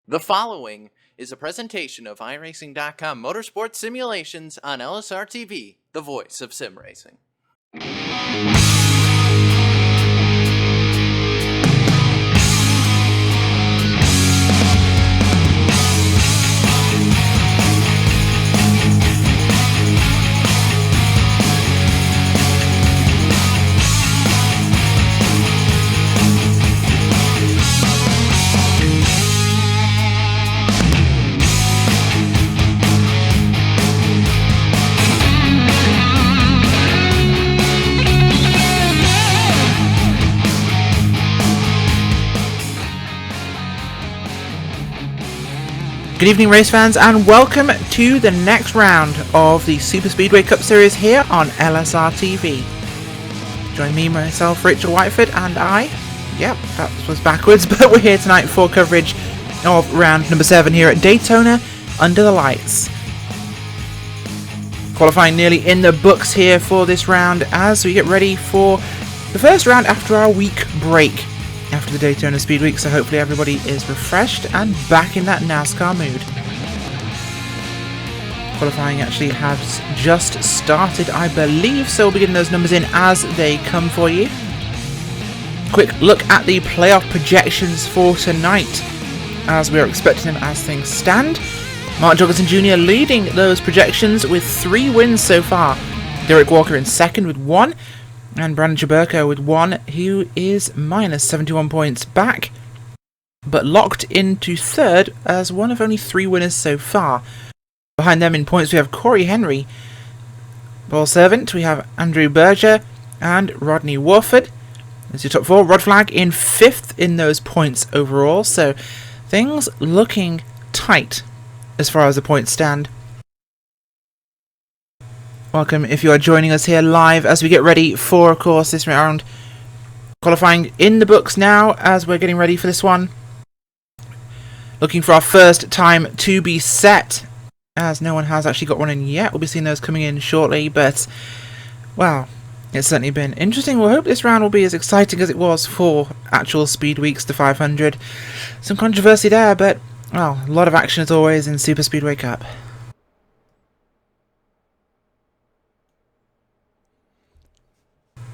The following is a presentation of iRacing.com Motorsport Simulations on LSRTV, the voice of sim racing. Good evening, race fans, and welcome to the next round of the Superspeedway Cup Series here on LSRTV. Join me, myself, Rachel Whiteford, and I. Yep, that was backwards, but we're here tonight for coverage of round number 7 here at Daytona under the lights. Qualifying nearly in the books here for this round as we get ready for the first round after our week break after the Daytona Speed Week, so hopefully everybody is refreshed and back in that NASCAR mood. Qualifying actually has just started, I believe, so we'll be getting those numbers in as they come for you. Quick look at the playoff projections for tonight, as we are expecting them as things stand. Mark Jorgensen Jr. leading those projections with 3 wins so far. Derek Walker in second with 1. And Brandon Chaburko with 1, who is minus 71 points back, but locked into third as one of only 3 winners so far. Behind them in points we have Corey Henry, Paul Servant, we have Andrew Berger, and Rodney Warford. That's your top 4. Rod Flag in 5th in those points overall, so things looking tight as far as the points stand. Welcome if you are joining us here live as we get ready for, of course, this round. Qualifying in the books now as we're getting ready for this one. Looking for our first time to be set, as no one has actually got one in yet. We'll be seeing those coming in shortly, but, well, it's certainly been interesting. We'll hope this round will be as exciting as it was for actual Speed Weeks to 500. Some controversy there, but, well, a lot of action as always in Super Speedway Cup.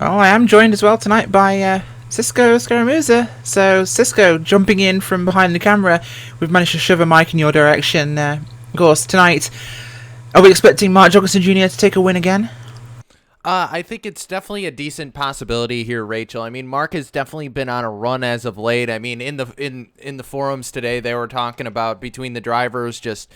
Oh, I am joined as well tonight by Cisco Scaramuza. So, Cisco, jumping in from behind the camera, we've managed to shove a mic in your direction. Of course, tonight, are we expecting Mark Jorgensen Jr. to take a win again? I think it's definitely a decent possibility here, Rachel. I mean, Mark has definitely been on a run as of late. I mean, in the forums today, they were talking about between the drivers just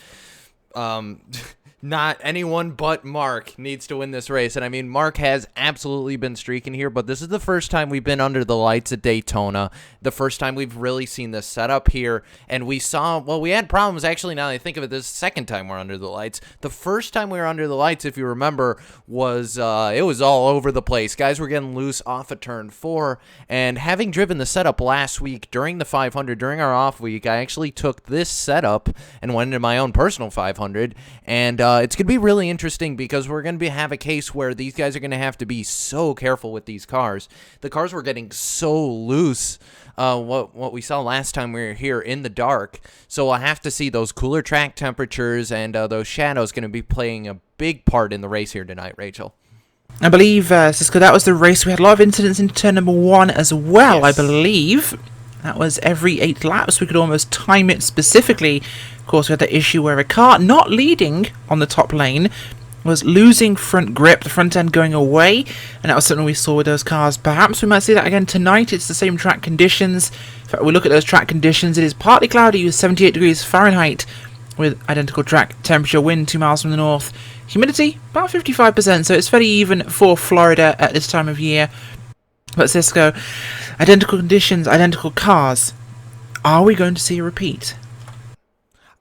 not anyone but Mark needs to win this race. And I mean, Mark has absolutely been streaking here, but this is the first time we've been under the lights at Daytona. The first time we've really seen this setup here. And we saw, well, we had problems actually now that I think of it, this second time we're under the lights. The first time we were under the lights, if you remember, was it was all over the place. Guys were getting loose off of turn 4. And having driven the setup last week during the 500, during our off week, I actually took this setup and went into my own personal 500. And it's going to be really interesting because we're going to have a case where these guys are going to have to be so careful with these cars. The cars were getting so loose, what we saw last time we were here in the dark. So we'll have to see those cooler track temperatures and those shadows going to be playing a big part in the race here tonight, Rachel. I believe, Cisco, that was the race. We had a lot of incidents in turn number 1 as well, yes. I believe. That was every 8 laps. We could almost time it specifically. Of course, we had the issue where a car not leading on the top lane was losing front grip, the front end going away, and that was something we saw with those cars. Perhaps we might see that again tonight. It's the same track conditions. In fact, we look at those track conditions. It is partly cloudy with 78 degrees Fahrenheit with identical track temperature, wind 2 miles from the north. Humidity, about 55%, so it's fairly even for Florida at this time of year. But Cisco, identical conditions, identical cars. Are we going to see a repeat?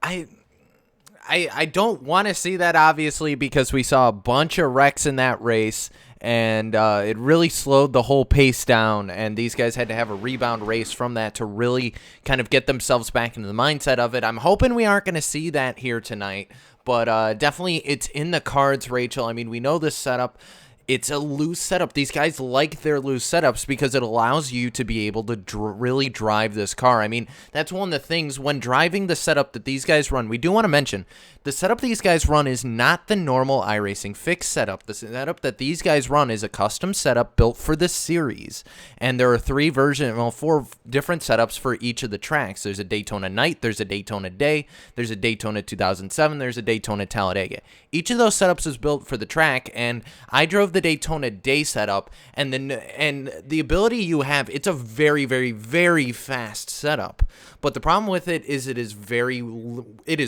I don't want to see that, obviously, because we saw a bunch of wrecks in that race, and it really slowed the whole pace down, and these guys had to have a rebound race from that to really kind of get themselves back into the mindset of it. I'm hoping we aren't going to see that here tonight, but definitely it's in the cards, Rachel. I mean, we know this setup it's a loose setup. These guys like their loose setups because it allows you to be able to really drive this car. I mean, that's one of the things when driving the setup that these guys run. We do want to mention the setup these guys run is not the normal iRacing fixed setup. The setup that these guys run is a custom setup built for this series. And there are four different setups for each of the tracks. There's a Daytona Night, there's a Daytona Day, there's a Daytona 2007, there's a Daytona Talladega. Each of those setups is built for the track, and I drove the Daytona Day setup, and the ability you have, it's a very, very, very fast setup. But the problem with it is it is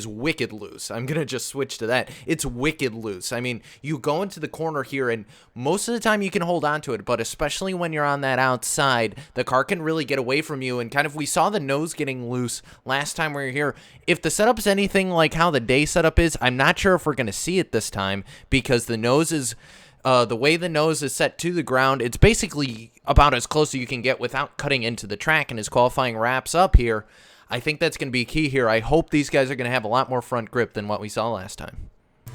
wicked loose. I'm going to just switch to that. It's wicked loose. I mean, you go into the corner here, and most of the time you can hold on to it, but especially when you're on that outside, the car can really get away from you, and kind of we saw the nose getting loose last time we were here. If the setup's anything like how the Day setup is, I'm not sure if we're going to see it this time, because the nose is... the way the nose is set to the ground, it's basically about as close as you can get without cutting into the track. And as qualifying wraps up here, I think that's going to be key here. I hope these guys are going to have a lot more front grip than what we saw last time.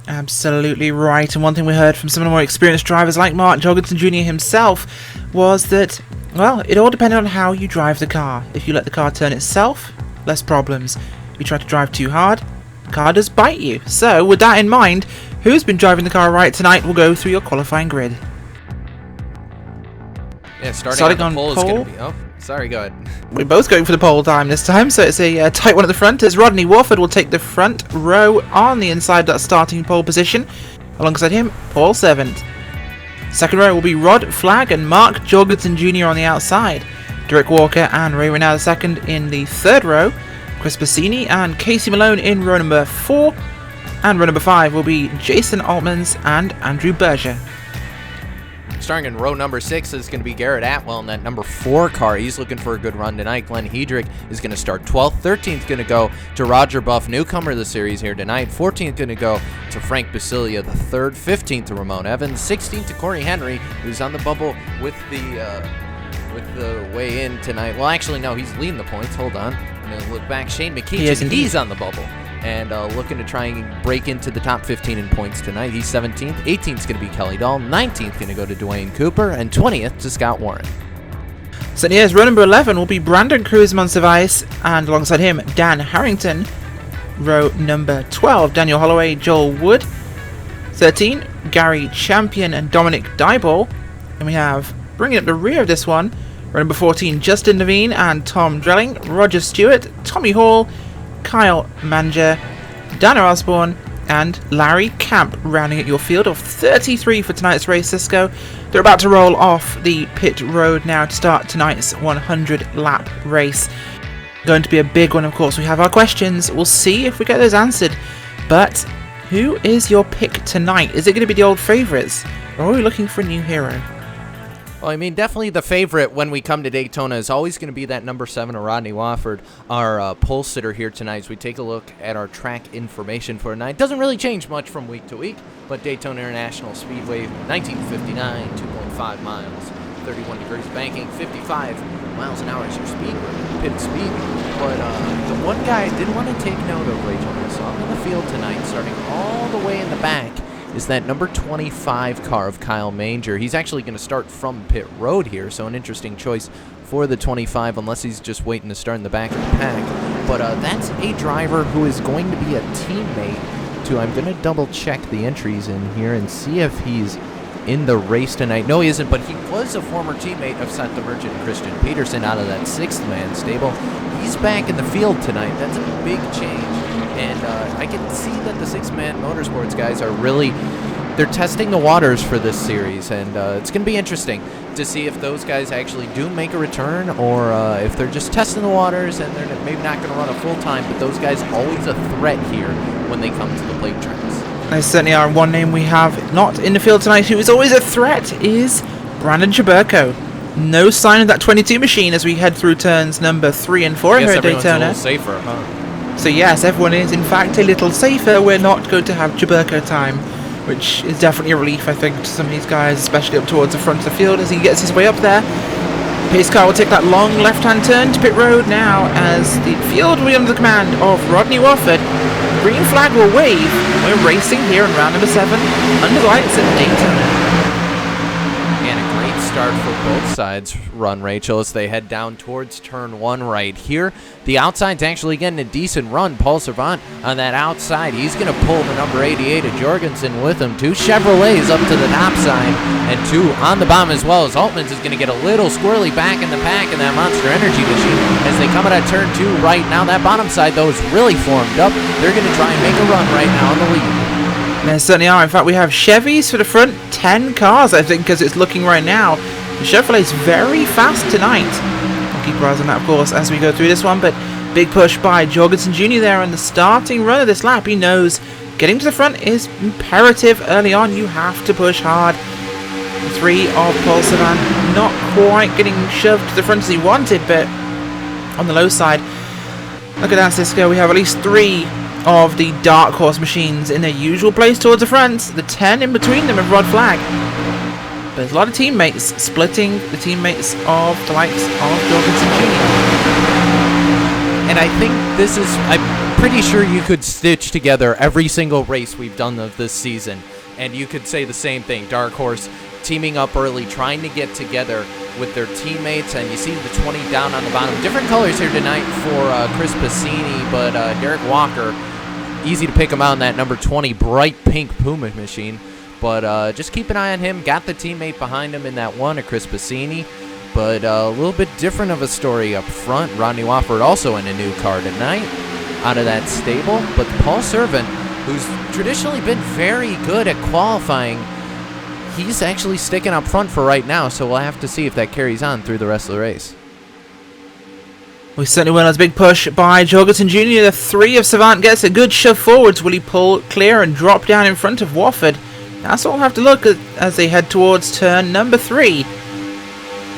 Absolutely right. And one thing we heard from some of the more experienced drivers like Mark Jorgensen Jr. himself was that, well, it all depended on how you drive the car. If you let the car turn itself, less problems. If you try to drive too hard, the car does bite you. So with that in mind, who's been driving the car right tonight will go through your qualifying grid. Yeah, starting on pole is going to be... Oh, sorry, go ahead. We're both going for the pole time this time, so it's a tight one at the front, as Rodney Warford will take the front row on the inside of that starting pole position. Alongside him, Paul Servant. Second row will be Rod Flagg and Mark Jorgensen Jr. on the outside. Derek Walker and Ray Renau second in the third row. Chris Bassini and Casey Malone in row number 4. And row number 5 will be Jason Altmans and Andrew Berger. Starting in row number 6 is going to be Garrett Atwell in that number 4 car. He's looking for a good run tonight. Glenn Hedrick is going to start 12th. 13th going to go to Roger Buff, newcomer of the series here tonight. 14th going to go to Frank Basilia the third. 15th to Ramon Evans. 16th to Corey Henry, who's on the bubble with the way in tonight. Well, actually, no, he's leading the points. Hold on. I'm going to look back. Shane McKeach, he's on the bubble. And looking to try and break into the top 15 in points tonight. He's 17th. 18th is going to be Kelly Dahl. 19th going to go to Dwayne Cooper. And 20th to Scott Warren. So yes, row number 11 will be Brandon Cruz Monsivais, and alongside him, Dan Harrington. Row number 12, Daniel Holloway, Joel Wood. 13, Gary Champion and Dominic Dyball. And we have, bringing up the rear of this one, row number 14, Justin Levine and Tom Drelling. Roger Stewart, Tommy Hall, Kyle Manger, Dana Osborne, and Larry Camp, rounding at your field of 33 for tonight's race, Cisco. They're about to roll off the pit road now to start tonight's 100-lap race. Going to be a big one, of course. We have our questions. We'll see if we get those answered. But who is your pick tonight? Is it going to be the old favourites, or are we looking for a new hero? Well, I mean, definitely the favorite when we come to Daytona is always going to be that number 7 of Rodney Wofford, our pole sitter here tonight, as we take a look at our track information for tonight. Doesn't really change much from week to week, but Daytona International Speedway, 1959, 2.5 miles, 31 degrees banking, 55 miles an hour is your speed, pit speed. But the one guy I did want to take note of, Rachel, I saw him in the field tonight, starting all the way in the back, is that number 25 car of Kyle Manger. He's actually going to start from pit road here, so an interesting choice for the 25, unless he's just waiting to start in the back of the pack. But that's a driver who is going to be a teammate to, I'm going to double check the entries in here and see if he's in the race tonight. No, he isn't, but he was a former teammate of Seth the Virgin Christian Peterson out of that 6th-man stable. He's back in the field tonight. That's a big change. And I can see that the 6-man motorsports guys are really, they're testing the waters for this series. And it's going to be interesting to see if those guys actually do make a return, or if they're just testing the waters and they're maybe not going to run a full time. But those guys always a threat here when they come to the plate tracks. They certainly are. One name we have not in the field tonight who is always a threat is Brandon Chaburko. No sign of that 22 machine as we head through turns number 3 and 4 here at Daytona. A little safer, huh? So yes, everyone is in fact a little safer. We're not going to have Chaburko time, which is definitely a relief, I think, to some of these guys, especially up towards the front of the field as he gets his way up there. Pace car will take that long left-hand turn to pit road now as the field will be under the command of Rodney Wofford. Green flag will wave. We're racing here in round number 7 under the lights at Daytona. start for both sides run, Rachel, as they head down towards turn 1 right here. The outside's actually getting a decent run. Paul Servant on that outside. He's going to pull the number 88 of Jorgensen with him. 2 Chevrolets up to the top side and 2 on the bottom as well, as Altman's is going to get a little squirrely back in the pack in that Monster Energy machine as they come out at turn 2 right now. That bottom side, though, is really formed up. They're going to try and make a run right now in the lead. There certainly are. In fact, we have Chevys for the front. 10 cars, I think, as it's looking right now. The Chevrolet's very fast tonight. We'll keep our eyes on that, of course, as we go through this one. But big push by Jorgensen Jr. there on the starting run of this lap. He knows getting to the front is imperative early on. You have to push hard. 3 of Paul Servant not quite getting shoved to the front as he wanted, but on the low side. Look at that, Cisco. We have at least 3 of the Dark Horse machines in their usual place towards the front. The 10 in between them of Rod Flag. But there's a lot of teammates splitting the teammates of the likes of Jorgensen Jr. And I think this is, I'm pretty sure you could stitch together every single race we've done of this season, and you could say the same thing. Dark Horse teaming up early, trying to get together with their teammates, and you see the 20 down on the bottom. Different colors here tonight for Chris Passini, but Derek Walker, easy to pick him out in that number 20 bright pink Puma machine. But just keep an eye on him. Got the teammate behind him in that one, a Chris Passini. But a little bit different of a story up front. Rodney Wofford also in a new car tonight out of that stable. But Paul Servant, who's traditionally been very good at qualifying, he's actually sticking up front for right now. So we'll have to see if that carries on through the rest of the race. We certainly will. As a big push by Jorgensen Jr. The 3 of Savant gets a good shove forwards. Will he pull clear and drop down in front of Wofford? That's what we'll have to look at as they head towards turn number 3.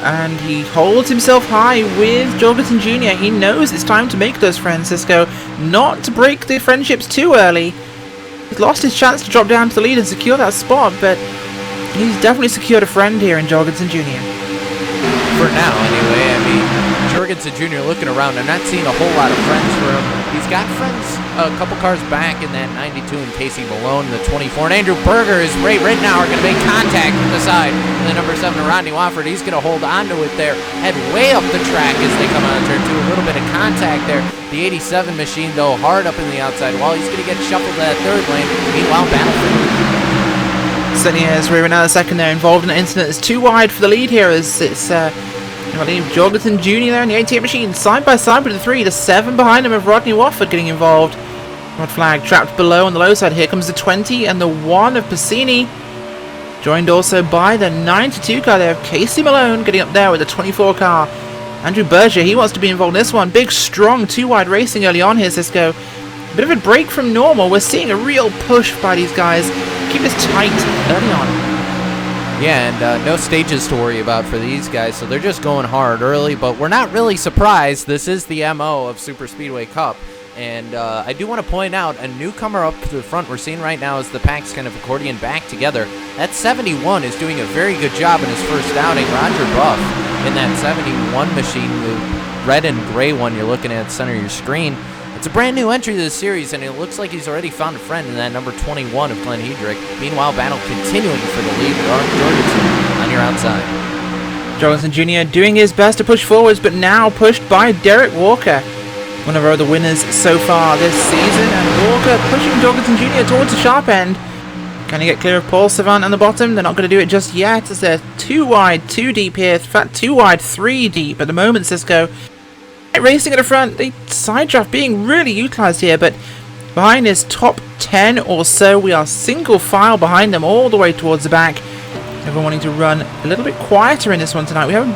And he holds himself high with Jorgensen Jr. He knows it's time to make those friends, Cisco. Not to break the friendships too early. He's lost his chance to drop down to the lead and secure that spot, but he's definitely secured a friend here in Jorgensen Jr. For now, anyway. I mean, Jorgensen Jr. looking around. I'm not seeing a whole lot of friends for him. He's got friends a couple cars back in that 92 in Casey Malone, the 24. And Andrew Berger is right now are going to make contact with the side. And the number 7, Rodney Wofford, he's going to hold on to it there. Head way up the track as they come out of turn 2. A little bit of contact there. The 87 machine, though, hard up in the outside wall. He's going to get shuffled to that 3rd lane. Meanwhile, Battlefield. Certainly is. We're another second there involved in an incident. It's too wide for the lead here as it's I believe Jorgensen Jr. there in the 88 machine, side by side with the 3, the 7 behind him of Rodney Wofford getting involved. Rod Flag trapped below on the low side. Here comes the 20 and the 1 of Passini, joined also by the 92 car there of Casey Malone getting up there with the 24 car. Andrew Berger, he wants to be involved in this one. Big, strong, 2-wide racing early on here, Cisco. Bit of a break from normal. We're seeing a real push by these guys. Keep this tight early on. Yeah, and no stages to worry about for these guys, so they're just going hard early, but we're not really surprised. This is the MO of Superspeedway Cup, and I do want to point out a newcomer up to the front we're seeing right now as the pack's kind of accordion back together. That 71 is doing a very good job in his first outing. Roger Buff in that 71 machine, the red and gray one you're looking at center of your screen. It's a brand new entry to the series, and it looks like he's already found a friend in that number 21 of Glenn Hedrick. Meanwhile, battle continuing for the lead with Art Jorgensen on your outside. Jorgensen Jr. doing his best to push forwards, but now pushed by Derek Walker, one of our other winners so far this season. And Walker pushing Jorgensen Jr. towards the sharp end. Can he get clear of Paul Savant on the bottom? They're not going to do it just yet, as they're 2 wide, 2 deep here. In fact, 2 wide, 3 deep at the moment, Cisco. Racing at the front, the side draft being really utilised here, but behind his top 10 or so, we are single file behind them all the way towards the back. Everyone wanting to run a little bit quieter in this one tonight. We have a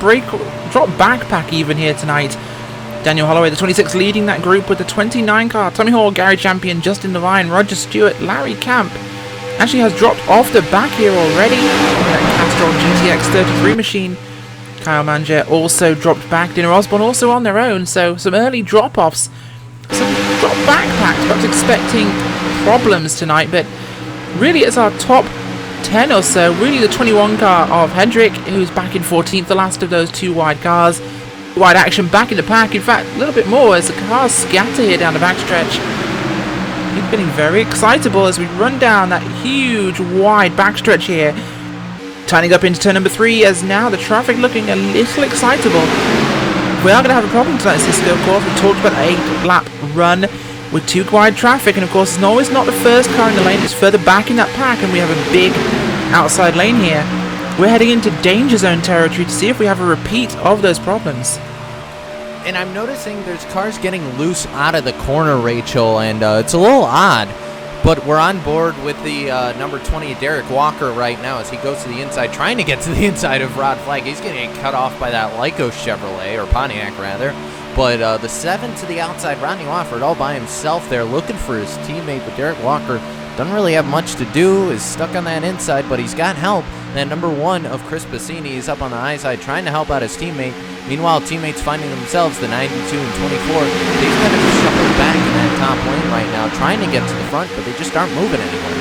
drop backpack even here tonight. Daniel Holloway, the 26, leading that group with the 29 car. Tommy Hall, Gary Champion, Justin Devine, Roger Stewart, Larry Camp. Actually has dropped off the back here already. That Castrol GTX 33 machine. Kyle Manger also dropped back. Dinner Osborne also on their own, so some early drop-offs. Some drop backpacks. Perhaps expecting problems tonight, but really it's our top 10 or so. Really the 21 car of Hendrick, who's back in 14th, the last of those 2 wide cars. Wide action back in the pack. In fact, a little bit more as the cars scatter here down the backstretch. He's getting very excitable as we run down that huge wide backstretch here. Turning up into turn number 3, as now the traffic looking a little excitable. We are going to have a problem tonight, Cisco, of course. We talked about an 8-lap run with too wide traffic, and of course it's always not the first car in the lane, it's further back in that pack, and we have a big outside lane here. We're heading into danger zone territory to see if we have a repeat of those problems. And I'm noticing there's cars getting loose out of the corner, Rachel, and it's a little odd. But we're on board with the number 20, Derek Walker, right now as he goes to the inside, trying to get to the inside of Rod Flag. He's going to get cut off by that Lyco Chevrolet, or Pontiac, rather. But the 7 to the outside, Rodney Wofford, all by himself there, looking for his teammate. But Derek Walker doesn't really have much to do, is stuck on that inside, but he's got help. And then number 1 of Chris Bassini is up on the high side, trying to help out his teammate. Meanwhile, teammates finding themselves, the 92 and 24. They've kind of shuffled back in that top lane right now, trying to get to the front, but they just aren't moving anywhere.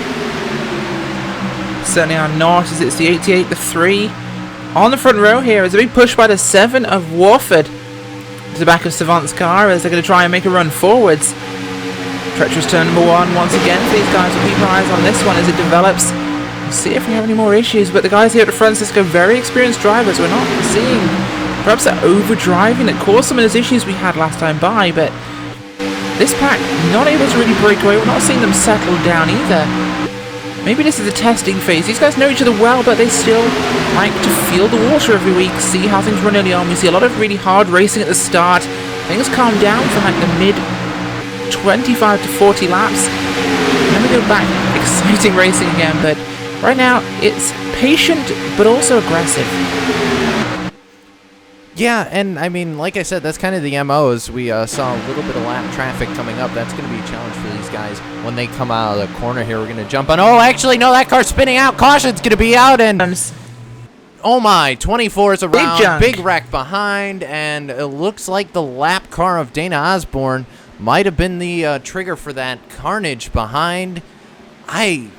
Certainly are not, as it's the 88, the 3. On the front row here is a big push by the 7 of Warford to the back of Savant's car as they're going to try and make a run forwards. Treacherous turn number 1 once again for these guys. We'll keep our eyes on this one as it develops. We'll see if we have any more issues, but the guys here at the front, Cisco, very experienced drivers. We're not seeing perhaps that overdriving that caused some of those issues we had last time by, but this pack not able to really break away. We're not seeing them settle down either. Maybe this is a testing phase. These guys know each other well, but they still like to feel the water every week, see how things run early on. We see a lot of really hard racing at the start. Things calm down for like the mid 25 to 40 laps. Then we go back, exciting racing again, but right now it's patient but also aggressive. Yeah, and I mean, like I said, that's kind of the MOs. We saw a little bit of lap traffic coming up. That's going to be a challenge for these guys when they come out of the corner here. We're going to jump on. Oh, actually, no, that car's spinning out. Caution's going to be out, and oh my, 24 is around. Big wreck behind, and it looks like the lap car of Dana Osborne might have been the trigger for that carnage behind. I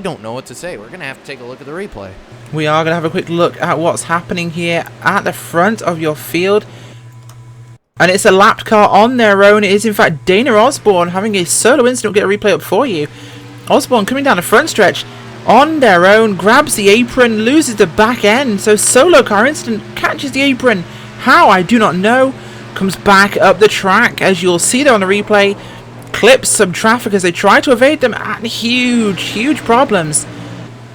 don't know what to say. We're going to have to take a look at the replay. We are going to have a quick look at what's happening here at the front of your field. And it's a lapped car on their own. It is, in fact, Dana Osborne having a solo incident. We'll get a replay up for you. Osborne coming down the front stretch on their own, grabs the apron, loses the back end. So solo car incident, catches the apron. How? I do not know. Comes back up the track, as you'll see there on the replay. Clips some traffic as they try to evade them, and huge problems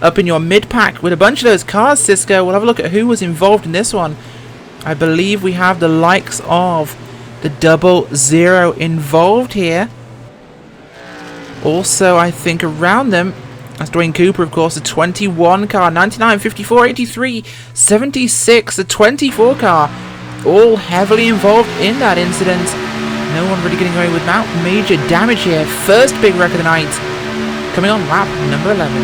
up in your mid-pack with a bunch of those cars, Cisco. We'll have a look at who was involved in this one. I believe we have the likes of the 00 involved here. Also, I think around them, that's Dwayne Cooper, of course, the 21 car, 99, 54, 83, 76, the 24 car, all heavily involved in that incident. No one really getting away without major damage here. First big wreck of the night, coming on lap number 11.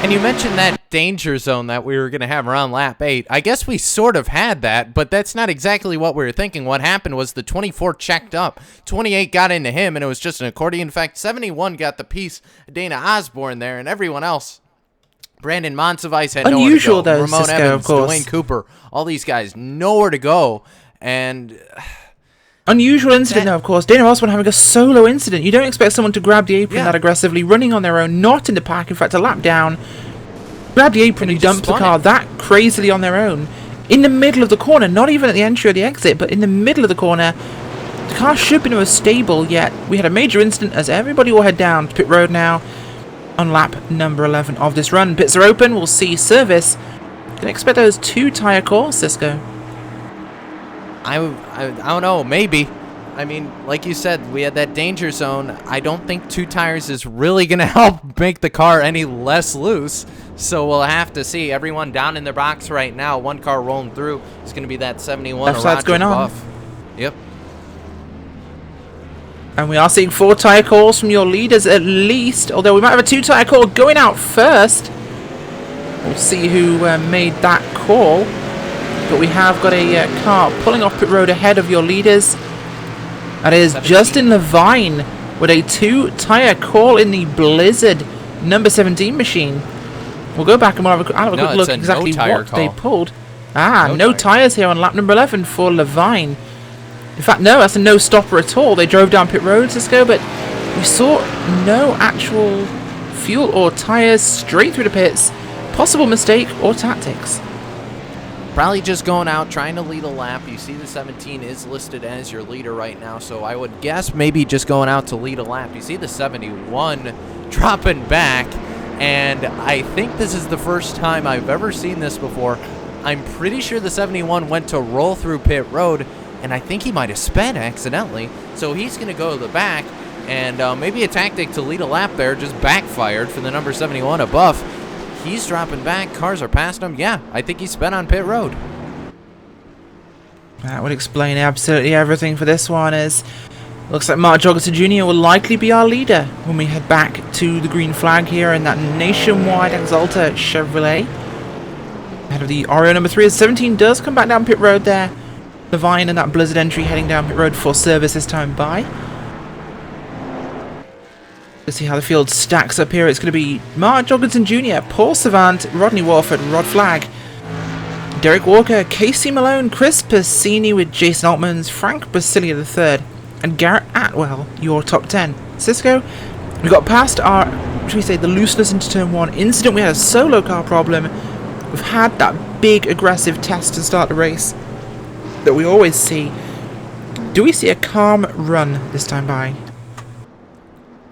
And you mentioned that danger zone that we were going to have around lap 8. I guess we sort of had that, but that's not exactly what we were thinking. What happened was the 24 checked up. 28 got into him, and it was just an accordion. In fact, 71 got the piece of Dana Osborne there, and everyone else. Brandon Monsevice had nowhere to go. Though, Ramon Cisco, Evans, of course. Dwayne Cooper, all these guys, nowhere to go. And unusual incident, though, of course. Dana Osborne having a solo incident. You don't expect someone to grab the apron that aggressively, running on their own, not in the pack. In fact, a lap down, grab the apron and dump the car that crazily on their own in the middle of the corner. Not even at the entry or the exit, but in the middle of the corner. The car should be most stable, yet we had a major incident as everybody will head down to pit road now on lap number 11 of this run. Pits are open. We'll see service. Can expect those 2 tire calls, Cisco. I don't know, maybe. I mean, like you said, we had that danger zone. I don't think 2 tires is really going to help make the car any less loose. So we'll have to see. Everyone down in their box right now. 1 car rolling through. It's going to be that 71. Left side's going on. Yep. And we are seeing 4 tire calls from your leaders at least. Although we might have a 2 tire call going out first. We'll see who made that call. But we have got a car pulling off pit road ahead of your leaders. That is 17. Justin Levine with a 2 tire call in the Blizzard number 17 machine. We'll go back and we'll have a quick look exactly what they pulled. No tires here on lap number 11 for Levine. In fact, no, that's a no stopper at all. They drove down pit road, Cisco, but we saw no actual fuel or tires straight through the pits. possible mistake or tactics. Probably just going out, trying to lead a lap. You see the 17 is listed as your leader right now, so I would guess maybe just going out to lead a lap. You see the 71 dropping back, and I think this is the first time I've ever seen this before. I'm pretty sure the 71 went to roll through pit road, and I think he might have sped accidentally, so he's going to go to the back, and maybe a tactic to lead a lap there just backfired for the number 71 above. He's dropping back. Cars are past him. Yeah, I think he sped on pit road. That would explain absolutely everything for this one. As looks like Mark Jorgensen Jr. will likely be our leader when we head back to the green flag here in that nationwide Exalta Chevrolet. Ahead of the Oreo number 3 as 17 does come back down pit road there. The Vine and that Blizzard entry heading down pit road for service this time by. Let's see how the field stacks up here. It's going to be Mark Jorgensen Jr., Paul Savant, Rodney Warford, Rod Flagg, Derek Walker, Casey Malone, Chris Persini with Jason Altmans, Frank Basilia III, and Garrett Atwell, your top 10. Cisco, we got past our, should we say, the looseness into turn 1 incident. We had a solo car problem. We've had that big aggressive test to start the race that we always see. Do we see a calm run this time by?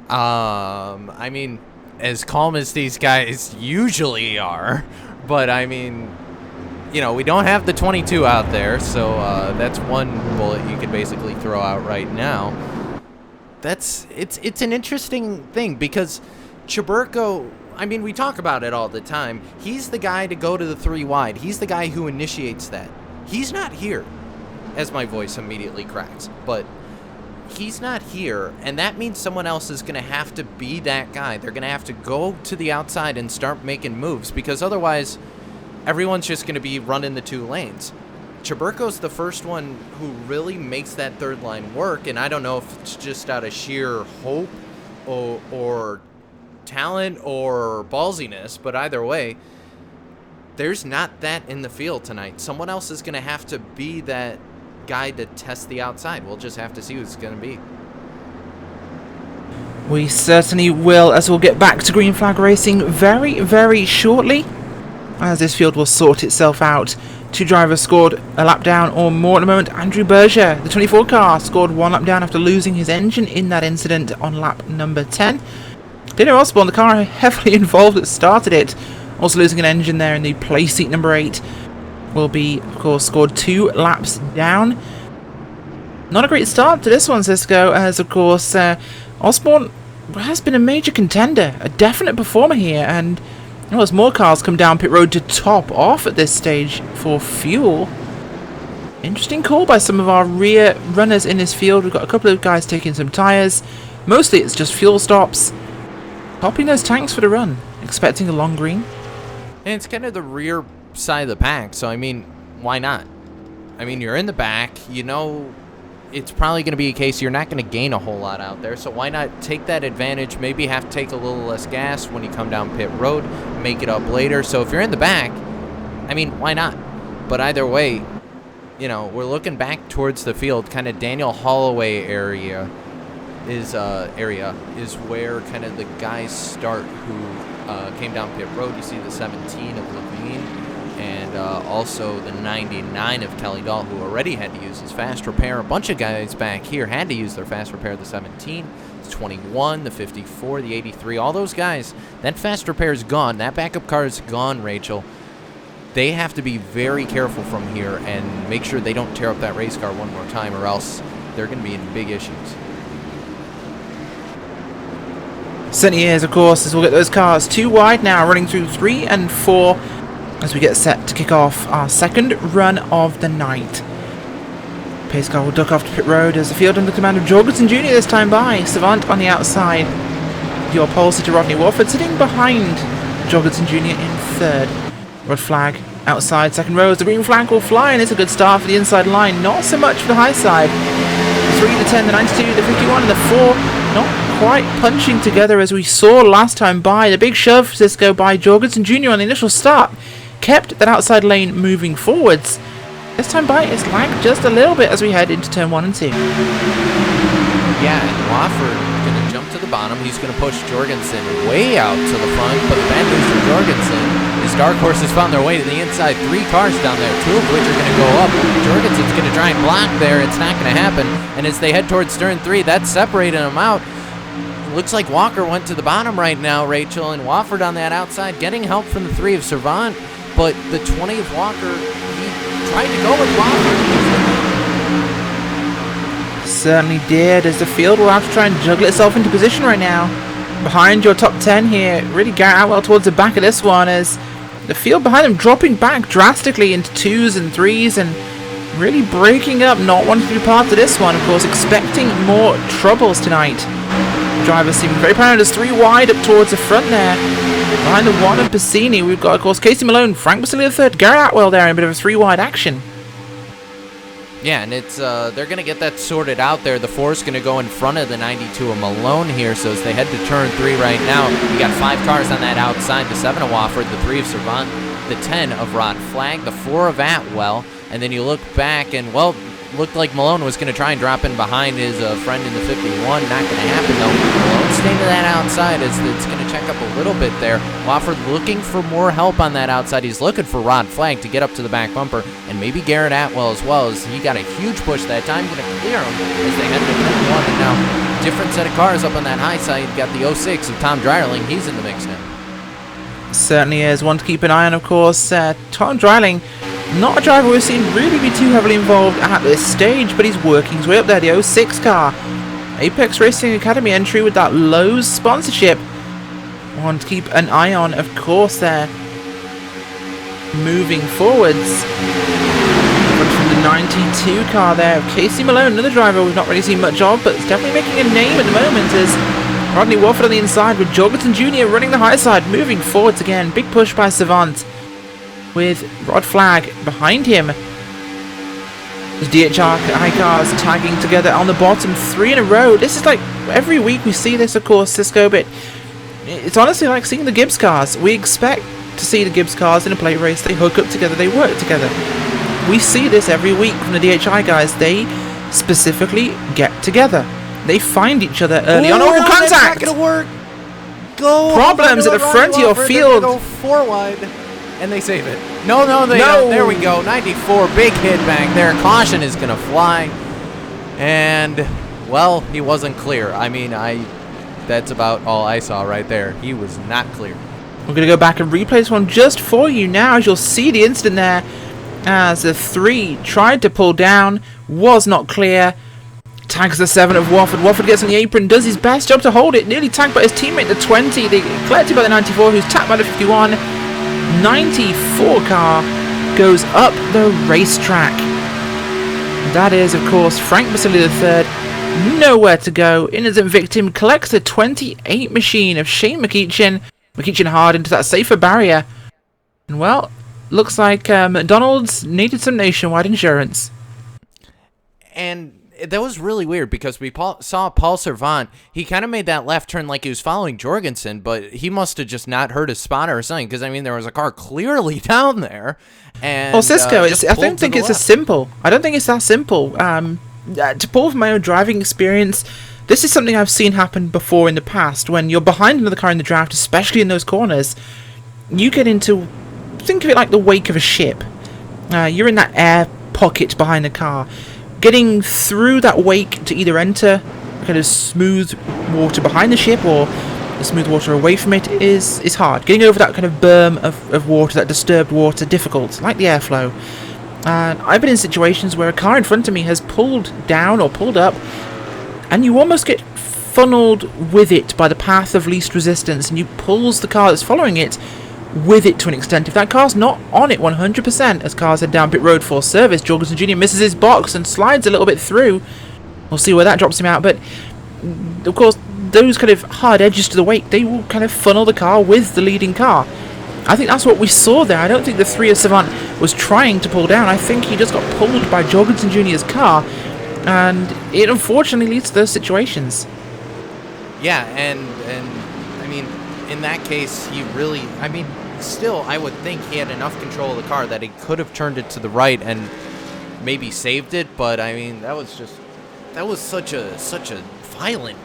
I mean, as calm as these guys usually are, but I mean, you know, we don't have the 22 out there, so that's one bullet you could basically throw out right now. It's an interesting thing because Cheburko, I mean, we talk about it all the time. He's the guy to go to the 3 wide. He's the guy who initiates that. He's not here, as my voice immediately cracks, but he's not here, and that means someone else is going to have to be that guy. They're going to have to go to the outside and start making moves, because otherwise everyone's just going to be running the 2 lanes. Cheburko's the first one who really makes that third line work, and I don't know if it's just out of sheer hope or talent or ballsiness, but either way, there's not that in the field tonight. Someone else is going to have to be that guy to test the outside. We'll just have to see who it's going to be. We certainly will, as we'll get back to green flag racing very, very shortly, as this field will sort itself out. 2 drivers scored a lap down or more at the moment. Andrew Berger, the 24 car, scored 1 lap down after losing his engine in that incident on lap number 10. Dino Osborne, the car heavily involved that started it, also losing an engine there in the play seat number 8. Will be, of course, scored 2 laps down. Not a great start to this one, Cisco, as, of course, Osborne has been a major contender, a definite performer here, and well, as more cars come down pit road to top off at this stage for fuel. Interesting call by some of our rear runners in this field. We've got a couple of guys taking some tyres. Mostly it's just fuel stops. Popping those tanks for the run, expecting a long green. And it's kind of the rear side of the pack, so I mean, why not? I mean, you're in the back, you know, it's probably going to be a case you're not going to gain a whole lot out there, so why not take that advantage, maybe have to take a little less gas when you come down pit road, make it up later. So if you're in the back, I mean, why not? But either way, you know, we're looking back towards the field, kind of Daniel Holloway area is where kind of the guys start who came down pit road. You see the 17 of Levine, and also the 99 of Kelly Dahl, who already had to use his fast repair. A bunch of guys back here had to use their fast repair. The 17, the 21, the 54, the 83, all those guys, that fast repair is gone. That backup car is gone, Rachel. They have to be very careful from here and make sure they don't tear up that race car one more time, or else they're going to be in big issues. Certainly is, of course, as we'll get those cars 2 wide now, running through 3 and 4 as we get set to kick off our second run of the night. Pace car will duck off to pit road as the field under command of Jorgensen Jr. this time by. Savant on the outside. Your pole sitter Rodney Warford sitting behind Jorgensen Jr. in 3rd. Red flag outside second row as the green flag will fly, and it's a good start for the inside line. Not so much for the high side. The 3, the 10, the 92, the 51 and the 4 not quite punching together as we saw last time by. The big shove, Cisco, by Jorgensen Jr. on the initial start kept that outside lane moving forwards. This time by it's lagged just a little bit as we head into turn 1 and 2. Yeah, and Wofford going to jump to the bottom. He's going to push Jorgensen way out to the front, but the bad news for Jorgensen His dark horses found their way to the inside. 3 cars down there, 2 of which are going to go up. Jorgensen's going to try and block there. It's not going to happen. And as they head towards turn 3, that's separating them out. Looks like Walker went to the bottom right now, Rachel, and Wofford on that outside, getting help from the 3 of Servant. But the 20 of Walker, he tried to go with Wofford. Certainly did, as the field will have to try and juggle itself into position right now. Behind your top 10 here, really Garrett Atwell towards the back of this one, as the field behind them dropping back drastically into 2s and 3s and really breaking up, not wanting to be part of this one, of course, expecting more troubles tonight. Drivers seeming very proud as 3 wide up towards the front there. Behind the 1 of Bassini, we've got, of course, Casey Malone, Frank Basile III, Garrett Atwell there in a bit of a 3 wide action. Yeah, and it's they're going to get that sorted out there. The 4 is going to go in front of the 92 of Malone here, so as they head to turn 3 right now, you got 5 cars on that outside, the 7 of Wofford, the 3 of Servant, the 10 of Rod Flag, the 4 of Atwell, and then you look back and, well, looked like Malone was going to try and drop in behind his friend in the 51. Not going to happen, though. Malone staying to that outside as it's going to check up a little bit there. Wofford looking for more help on that outside. He's looking for Rod Flag to get up to the back bumper, and maybe Garrett Atwell as well, as he got a huge push that time. Going to clear him as they head to turn 1. And now, different set of cars up on that high side. You've got the 06 of Tom Dreiling. He's in the mix now. Certainly is. One to keep an eye on, of course. Tom Dreiling, not a driver we've seen really be too heavily involved at this stage, but he's working his way up there. The 06 car. Apex Racing Academy entry with that Lowe's sponsorship. One to keep an eye on, of course, there. Moving forwards. From the 92 car there of Casey Malone, another driver we've not really seen much of, but it's definitely making a name at the moment, as Rodney Wofford on the inside with Jorgensen Jr. running the high side, moving forwards again. Big push by Savant with Rod Flag behind him. The DHR high cars tagging together on the bottom, 3 in a row. This is like every week we see this, of course, Cisco, but it's honestly like seeing the Gibbs cars. We expect to see the Gibbs cars in a plate race. They hook up together, they work together. We see this every week from the DHI guys. They specifically get together. They find each other early on. Oh, no, contact! That's not going to work. Go. Problems at the front of your field. Go 4 wide, and they save it. No, they don't. There we go. 94, big hit bang there. Caution is going to fly. And, well, he wasn't clear. I mean, that's about all I saw right there. He was not clear. We're going to go back and replay this one just for you now, as you'll see the incident there. As the 3 tried to pull down, was not clear. Tags the 7 of Wofford. Wofford gets on the apron, does his best job to hold it. Nearly tagged by his teammate, the 20. They collected by the 94, who's tagged by the 51. 94 car goes up the racetrack. That is, of course, Frank Basile III. Nowhere to go. Innocent victim collects the 28 machine of Shane McEachin. McEachin hard into that safer barrier. And, well, looks like McDonald's needed some nationwide insurance. And that was really weird because we saw Paul Servant. He kind of made that left turn like he was following Jorgensen, but he must have just not heard his spotter or something, because, I mean, there was a car clearly down there. And, well, Cisco, I don't think it's as simple. I don't think it's that simple. To pull from my own driving experience, this is something I've seen happen before in the past. When you're behind another car in the draft, especially in those corners, you get into, think of it like the wake of a ship. You're in that air pocket behind the car. Getting through that wake to either enter kind of smooth water behind the ship or the smooth water away from it is hard. Getting over that kind of berm of water, that disturbed water, difficult, like the airflow. And I've been in situations where a car in front of me has pulled down or pulled up, and you almost get funneled with it by the path of least resistance, and you pulls the car that's following it with it to an extent. If that car's not on it 100%, as cars head down pit road for service, Jorgensen Jr. misses his box and slides a little bit through. We'll see where that drops him out, but of course those kind of hard edges to the wake, they will kind of funnel the car with the leading car. I think that's what we saw there. I don't think the 3 of Savant was trying to pull down. I think he just got pulled by Jorgensen Jr.'s car, and it unfortunately leads to those situations. Yeah, and I mean, in that case, he really, I mean, still, I would think he had enough control of the car that he could have turned it to the right and maybe saved it, but I mean, that was such a violent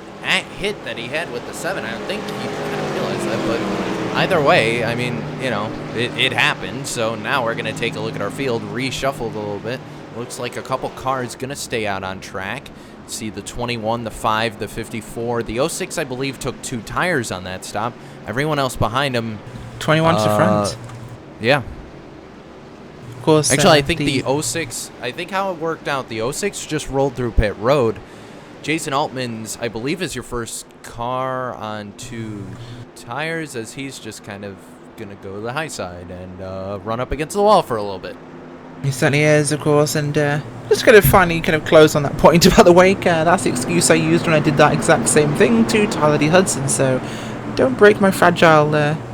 hit that he had with the 7. I don't think he kind of realized that, but either way, I mean, you know, it happened. So now we're going to take a look at our field, reshuffled a little bit. Looks like a couple cars going to stay out on track. See the 21, the 5, the 54. The 06, I believe, took 2 tires on that stop. Everyone else behind him. 21 to the front. Yeah. Of course. Actually, I think the 06, I think how it worked out, the 06 just rolled through pit road. Jason Altman's, I believe, is your first car on 2 tires, as he's just kind of going to go to the high side and run up against the wall for a little bit. He certainly is, of course, and just going to finally kind of close on that point about the wake. That's the excuse I used when I did that exact same thing to Tyler D. Hudson, so don't break my fragile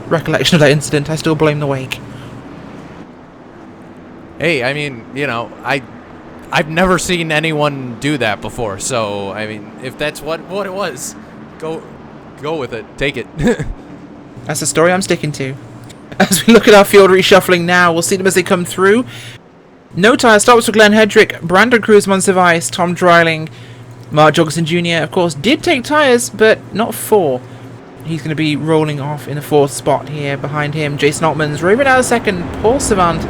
recollection of that incident. I still blame the wake. Hey, I mean, you know, I've never seen anyone do that before, so, I mean, if that's what it was, go with it. Take it. That's the story I'm sticking to. As we look at our field reshuffling now, we'll see them as they come through. No tyre stops for Glenn Hedrick, Brandon Cruz, Monsivice, Tom Dreiling, Mark Jorgensen Jr. of course did take tyres, but not 4. He's going to be rolling off in the 4th spot here. Behind him, Jason Altman's Raven out of 2nd, Paul Savant,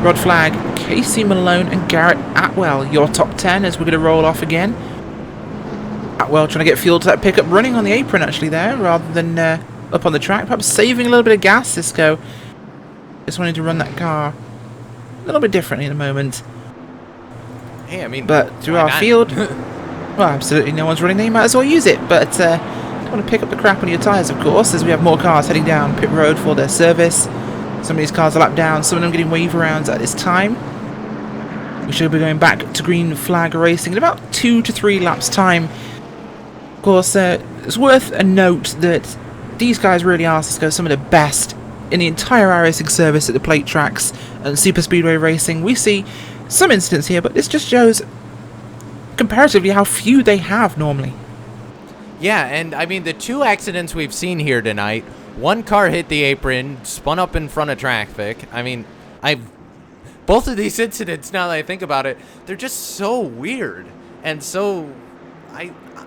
Rod Flagg, Casey Malone, and Garrett Atwell. Your top 10 as we're going to roll off again. Atwell trying to get fuel to that pickup, running on the apron actually there, rather than up on the track. Perhaps saving a little bit of gas, Cisco. Just wanted to run that car a little bit differently in a moment. Hey, I mean, but through our field, well, absolutely no one's running there. You might as well use it. But don't want to pick up the crap on your tyres, of course, as we have more cars heading down pit road for their service. Some of these cars are lapped down, some of them getting wave arounds at this time. We should be going back to green flag racing in about 2 to 3 laps time. Of course, it's worth a note that these guys really are, Cisco, some of the best in the entire iRacing service at the plate tracks and Superspeedway racing. We see some incidents here, but this just shows comparatively how few they have normally. Yeah, and I mean, the 2 accidents we've seen here tonight, one car hit the apron, spun up in front of traffic. I mean, both of these incidents, now that I think about it, they're just so weird and so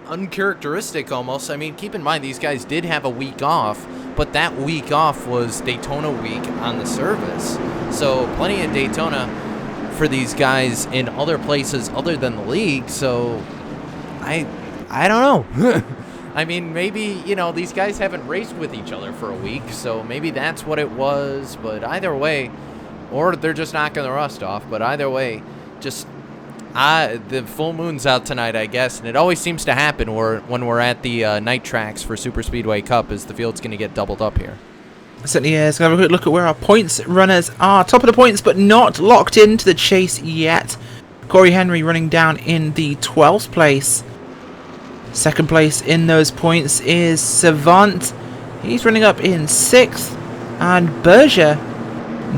uncharacteristic almost. I mean, keep in mind, these guys did have a week off, but that week off was Daytona week on the service. So plenty of Daytona for these guys in other places other than the league. So I don't know. I mean, maybe, you know, these guys haven't raced with each other for a week, so maybe that's what it was. But either way, or they're just knocking the rust off. But either way, just the full moon's out tonight, I guess, and it always seems to happen when we're at the night tracks for Superspeedway Cup, as the field's going to get doubled up here. It certainly is. Going to have a quick look at where our points runners are. Top of the points, but not locked into the chase yet. Corey Henry running down in the 12th place. 2nd place in those points is Savant. He's running up in 6th. And Berger,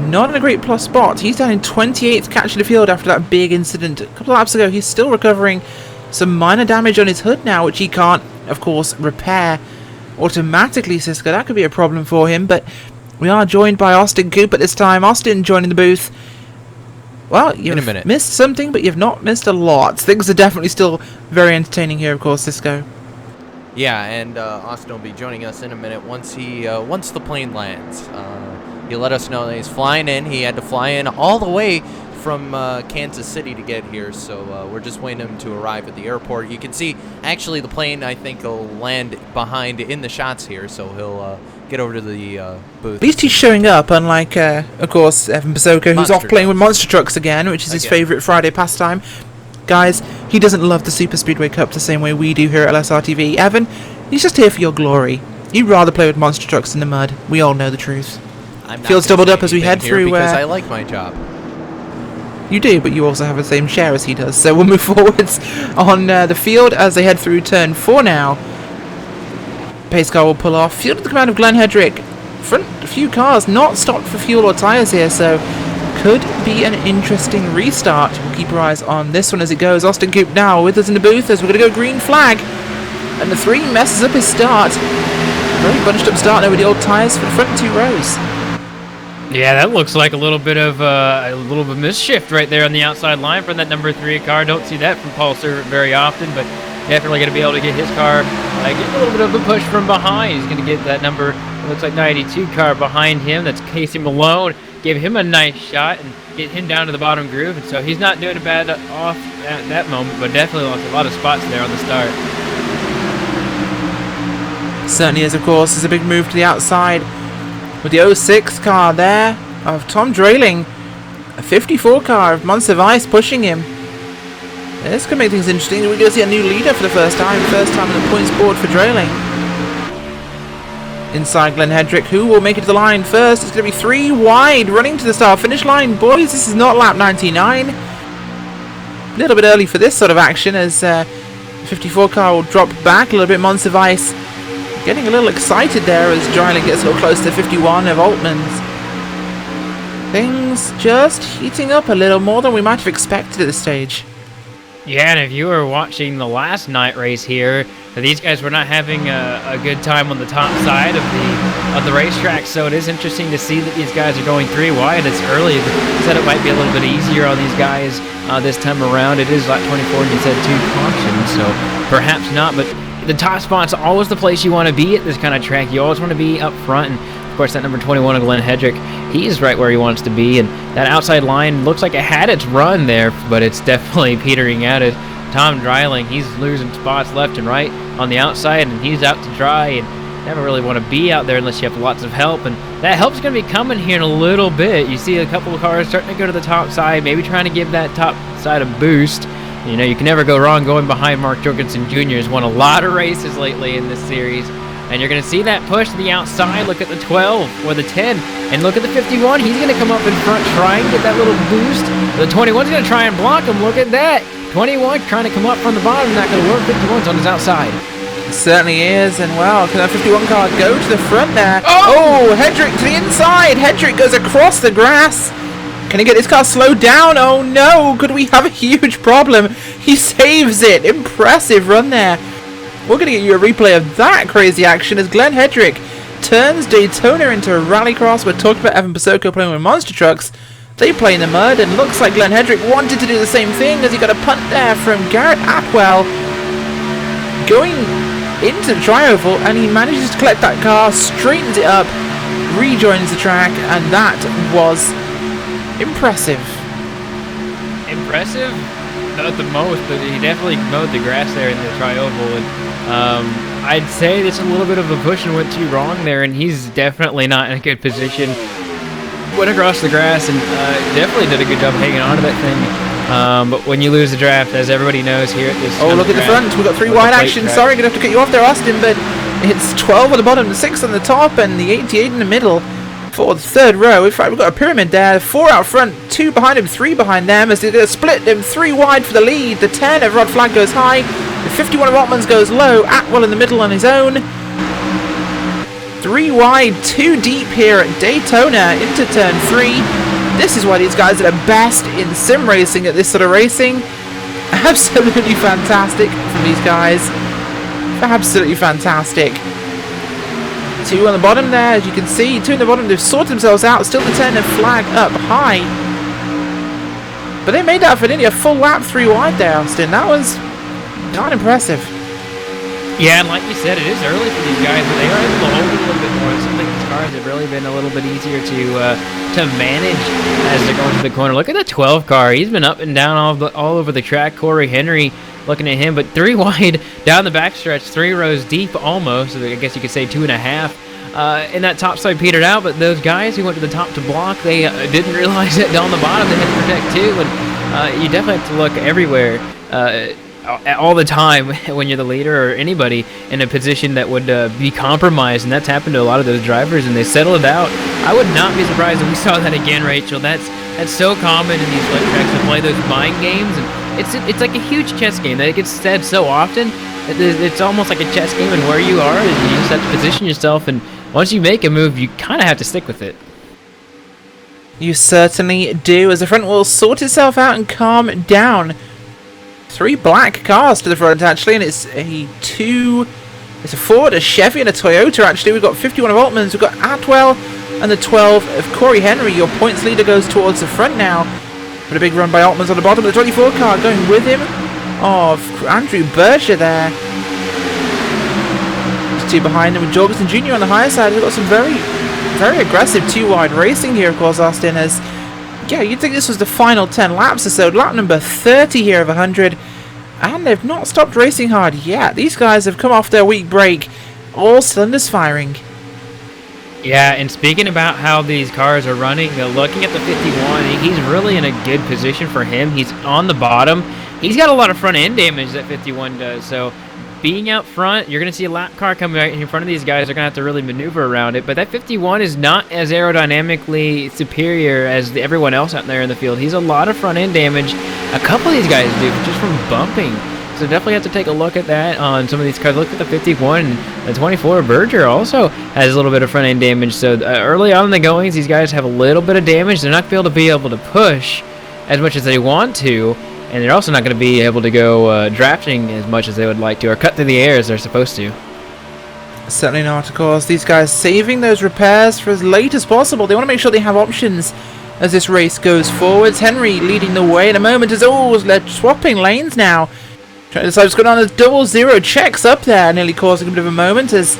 not in a great plus spot. He's down in 28th, catching the field after that big incident a couple of laps ago. He's still recovering some minor damage on his hood now, which he can't, of course, repair automatically, Cisco. That could be a problem for him, but we are joined by Austin Coop at this time. Austin joining the booth. Well, you've missed something, but you've not missed a lot. Things are definitely still very entertaining here, of course, Cisco. Yeah, and Austin will be joining us in a minute once the plane lands. He'll let us know that he's flying in. He had to fly in all the way from Kansas City to get here, so we're just waiting him to arrive at the airport. You can see, actually, the plane, I think, will land behind in the shots here, so he'll get over to the booth. At least he's showing up, unlike, of course, Evan Bazoko, who's off playing with monster trucks again, which is his favourite Friday pastime. Guys, he doesn't love the Superspeedway Cup the same way we do here at LSRTV. Evan, he's just here for your glory. He'd rather play with monster trucks in the mud. We all know the truth. Field's doubled up as we head through. Because I like my job. You do, but you also have the same share as he does. So we'll move forwards on the field as they head through turn 4 now. Pace car will pull off. Field at the command of Glenn Hedrick. Front a few cars not stopped for fuel or tyres here, so could be an interesting restart. We'll keep our eyes on this one as it goes. Austin Coop now with us in the booth as we're going to go green flag. And the 3 messes up his start. Very bunched up start now with the old tyres for the front 2 rows. Yeah, that looks like a little bit of mischief right there on the outside line from that number 3 car. Don't see that from Paul Servant very often, but definitely going to be able to get his car getting a little bit of a push from behind. He's going to get that number Looks like 92 car behind him. That's Casey Malone. Give him a nice shot and get him down to the bottom groove. And so he's not doing a bad off at that moment, but definitely lost a lot of spots there on the start. Certainly is, of course. There's a big move to the outside with the 06 car there of Tom Drayling. A 54 car of Monster Vice pushing him. This could make things interesting. We're going to see a new leader for the first time. First time on the points board for Drayling. Inside Glenn Hedrick, who will make it to the line first. It's going to be 3 wide, running to the start finish line. Boys, this is not lap 99. A little bit early for this sort of action, as the 54 car will drop back a little bit. Monster Vice getting a little excited there as Drayling gets a little close to 51 of Altman's. Things just heating up a little more than we might have expected at this stage. Yeah, and if you were watching the last night race here, these guys were not having a good time on the top side of the racetrack, so it is interesting to see that these guys are going 3 wide. It's early. The setup might be a little bit easier on these guys this time around. It is lap 24, and you said 2 cautions, so perhaps not, but the top spot's always the place you want to be at this kind of track. You always want to be up front, and of course that number 21 of Glenn Hedrick, he's right where he wants to be, and that outside line looks like it had its run there, but it's definitely petering out. It Tom Drayling, he's losing spots left and right on the outside, and he's out to dry, and never really want to be out there unless you have lots of help, and that help's going to be coming here in a little bit. You see a couple of cars starting to go to the top side, maybe trying to give that top side a boost. You know, you can never go wrong going behind Mark Jorgensen Jr. Has won a lot of races lately in this series. And you're going to see that push to the outside. Look at the 12 or the 10. And look at the 51. He's going to come up in front, try and get that little boost. The 21's going to try and block him. Look at that. 21 trying to come up from the bottom. Not going to work. 51's on his outside. It certainly is. And well, can that 51 car go to the front there? Oh, Hedrick to the inside. Hedrick goes across the grass. Can he get his car slowed down? Oh no, could we have a huge problem? He saves it. Impressive run there. We're going to get you a replay of that crazy action as Glenn Hedrick turns Daytona into a rallycross. We're talking about Evan Pasoko playing with monster trucks. They play in the mud, and looks like Glenn Hedrick wanted to do the same thing as he got a punt there from Garrett Atwell going into the tri-oval, and he manages to collect that car, straightens it up, rejoins the track, and that was impressive. Impressive? Not the most, but he definitely mowed the grass there in the tri-oval, and I'd say it's a little bit of a push and went too wrong there, and he's definitely not in a good position. Went across the grass and definitely did a good job hanging on to that thing. But when you lose the draft, as everybody knows here at this look at the front. We've got 3 wide action. Track. Sorry, gonna have to cut you off there, Austin, but it's 12 on the bottom, 6 on the top, and the 88 in the middle for the third row. In fact, we've got a pyramid there. 4 out front, 2 behind him, 3 behind them, as they're going to split them 3 wide for the lead. The 10 of Rod Flag goes high. The 51 of Ottman's goes low. Atwell in the middle on his own. 3 wide, 2 deep here at Daytona into turn 3. This is why these guys are the best in sim racing at this sort of racing. Absolutely fantastic from these guys. Absolutely fantastic. 2 on the bottom there, as you can see. 2 on the bottom, they've sorted themselves out. Still the 10 of Flag up high. But they made that for nearly a full lap 3 wide there, Austin. That was not impressive. Yeah, and like you said, it is early for these guys, but they are able to hold it a little bit more. It seems like these cars have really been a little bit easier to manage as they're going to the corner. Look at the 12 car. He's been up and down all over the track. Corey Henry looking at him, but 3 wide down the backstretch, 3 rows deep almost. So I guess you could say 2.5. And that top side petered out, but those guys who went to the top to block, they didn't realize that down the bottom they had to protect too. And you definitely have to look everywhere. All the time when you're the leader or anybody in a position that would be compromised, and that's happened to a lot of those drivers, and they settle it out. I would not be surprised if we saw that again, Rachel. That's so common in these flight tracks to play those mind games, and it's like a huge chess game that it gets said so often. It's almost like a chess game, and where you are, you just have to position yourself, and once you make a move, you kind of have to stick with it. You certainly do, as the front will sort itself out and calm down. 3 black cars to the front, actually, and it's a Ford, a Chevy, and a Toyota, actually. We've got 51 of Altman's, we've got Atwell, and the 12 of Corey Henry. Your points leader goes towards the front now. But a big run by Altman's on the bottom. The 24 car going with him of Andrew Berger there. two behind him with Jorgensen Jr. on the higher side. We've got some very, very aggressive 2-wide racing here, of course, Austin, as, yeah, you'd think this was the final 10 laps or so. Lap number 30 here of 100, and they've not stopped racing hard yet. These guys have come off their week break, all cylinders firing. Yeah, and speaking about how these cars are running, looking at the 51, he's really in a good position for him. He's on the bottom. He's got a lot of front end damage that 51 does, so being out front, you're going to see a lap car coming right in front of these guys. They're going to have to really maneuver around it, but that 51 is not as aerodynamically superior as everyone else out there in the field. He's a lot of front end damage. A couple of these guys do, just from bumping. So definitely have to take a look at that on some of these cars. Look at the 51. The 24 Berger also has a little bit of front end damage. So early on in the goings, these guys have a little bit of damage. They're not going to be able to push as much as they want to. And they're also not going to be able to go drafting as much as they would like to, or cut through the air as they're supposed to. Certainly not, of course. These guys saving those repairs for as late as possible. They want to make sure they have options as this race goes forwards. Henry leading the way in a moment as they're swapping lanes now. Trying to decide what's going on as 0-0 checks up there, nearly causing a bit of a moment as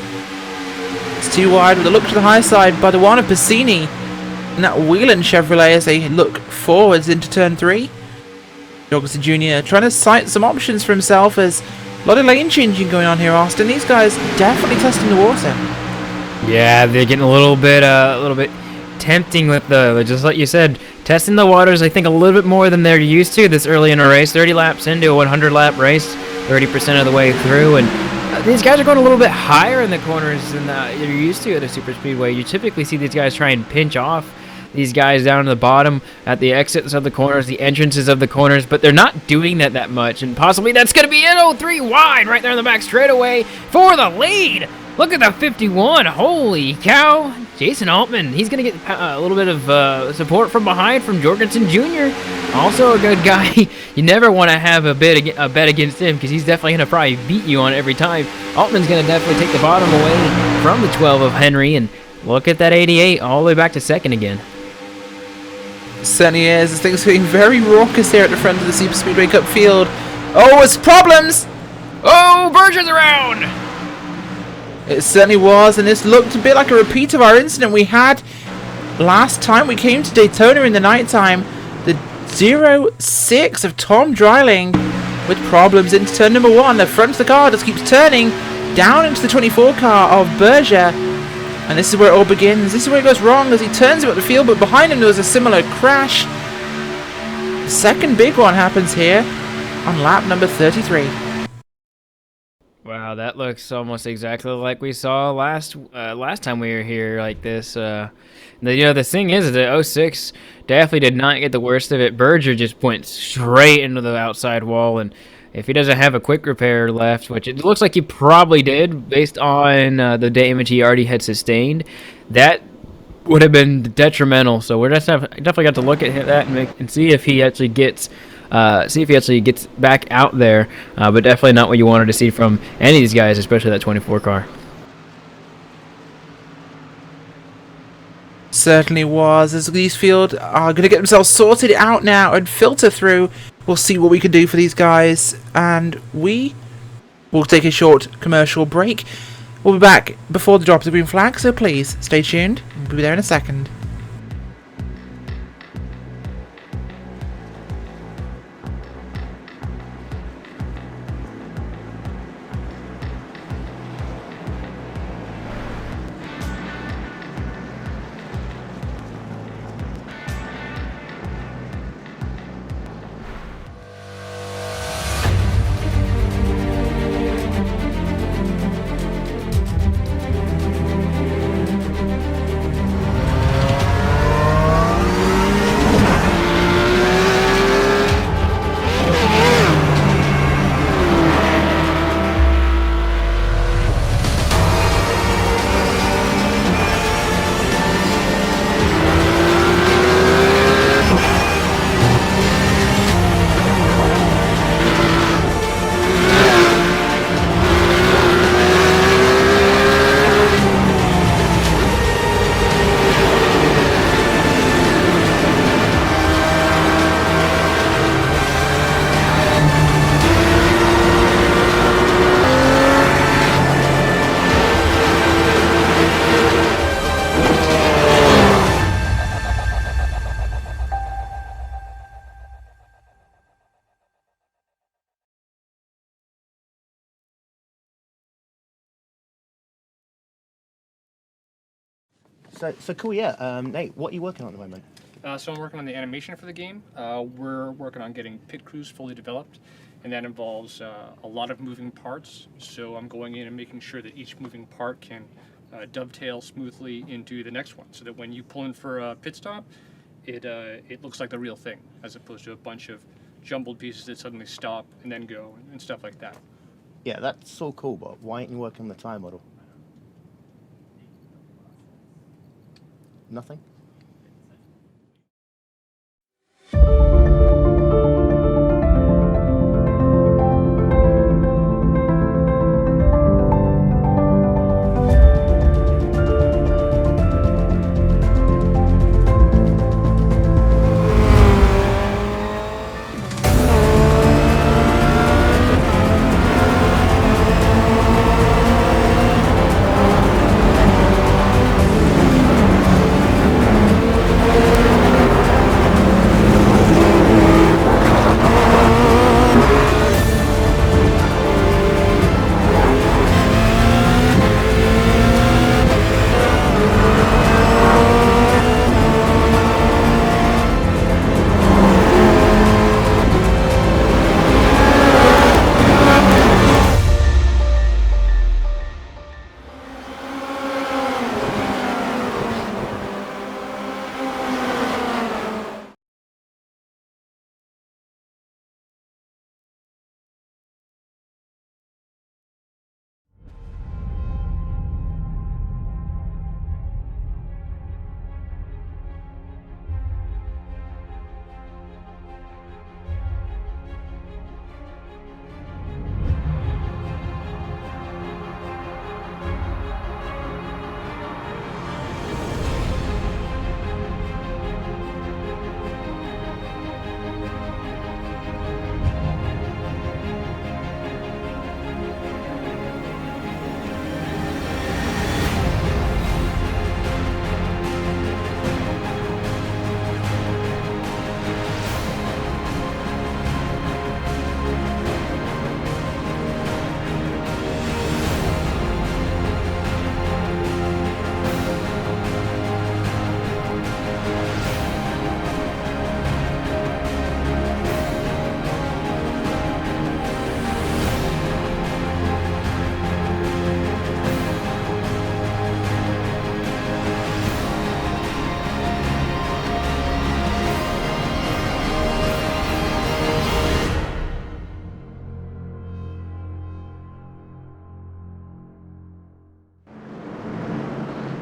it's too wide with a look to the high side by the one of Bassini and that Whelan Chevrolet as they look forwards into turn 3. Jorgensen Jr. trying to sight some options for himself as a lot of lane changing going on here, Austin. These guys definitely testing the water. Yeah, they're getting a little bit tempting with just like you said, testing the waters. I think a little bit more than they're used to this early in a race. 30 laps into a 100-lap race, 30% of the way through, and these guys are going a little bit higher in the corners than you're used to at a Superspeedway. You typically see these guys try and pinch off these guys down to the bottom at the exits of the corners, the entrances of the corners, but they're not doing that much, and possibly that's going to be it. 03 wide right there in the back straightaway for the lead. Look at the 51. Holy cow. Jason Altman, he's going to get a little bit of support from behind from Jorgensen Jr. Also a good guy. You never want to have a bet against him because he's definitely going to probably beat you on it every time. Altman's going to definitely take the bottom away from the 12 of Henry, and look at that 88 all the way back to second again. Certainly is. This thing's getting very raucous here at the front of the Superspeedway Cup field. Oh, it's problems! Oh, Berger's around! It certainly was, and this looked a bit like a repeat of our incident we had last time we came to Daytona in the nighttime. The 06 of Tom Dreiling with problems into turn number 1. The front of the car just keeps turning down into the 24 car of Berger. And this is where it all begins. This is where it goes wrong as he turns about the field, but behind him there was a similar crash. The second big one happens here on lap number 33. Wow, that looks almost exactly like we saw last time we were here like this. The thing is that 06 definitely did not get the worst of it. Berger just went straight into the outside wall, and if he doesn't have a quick repair left, which it looks like he probably did based on the damage he already had sustained, that would have been detrimental. So we're definitely got to look at that and see if he actually gets back out there. But definitely not what you wanted to see from any of these guys, especially that 24 car. Certainly was, as these field are going to get themselves sorted out now and filter through. We'll see what we can do for these guys, and we will take a short commercial break. We'll be back before the drop of the green flag, so please stay tuned. We'll be there in a second. So cool, yeah. Nate, what are you working on at the moment? So I'm working on the animation for the game. We're working on getting pit crews fully developed, and that involves a lot of moving parts. So I'm going in and making sure that each moving part can dovetail smoothly into the next one, so that when you pull in for a pit stop, it looks like the real thing, as opposed to a bunch of jumbled pieces that suddenly stop and then go and stuff like that. Yeah, that's so cool, but why aren't you working on the tire model? Nothing?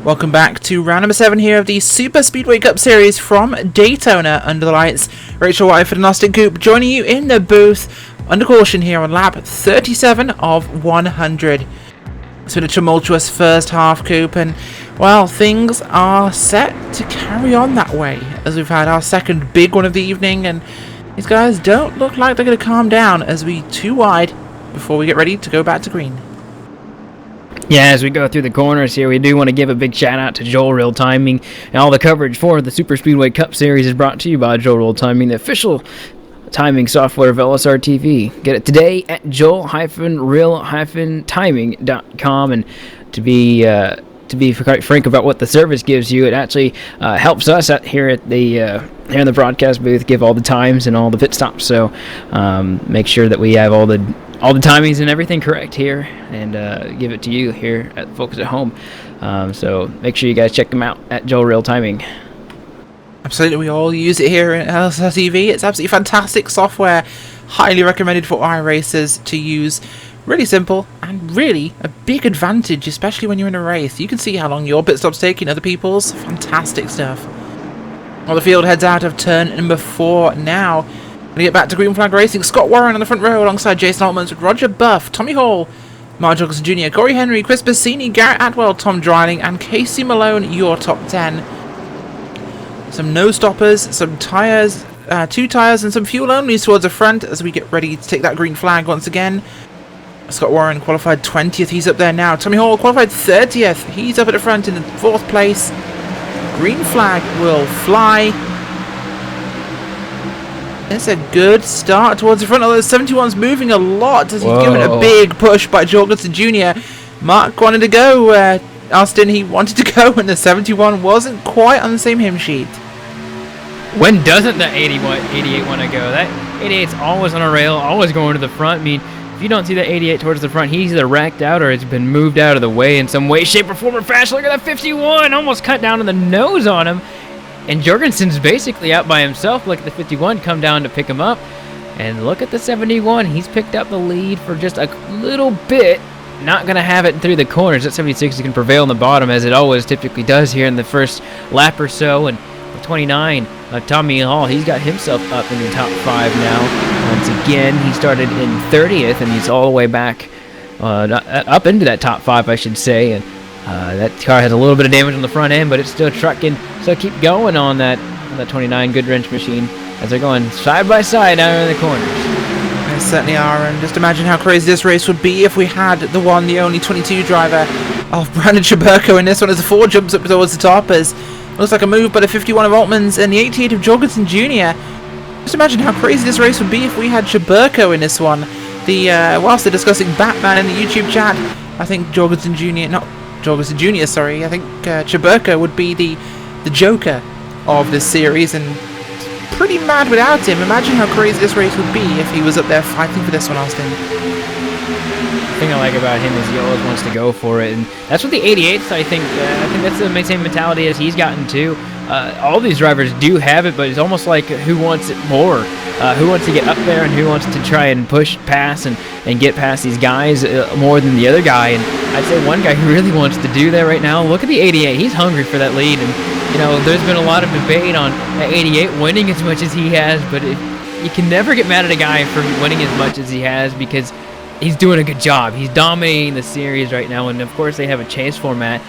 Welcome back to round number 7 here of the Super Speedway Cup Series from Daytona under the lights. Rachel Whiteford and Austin Coop joining you in the booth under caution here on lap 37 of 100. It's been a tumultuous first half, Coop, and well, things are set to carry on that way as we've had our second big one of the evening, and these guys don't look like they're going to calm down as we too wide before we get ready to go back to green. Yeah, as we go through the corners here, we do want to give a big shout out to Joel Real Timing, and all the coverage for the Super Speedway Cup Series is brought to you by Joel Real Timing, the official timing software of LSRTV. Get it today at joel-real-timing.com, and to be quite frank about what the service gives you, it actually helps us out here at the here in the broadcast booth give all the times and all the pit stops. So make sure that we have all the timings and everything correct here, and give it to you here at folks at home. So make sure you guys check them out at Joel Real Timing. Absolutely, we all use it here at LSRTV. It's absolutely fantastic software, highly recommended for iRacers to use. Really simple and really a big advantage, especially when you're in a race. You can see how long your pit stop's taking, other people's. Fantastic stuff. Well, the field heads out of turn number 4 now. Gonna get back to green flag racing. Scott Warren on the front row alongside Jason Altmans with Roger Buff, Tommy Hall, Mark Jorgensen Jr., Corey Henry, Chris Bassini, Garrett Atwell, Tom Dryling, and Casey Malone, your top 10. Some no stoppers, some tyres, 2 tyres, and some fuel only towards the front as we get ready to take that green flag once again. Scott Warren qualified 20th, he's up there now. Tommy Hall qualified 30th, he's up at the front in the 4th place. Green flag will fly. It's a good start towards the front, although 71's moving a lot as he's given a big push by Jorgensen Jr. Mark wanted to go Austin, he wanted to go, and the 71 wasn't quite on the same hymn sheet. When doesn't the 88 want to go? That 88's always on a rail, always going to the front. I mean, if you don't see that 88 towards the front, he's either wrecked out or it's been moved out of the way in some way, shape, or form or fashion. Look at that 51, almost cut down on the nose on him. And Jorgensen's basically out by himself. Look at the 51 come down to pick him up. And look at the 71. He's picked up the lead for just a little bit. Not going to have it through the corners. That 76 can prevail on the bottom, as it always typically does here in the first lap or so. And the 29, Tommy Hall, he's got himself up in the top 5 now. Once again, he started in 30th, and he's all the way back up into that top 5, I should say. And that car has a little bit of damage on the front end, but it's still trucking. So keep going on that 29 Goodwrench machine as they're going side by side out in the corners. They certainly are, and just imagine how crazy this race would be if we had the one, the only 22 driver of Brandon Chaburko in this one as the 4 jumps up towards the top. As looks like a move by the 51 of Altmans and the 88 of Jorgensen Jr. Just imagine how crazy this race would be if we had Chaburko in this one. Whilst they're discussing Batman in the YouTube chat, I think Jorgensen Jr., not Jorgensen Jr., sorry, I think Chaburko would be the Joker of this series, and pretty mad without him. Imagine how crazy this race would be if he was up there fighting for this one, Austin. The thing I like about him is he always wants to go for it, and that's what the 88s, I think that's the same mentality as he's gotten too. All these drivers do have it, but it's almost like who wants it more, who wants to get up there and who wants to try and push past and get past these guys more than the other guy. And I'd say one guy who really wants to do that right now, look at the 88, he's hungry for that lead. And you know, there's been a lot of debate on that 88 winning as much as he has, but you can never get mad at a guy for winning as much as he has, because he's doing a good job. He's dominating the series right now, and of course they have a chase format,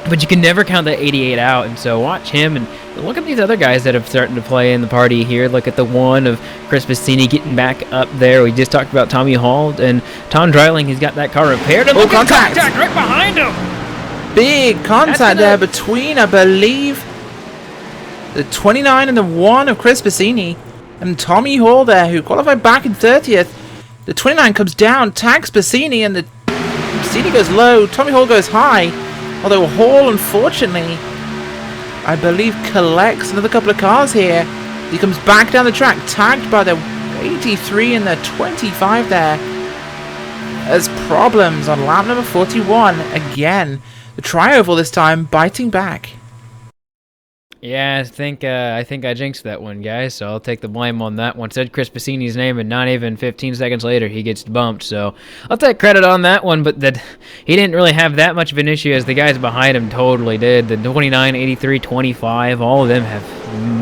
but you can never count that 88 out. And so watch him, and look at these other guys that have started to play in the party here. Look at the one of Chris Bassini getting back up there. We just talked about Tommy Hall and Tom Dreiling. He's got that car repaired, and look at contact right behind him. Big contact there between, I believe, the 29 and the 1 of Chris Bassini and Tommy Hall there, who qualified back in 30th. The 29 comes down, tags Bassini, and the Bassini goes low. Tommy Hall goes high, although Hall, unfortunately, I believe, collects another couple of cars here. He comes back down the track, tagged by the 83 and the 25 there. As problems on lap number 41 again. The tri-oval this time biting back. Yeah, I think I jinxed that one, guys, so I'll take the blame on that one. Said Chris Bassini's name, and not even 15 seconds later he gets bumped, so I'll take credit on that one, but that he didn't really have that much of an issue as the guys behind him totally did. The 29, 83, 25, all of them have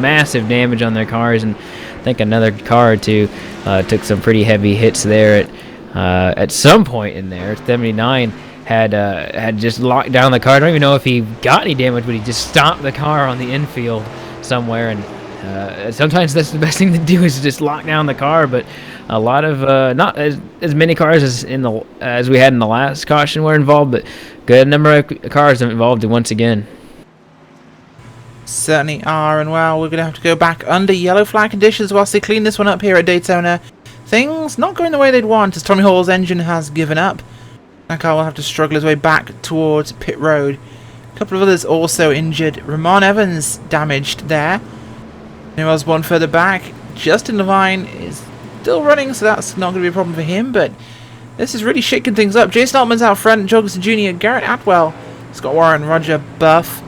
massive damage on their cars, and I think another car or two took some pretty heavy hits there at some point in there. 79 had just locked down the car. I don't even know if he got any damage, but he just stopped the car on the infield somewhere. And sometimes that's the best thing to do, is just lock down the car. But a lot of not as many cars as we had in the last caution were involved, but good number of cars involved once again. Certainly are, and well, we're going to have to go back under yellow flag conditions whilst they clean this one up here at Daytona. Things not going the way they'd want, as Tommy Hall's engine has given up. That car will have to struggle his way back towards pit road. A couple of others also injured. Ramon Evans damaged there. There was one further back. Justin Levine is still running, so that's not going to be a problem for him, but this is really shaking things up. Jason Altman's out front, Jorgensen Jr., Garrett Atwell, Scott Warren, Roger Buff,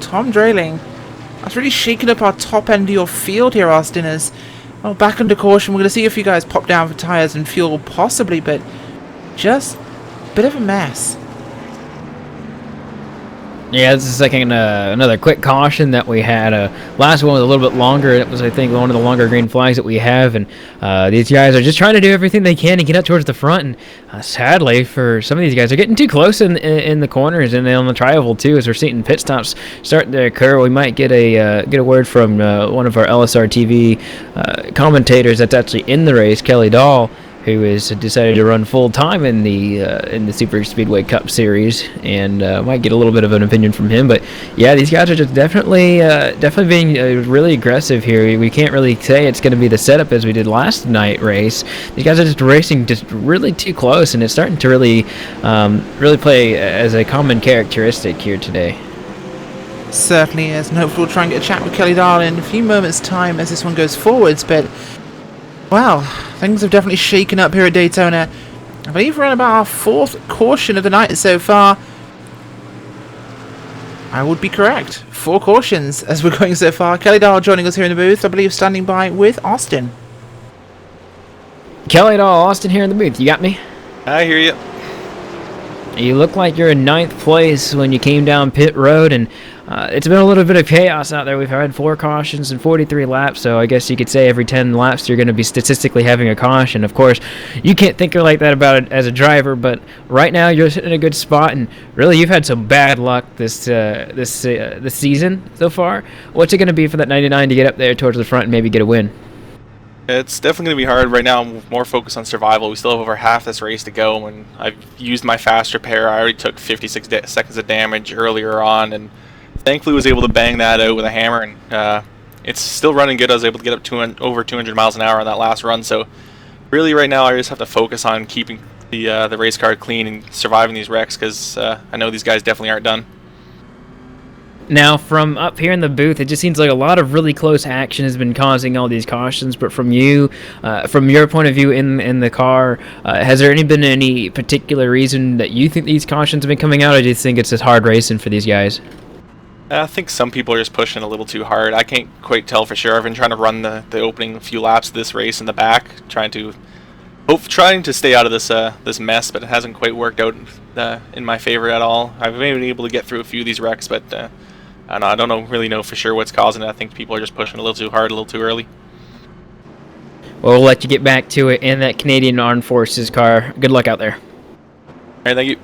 Tom Dreiling. That's really shaking up our top end of your field here, Austin. As well, back under caution. We're going to see if you guys pop down for tyres and fuel, possibly, but just bit of a mess. Yeah, this is another quick caution that we had. Last one was a little bit longer. It was, I think, one of the longer green flags that we have. And these guys are just trying to do everything they can to get up towards the front. And sadly, for some of these guys, they're getting too close in the corners and on the tri-oval too. As we're seeing pit stops starting to occur, we might get a word from one of our LSRTV commentators that's actually in the race, Kelly Dahl, who has decided to run full time in the Superspeedway Cup Series, and might get a little bit of an opinion from him. But yeah, these guys are just definitely being really aggressive here. We can't really say it's going to be the setup as we did last night race. These guys are just racing just really too close, and it's starting to really play as a common characteristic here today. Certainly is, and hopefully we'll try and get a chat with Kelly Dahl in a few moments' time as this one goes forwards. But well, things have definitely shaken up here at Daytona. I believe we're on about our 4th caution of the night so far. I would be correct. 4 cautions as we're going so far. Kelly Dahl joining us here in the booth, I believe standing by with Austin. Kelly Dahl, Austin here in the booth. You got me? I hear you. You look like you're in 9th place when you came down pit road, and it's been a little bit of chaos out there. We've had 4 cautions and 43 laps, so I guess you could say every 10 laps you're going to be statistically having a caution. Of course, you can't think like that about it as a driver, but right now you're sitting in a good spot, and really you've had some bad luck this season so far. What's it going to be for that 99 to get up there towards the front and maybe get a win? It's definitely going to be hard. Right now I'm more focused on survival. We still have over half this race to go, and I've used my fast repair. I already took 56 seconds of damage earlier on, and thankfully was able to bang that out with a hammer, and it's still running good. I was able to get up to over 200 miles an hour on that last run, so really right now I just have to focus on keeping the race car clean and surviving these wrecks, because I know these guys definitely aren't done. Now, from up here in the booth, it just seems like a lot of really close action has been causing all these cautions. But from you, from your point of view in the car, has there been any particular reason that you think these cautions have been coming out, or do you think it's just hard racing for these guys? I think some people are just pushing a little too hard. I can't quite tell for sure. I've been trying to run the opening few laps of this race in the back, trying to stay out of this mess, but it hasn't quite worked out in my favor at all. I've been able to get through a few of these wrecks, but I don't really know for sure what's causing it. I think people are just pushing a little too hard, a little too early. Well, we'll let you get back to it in that Canadian Armed Forces car. Good luck out there. All right, thank you.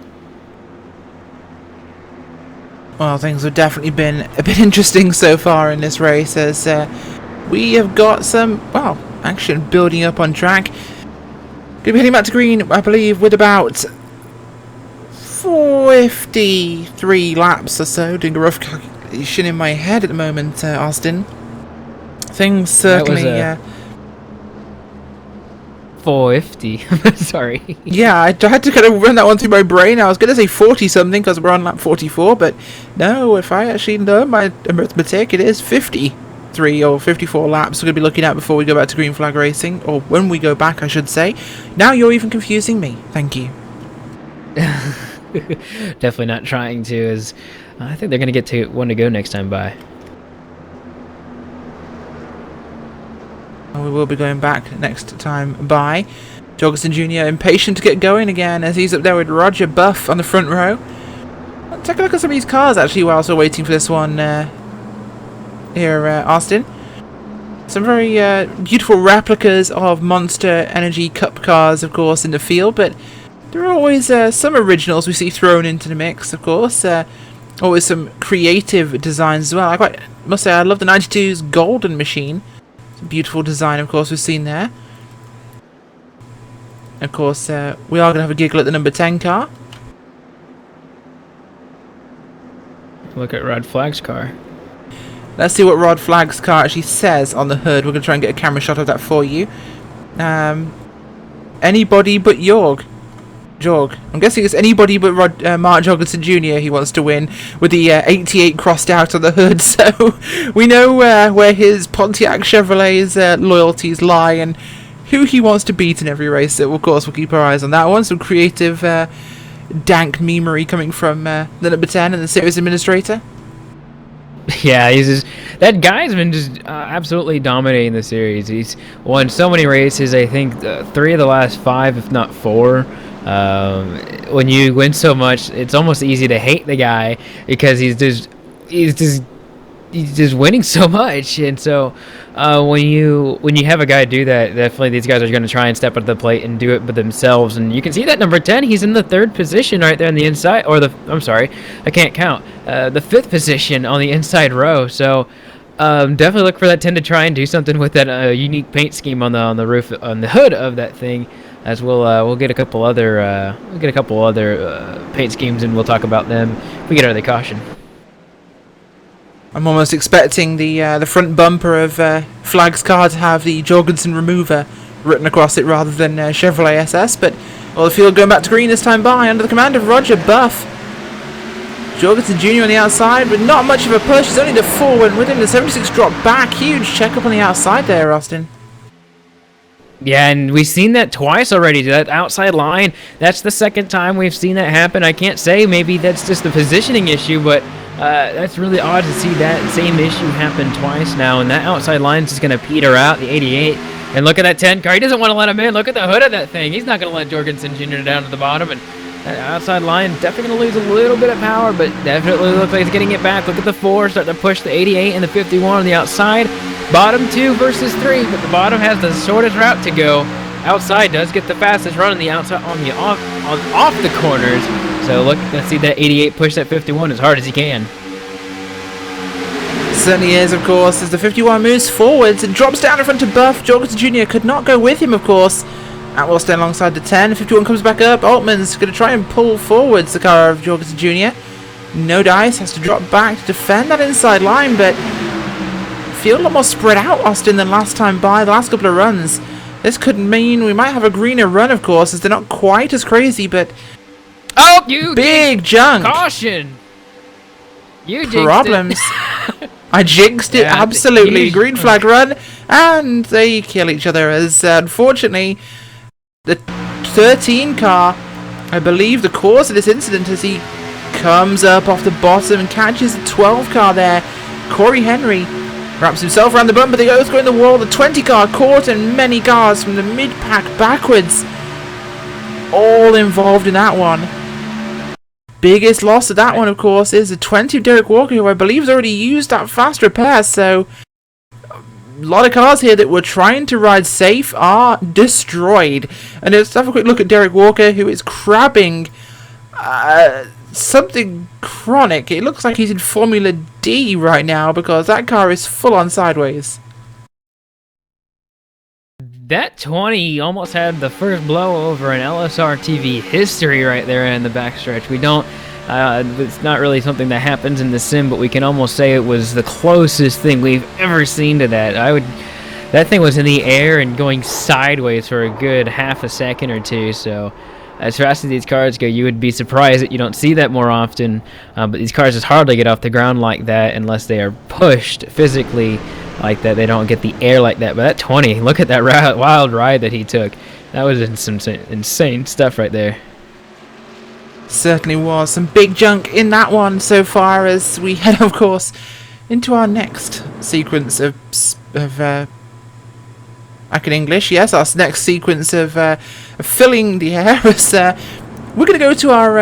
Well, things have definitely been a bit interesting so far in this race, as we have got some, well, action building up on track. Going to be heading back to green, I believe, with about 53 laps or so. Doing a rough calculation in my head at the moment, Austin. Things certainly... 450. Sorry. Yeah, I had to kind of run that one through my brain. I was going to say 40-something because we're on lap 44, but no, if I actually know my arithmetic, it is 53 or 54 laps we're going to be looking at before we go back to green flag racing, or when we go back, I should say. Now you're even confusing me. Thank you. Definitely not trying to, as I think they're going to get to one to go next time by. We will be going back next time by. Jorgensen Jr. impatient to get going again as he's up there with Roger Buff on the front row. Let's take a look at some of these cars actually whilst we're waiting for this one here, Austin. Some very beautiful replicas of Monster Energy Cup cars, of course, in the field, but there are always some originals we see thrown into the mix, of course. Always some creative designs as well. I must say I love the 92's Golden Machine. Beautiful design, of course, we've seen there. Of course, we are going to have a giggle at the number 10 car. Look at Rod Flagg's car. Let's see what Rod Flagg's car actually says on the hood. We're going to try and get a camera shot of that for you. Anybody but Jorg. I'm guessing it's anybody but Mark Jorgensen Jr. he wants to win, with the 88 crossed out on the hood, so we know where his Pontiac Chevrolet's loyalties lie and who he wants to beat in every race, so of course we'll keep our eyes on that one. Some creative dank memery coming from the number 10 and the series administrator. Yeah, that guy's been just absolutely dominating the series. He's won so many races, I think 3 of the last 5, if not 4. When you win so much, it's almost easy to hate the guy because he's just winning so much. And so when you have a guy do that, definitely these guys are going to try and step up to the plate and do it by themselves. And you can see that number 10, he's in the 3rd position right there on the inside, or I'm sorry, I can't count, the 5th position on the inside row. So definitely look for that 10 to try and do something with that unique paint scheme on the roof, on the hood of that thing. as we'll get a couple other paint schemes, and we'll talk about them if we get out of the caution. I'm almost expecting the front bumper of Flag's car to have the Jorgensen remover written across it rather than Chevrolet SS, but all the field going back to green this time by under the command of Roger Buff. Jorgensen Jr. on the outside, but not much of a push. It's only the forward with him. The 76 drop back. Huge check up on the outside there, Austin. Yeah, and we've seen that twice already. That outside line, that's the second time we've seen that happen. I can't say maybe that's just the positioning issue, but that's really odd to see that same issue happen twice now. And that outside line is just going to peter out, the 88. And look at that 10 car. He doesn't want to let him in. Look at the hood of that thing. He's not going to let Jorgensen Jr. down to the bottom. And that outside line definitely going to lose a little bit of power, but definitely looks like it's getting it back. Look at the 4 starting to push the 88 and the 51 on the outside. Bottom 2 versus 3, but the bottom has the shortest route to go. Outside does get the fastest run on the outside on the off the corners. So look, let's see that 88 push that 51 as hard as he can. Certainly is, of course, as the 51 moves forwards and drops down in front of Buff. Jorgensen Jr. could not go with him, of course. Atwell staying alongside the 10. 51 comes back up. Altman's going to try and pull forwards the car of Jorgensen Jr. No dice, has to drop back to defend that inside line, but feel a lot more spread out, Austin, than last time by. The last couple of runs. This could mean we might have a greener run, of course, as they're not quite as crazy, but oh, you big junk. Caution. You Problems. I jinxed it, Yeah, absolutely. huge. Green flag run, and they kill each other as, unfortunately, the 13 car, I believe the cause of this incident, as he comes up off the bottom and catches the 12 car there. Corey Henry wraps himself around the bumper, they both go in the wall. The 20 car caught, and many cars from the mid-pack backwards all involved in that one. Biggest loss of that one, of course, is the 20 of Derek Walker, who I believe has already used that fast repair. So a lot of cars here that were trying to ride safe are destroyed. And let's have a quick look at Derek Walker, who is crabbing something chronic. It looks like he's in Formula D right now, because that car is full on sideways. That 20 almost had the first blow over in LSRTV history right there in the backstretch. We don't, it's not really something that happens in the sim, but we can almost say it was the closest thing we've ever seen to that. That thing was in the air and going sideways for a good half a second or two, so as fast as these cars go, you would be surprised that you don't see that more often, but these cars just hardly get off the ground like that unless they are pushed physically like that. They don't get the air like that. But that 20, look at that wild ride that he took. That was some insane stuff right there. Certainly was some big junk in that one so far, as we head, of course, into our next sequence of I can English, yes, our next sequence of filling the air. As we're going to go to our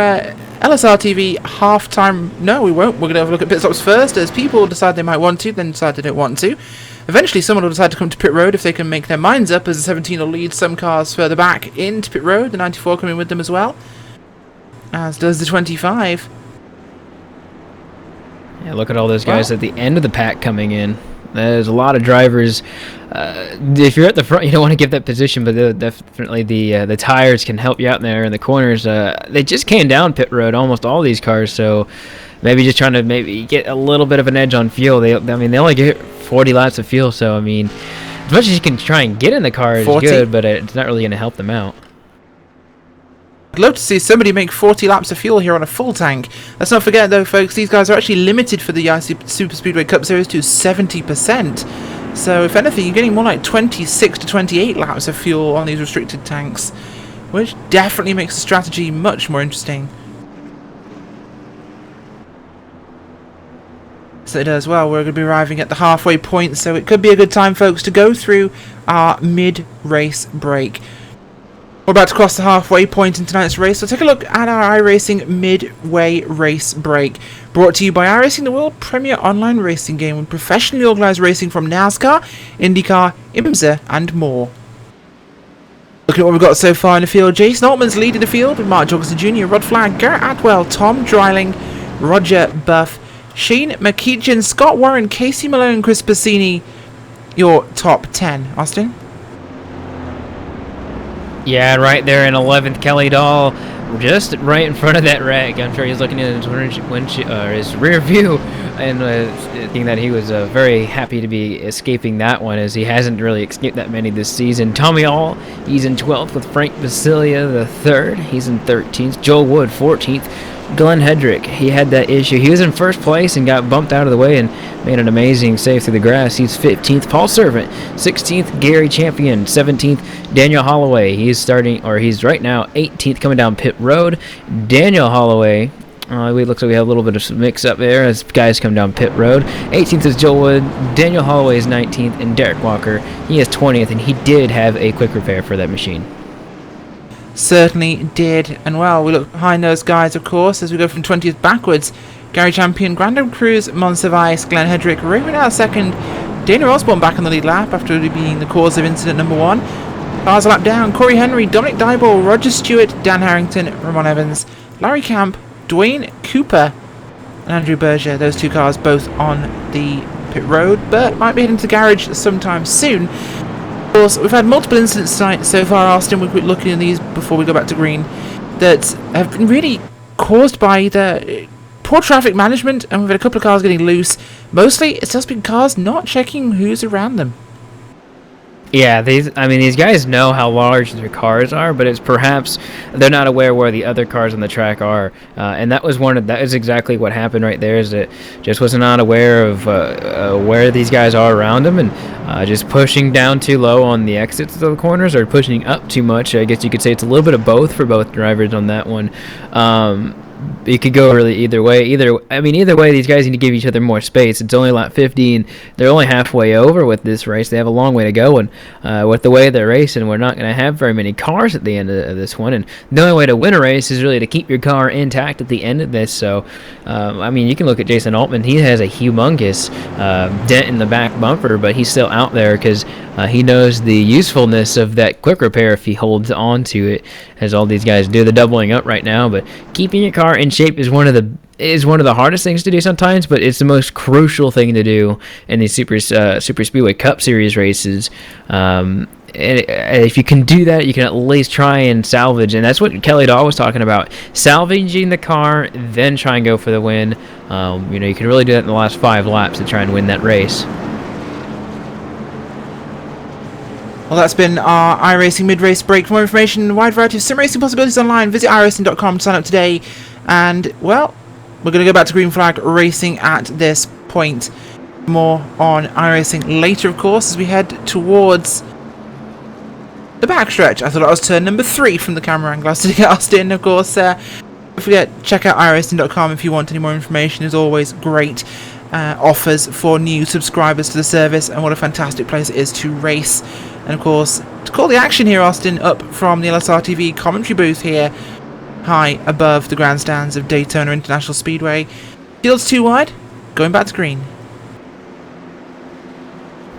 LSRTV halftime. No, we won't. We're going to have a look at pit stops first, as people decide they might want to, then decide they don't want to. Eventually, someone will decide to come to pit road if they can make their minds up, as the 17 will lead some cars further back into pit road. The 94 coming with them as well, as does the 25. Yeah, look at all those guys at the end of the pack coming in. There's a lot of drivers. If you're at the front, you don't want to give that position, but definitely the tires can help you out there in the corners. They just came down pit road, almost all these cars, so maybe just trying to maybe get a little bit of an edge on fuel. They only get 40 laps of fuel, so I mean, as much as you can try and get in the car is 40? good, but it's not really going to help them out. I'd love to see somebody make 40 laps of fuel here on a full tank. Let's not forget, though, folks, these guys are actually limited for the Superspeedway Cup Series to 70%. So, if anything, you're getting more like 26 to 28 laps of fuel on these restricted tanks, which definitely makes the strategy much more interesting. So it does. Well, we're going to be arriving at the halfway point, so it could be a good time, folks, to go through our mid-race break. We're about to cross the halfway point in tonight's race, so take a look at our iRacing midway race break. Brought to you by iRacing, the world premier online racing game with professionally organised racing from NASCAR, IndyCar, IMSA and more. Looking at what we've got so far in the field, Jason Altman's leading the field with Mark Jorgensen Jr., Rod Flagg, Garrett Atwell, Tom Dreiling, Roger Buff, Shane McKeechan, Scott Warren, Casey Malone, Chris Passini, your top 10. Austin? Yeah, right there in 11th, Kelly Dahl, just right in front of that wreck. I'm sure he's looking in his rear view, and thinking that he was very happy to be escaping that one, as he hasn't really escaped that many this season. Tommy All, he's in 12th with Frank Basilia the third. He's in 13th. Joel Wood, 14th. Glenn Hedrick, he had that issue. He was in first place and got bumped out of the way and made an amazing save through the grass. He's 15th. Paul Servant, 16th. Gary Champion, 17th. Daniel Holloway, he's right now 18th, coming down pit road. Daniel Holloway, it looks like we have a little bit of mix up there as guys come down pit road. 18th is Joel Wood. Daniel Holloway is 19th, and Derek Walker, he is 20th, and he did have a quick repair for that machine. Certainly did. And well, we look behind those guys, of course, as we go from 20th backwards. Gary Champion, Grandam Cruz, Monsivice, Glenn Hedrick, roving out second. Dana Osborne back on the lead lap after being the cause of incident number 1. Cars a lap down. Corey Henry, Dominic Dyball, Roger Stewart, Dan Harrington, Ramon Evans, Larry Camp, Dwayne Cooper, and Andrew Berger. Those 2 cars both on the pit road, but might be heading to the garage sometime soon. Of course, we've had multiple incidents tonight so far, Austin. We're looking at these before we go back to green, that have been really caused by either poor traffic management, and we've had a couple of cars getting loose. Mostly, it's just been cars not checking who's around them. Yeah, these guys know how large their cars are, but it's perhaps they're not aware where the other cars on the track are, and that is exactly what happened right there. Is that just was not aware of where these guys are around them, and just pushing down too low on the exits of the corners, or pushing up too much. I guess you could say it's a little bit of both for both drivers on that one. It could go really either way. Either way, these guys need to give each other more space. It's only lap 15. They're only halfway over with this race. They have a long way to go, and with the way they're racing, we're not going to have very many cars at the end of this one. And the only way to win a race is really to keep your car intact at the end of this. So, you can look at Jason Altman. He has a humongous dent in the back bumper, but he's still out there because he knows the usefulness of that quick repair if he holds on to it, as all these guys do. The doubling up right now, but keeping your car in shape is one of the hardest things to do sometimes, but it's the most crucial thing to do in these Super Speedway Cup Series races. And if you can do that, you can at least try and salvage, and that's what Kelly Dahl was talking about, salvaging the car, then try and go for the win. You can really do that in the last 5 laps to try and win that race. Well, that's been our iRacing mid-race break. For more information and a wide variety of sim racing possibilities online, visit iRacing.com to sign up today. And, well, we're going to go back to green flag racing at this point. More on iRacing later, of course, as we head towards the backstretch. I thought I was turn number 3 from the camera angle. I was to get Austin, of course. Don't forget, check out iRacing.com if you want any more information. There's always great offers for new subscribers to the service, and what a fantastic place it is to race. And of course, to call the action here, Austin, up from the LSRTV commentary booth here, high above the grandstands of Daytona International Speedway. Field's too wide, going back to green.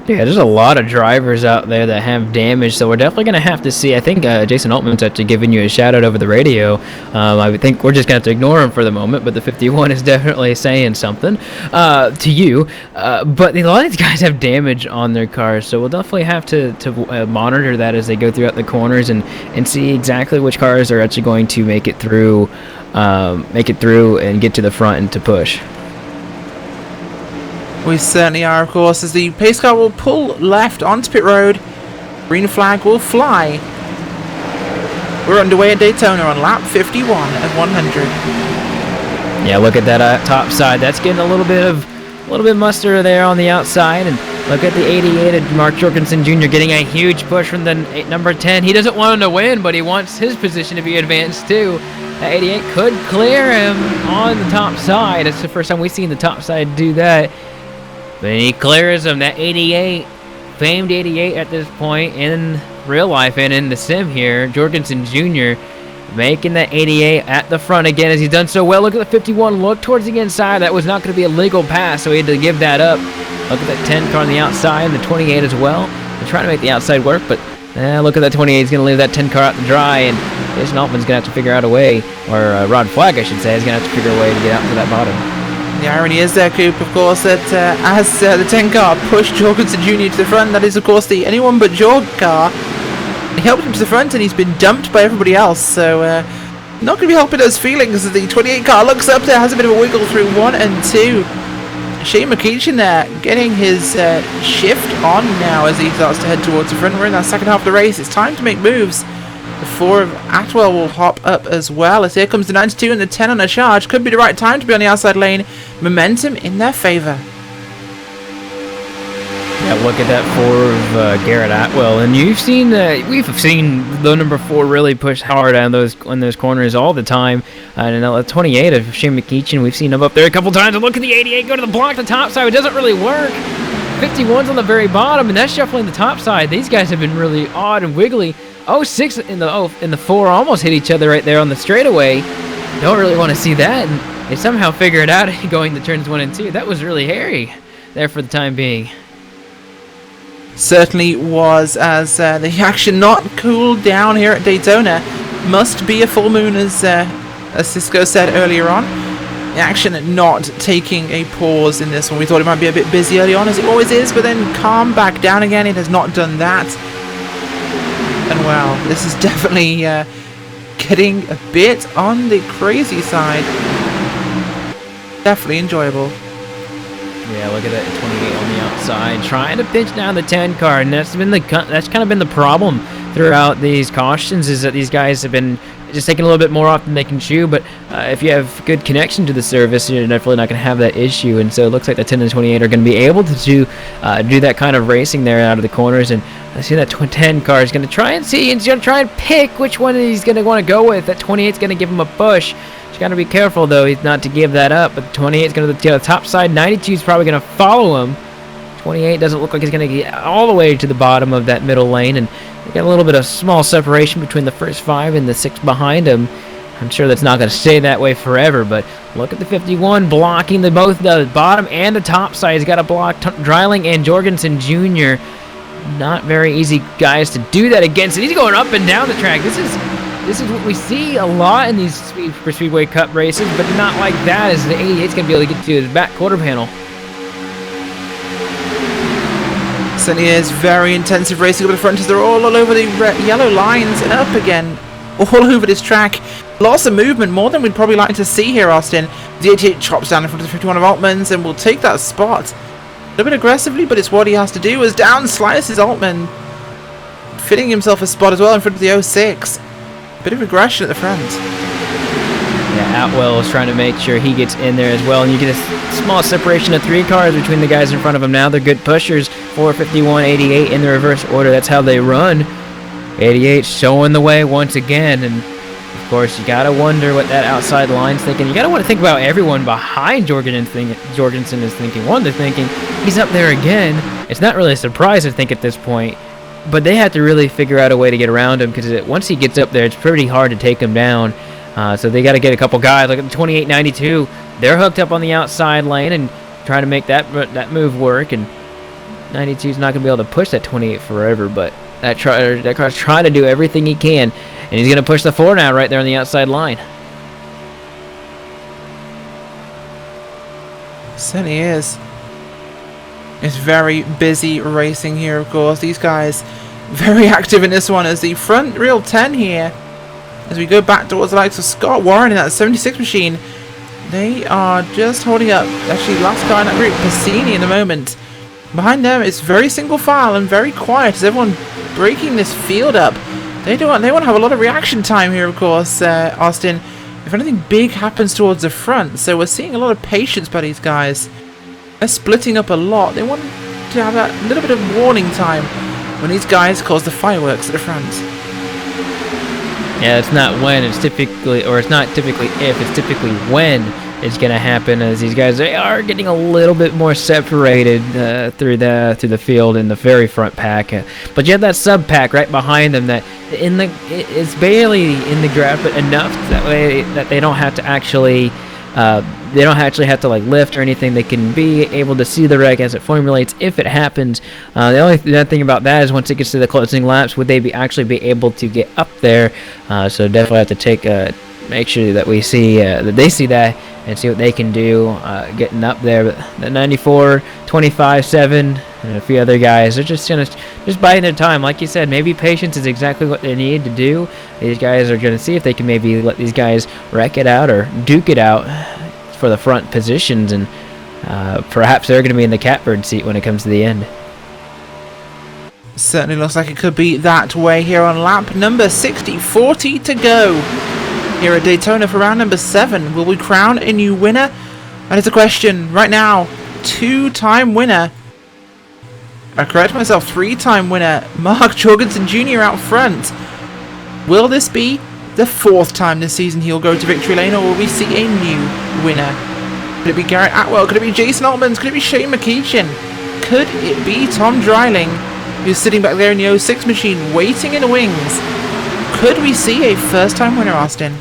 Yeah, there's a lot of drivers out there that have damage, so we're definitely going to have to see. I think Jason Altman's actually giving you a shout-out over the radio. I think we're just going to have to ignore him for the moment, but the 51 is definitely saying something to you. But a lot of these guys have damage on their cars, so we'll definitely have to monitor that as they go throughout the corners and see exactly which cars are actually going to make it through and get to the front and to push. We certainly are, of course, as the pace car will pull left onto pit road. Green flag will fly. We're underway at Daytona on lap 51 of 100. Yeah, look at that top side. That's getting a little bit muster there on the outside, and look at the 88 of Mark Jorgensen Jr. getting a huge push from the number 10. He doesn't want him to win, but he wants his position to be advanced too. That 88 could clear him on the top side. It's the first time we've seen the top side do that. But he clears him. That 88, famed 88 at this point in real life and in the sim here. Jorgensen Jr. making that 88 at the front again as he's done so well. Look at the 51. Look towards the inside. That was not going to be a legal pass, so he had to give that up. Look at that 10 car on the outside and the 28 as well. They're trying to make the outside work, but look at that 28. He's going to leave that 10 car out to dry, and Jason Altman's going to have to figure out a way, or Rod Flag, I should say, is going to have to figure a way to get out to that bottom. The irony is there, Coop, of course, that as the 10 car pushed Jorgensen Jr. to the front, that is, of course, the anyone but Jorg car He helped him to the front and he's been dumped by everybody else, so not going to be helping those feelings as the 28 car looks up there, has a bit of a wiggle through 1 and 2. Shane McEachin there getting his shift on now as he starts to head towards the front. We're in that second half of the race. It's time to make moves. The 4 of Atwell will hop up as well as here comes the 92 and the 10 on a charge. Could be the right time to be on the outside lane. Momentum in their favour. Yeah, look at that 4 of Garrett Atwell, and we've seen the number 4 really push hard on those corners all the time. And the 28 of Shane McEachin, we've seen him up there a couple times. And look at the 88 go to the block, the top side. It doesn't really work. 51's on the very bottom, and that's shuffling the top side. These guys have been really odd and wiggly. 06 in the 4 almost hit each other right there on the straightaway. Don't really want to see that, and they somehow figure it out going to turns 1 and 2. That was really hairy there for the time being. Certainly was, as the action not cooled down here at Daytona. Must be a full moon, as Cisco said earlier on. The action not taking a pause in this one. We thought it might be a bit busy early on, as it always is, but then calm back down again. It has not done that. And wow, this is definitely getting a bit on the crazy side. Definitely enjoyable. Yeah, look at that 28 on the outside, trying to pinch down the 10 car, and that's kind of been the problem throughout these cautions, is that these guys have been just taking a little bit more off than they can chew. But if you have good connection to the service, you're definitely not going to have that issue. And so it looks like the 10 and 28 are going to be able to do that kind of racing there out of the corners. And I see that 10 car is going to try and see, and he's going to try and pick which one he's going to want to go with. That 28 is going to give him a push. He's got to be careful, though, he's not to give that up. But 28 is going to the top side. 92 is probably going to follow him. 28 doesn't look like he's going to get all the way to the bottom of that middle lane. And we got a little bit of small separation between the first 5 and the 6 behind him. I'm sure that's not going to stay that way forever, but look at the 51 blocking both the bottom and the top side. He's got to block Dreiling and Jorgensen Jr. Not very easy guys to do that against. And he's going up and down the track. This is what we see a lot in these Superspeedway Cup races, but not like that, as the 88's going to be able to get to his back quarter panel. Certainly is very intensive racing up the front as they're all over the yellow lines and up again, all over this track. Lots of movement, more than we'd probably like to see here, Austin. The 88 chops down in front of the 51 of Altman's and will take that spot. A little bit aggressively, but it's what he has to do, as down slices Altman, fitting himself a spot as well in front of the 06. Bit of aggression at the front. Yeah, Atwell is trying to make sure he gets in there as well, and you get a small separation of 3 cars between the guys in front of him now. They're good pushers. 451, 88 in the reverse order. That's how they run. 88 showing the way once again, and of course you gotta wonder what that outside line's thinking. You gotta want to think about everyone behind Jorgensen is thinking. One, they're thinking he's up there again. It's not really a surprise, I think, at this point. But they have to really figure out a way to get around him, because once he gets up there, it's pretty hard to take him down. So they got to get a couple guys. Look at the 2892. They're hooked up on the outside lane and trying to make that move work. And 92 is not going to be able to push that 28 forever. But that car's trying to do everything he can, and he's going to push the 4 now right there on the outside line. Certainly is. It's very busy racing here, of course. These guys very active in this one, as the front real 10 here, as we go back towards the likes of Scott Warren in that 76 machine. They are just holding up. Actually, last guy in that group, Passini, in the moment. Behind them, it's very single file and very quiet as everyone breaking this field up. They want to have a lot of reaction time here, of course, Austin, if anything big happens towards the front. So we're seeing a lot of patience by these guys. They're splitting up a lot. They want to have that little bit of warning time when these guys cause the fireworks at the front. Yeah, it's not when, it's typically, or it's not typically if, it's typically when it's going to happen, as these guys, they are getting a little bit more separated through the field in the very front pack. But you have that sub pack right behind them that it's barely in the graph, but enough that way that they don't have to actually have to like lift or anything. They can be able to see the wreck as it formulates if it happens. The only thing about that is once it gets to the closing laps, would they actually be able to get up there? So definitely have to make sure that we see that they see that and see what they can do getting up there. But the 94, 25, 7, and a few other guys. They're just biding their time. Like you said, maybe patience is exactly what they need to do. These guys are going to see if they can maybe let these guys wreck it out or duke it out for the front positions, and perhaps they're going to be in the catbird seat when it comes to the end. Certainly looks like it could be that way here on lap number 60. 40 to go here at Daytona for round number 7. Will we crown a new winner? That is the question right now. 2-time winner. I correct myself, 3-time winner. Mark Jorgensen Jr. out front. Will this be the 4th time this season he'll go to victory lane, or will we see a new winner? Could it be Garrett Atwell? Could it be Jason Altmans? Could it be Shane McEachin? Could it be Tom Dreiling, who's sitting back there in the 06 machine waiting in the wings? Could we see a first-time winner, Austin?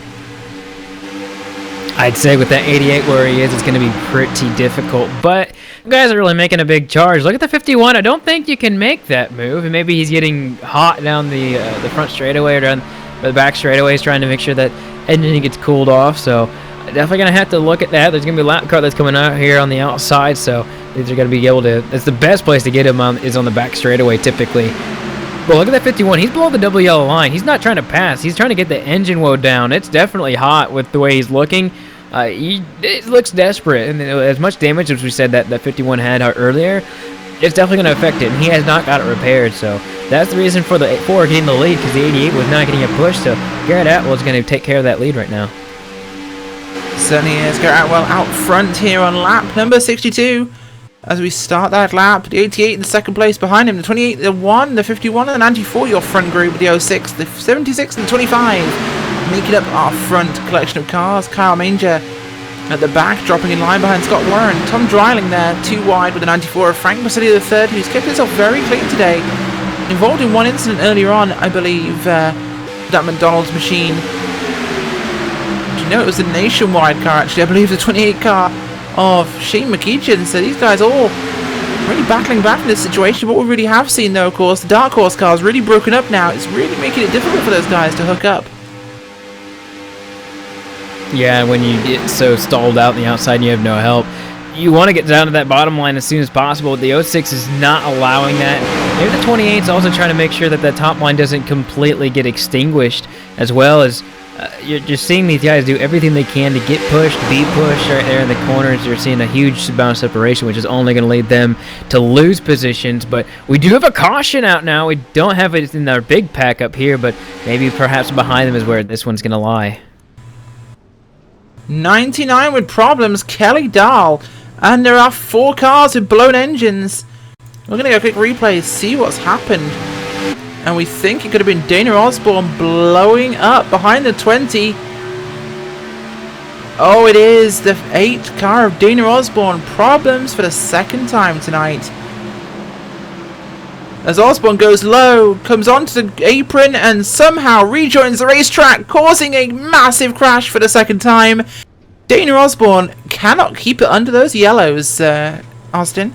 I'd say with that 88 where he is, it's going to be pretty difficult, but you guys are really making a big charge. Look at the 51. I don't think you can make that move, and maybe he's getting hot down the front straightaway or down the back straightaways, trying to make sure that engine gets cooled off. So definitely going to have to look at that. There's going to be a lap car that's coming out here on the outside, so these are going to be able to, it's the best place to get him on, is on the back straightaway typically. But look at that 51. He's below the double yellow line. He's not trying to pass. He's trying to get the engine woe down. It's definitely hot with the way he's looking. It looks desperate, and as much damage as we said that 51 had earlier, it's definitely going to affect it, and he has not got it repaired. So that's the reason for the 4 getting the lead, because the 88 was not getting a push. So Garrett Atwell is going to take care of that lead right now. Certainly is. Garrett Atwell out front here on lap number 62. As we start that lap, the 88 in second place behind him, the 28, the 1, the 51, and the 94, your front group with the 06, the 76, and the 25. Making up our front collection of cars. Kyle Manger at the back, dropping in line behind Scott Warren. Tom Dreiling there, too wide with the 94 of Frank Marcelli III, who's kept himself very clean today. Involved in one incident earlier on, I believe, that McDonald's machine. Do you know it was the Nationwide car, actually? I believe the 28 car of Shane McEachin. So these guys all really battling back in this situation. What we really have seen, though, of course, the Dark Horse car is really broken up now. It's really making it difficult for those guys to hook up. Yeah, when you get so stalled out on the outside and you have no help, you want to get down to that bottom line as soon as possible. The 06 is not allowing that. Maybe the 28 is also trying to make sure that top line doesn't completely get extinguished, as well as you're just seeing these guys do everything they can to get pushed, be pushed right there in the corners. You're seeing a huge amount of separation, which is only going to lead them to lose positions. But we do have a caution out now. We don't have it in our big pack up here, but maybe perhaps behind them is where this one's going to lie. 99 with problems, Kelly Dahl. And there are 4 cars with blown engines. We're going to go a quick replay, see what's happened. And we think it could have been Dana Osborne blowing up behind the 20. Oh, it is the 8 car of Dana Osborne. Problems for the second time tonight. As Osborne goes low, comes onto the apron and somehow rejoins the racetrack, causing a massive crash for the second time. Dana Osborne cannot keep it under those yellows, Austin.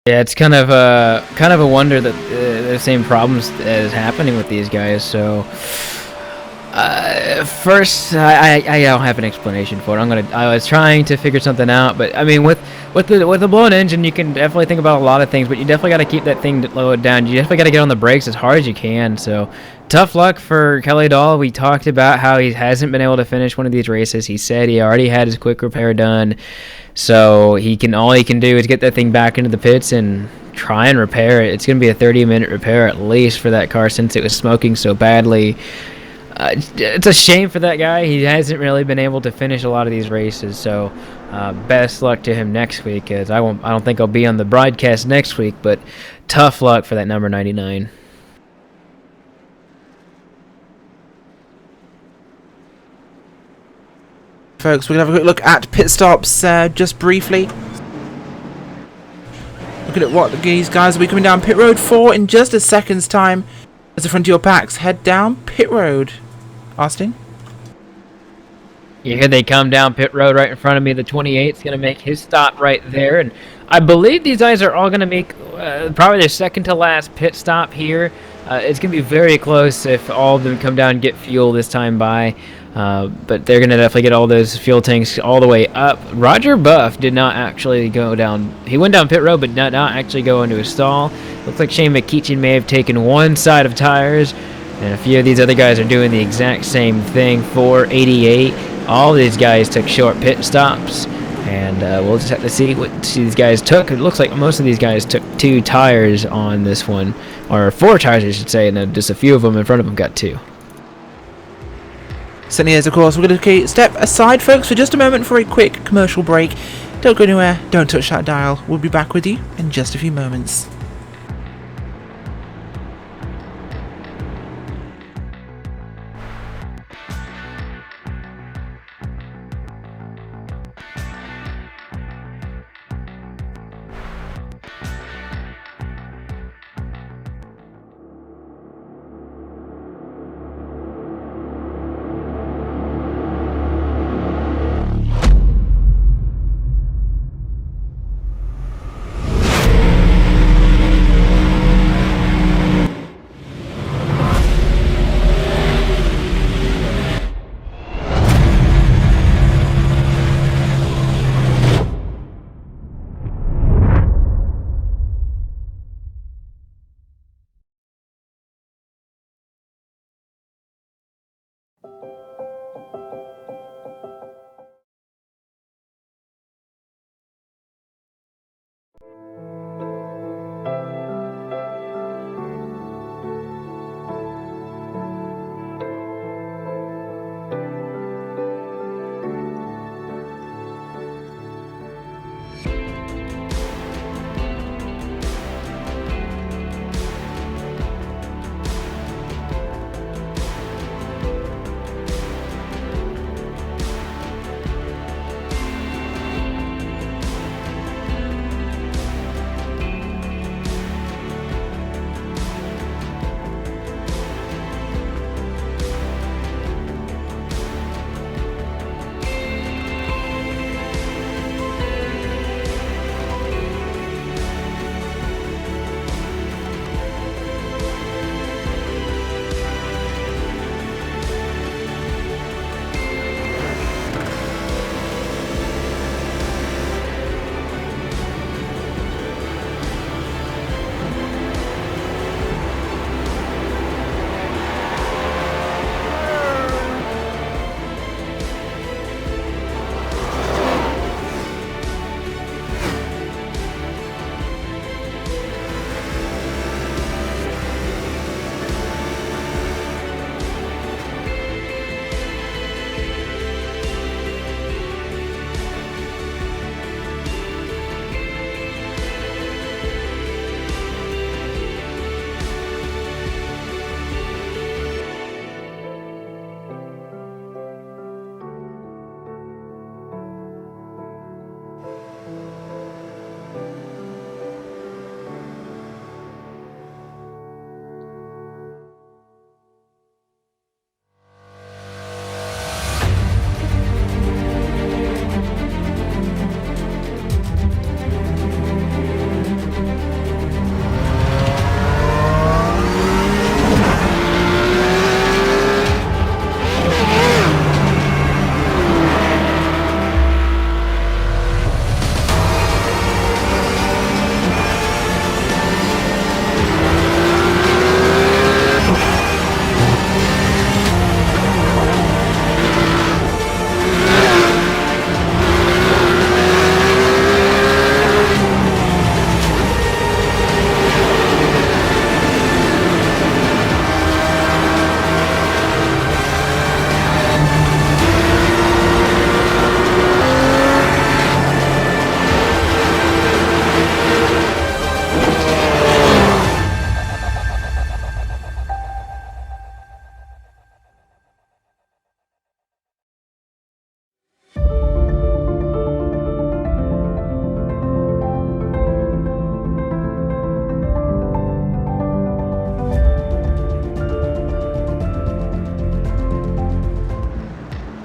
Yeah, it's kind of a wonder that the same problems is happening with these guys. So first, I don't have an explanation for it. I was trying to figure something out, but I mean, with the blown engine, you can definitely think about a lot of things, but you definitely got to keep that thing lowered down. You definitely got to get on the brakes as hard as you can. So tough luck for Kelly Dahl. We talked about how he hasn't been able to finish one of these races. He said he already had his quick repair done, so all he can do is get that thing back into the pits and try and repair it. It's going to be a 30-minute repair at least for that car since it was smoking so badly. It's a shame for that guy. He hasn't really been able to finish a lot of these races, so best luck to him next week. As I don't think I'll be on the broadcast next week, but tough luck for that number 99. Folks, we're going to have a quick look at pit stops just briefly. Look at what these guys will be coming down pit road for in just a second's time. As the front of your packs head down pit road. Austin? You hear they come down pit road right in front of me. The 28 is going to make his stop right there. And I believe these guys are all going to make probably their second to last pit stop here. It's going to be very close if all of them come down and get fuel this time by. But they're going to definitely get all those fuel tanks all the way up. Roger Buff did not actually go down. He went down pit road, but did not actually go into a stall. Looks like Shane McKeechin may have taken one side of tires, and a few of these other guys are doing the exact same thing. 488. All these guys took short pit stops, and we'll just have to see what these guys took. It looks like most of these guys took 2 tires on this one, or 4 tires, I should say, and then just a few of them in front of them got 2. Certainly is, of course. We're going to step aside, folks, for just a moment for a quick commercial break. Don't go anywhere. Don't touch that dial. We'll be back with you in just a few moments.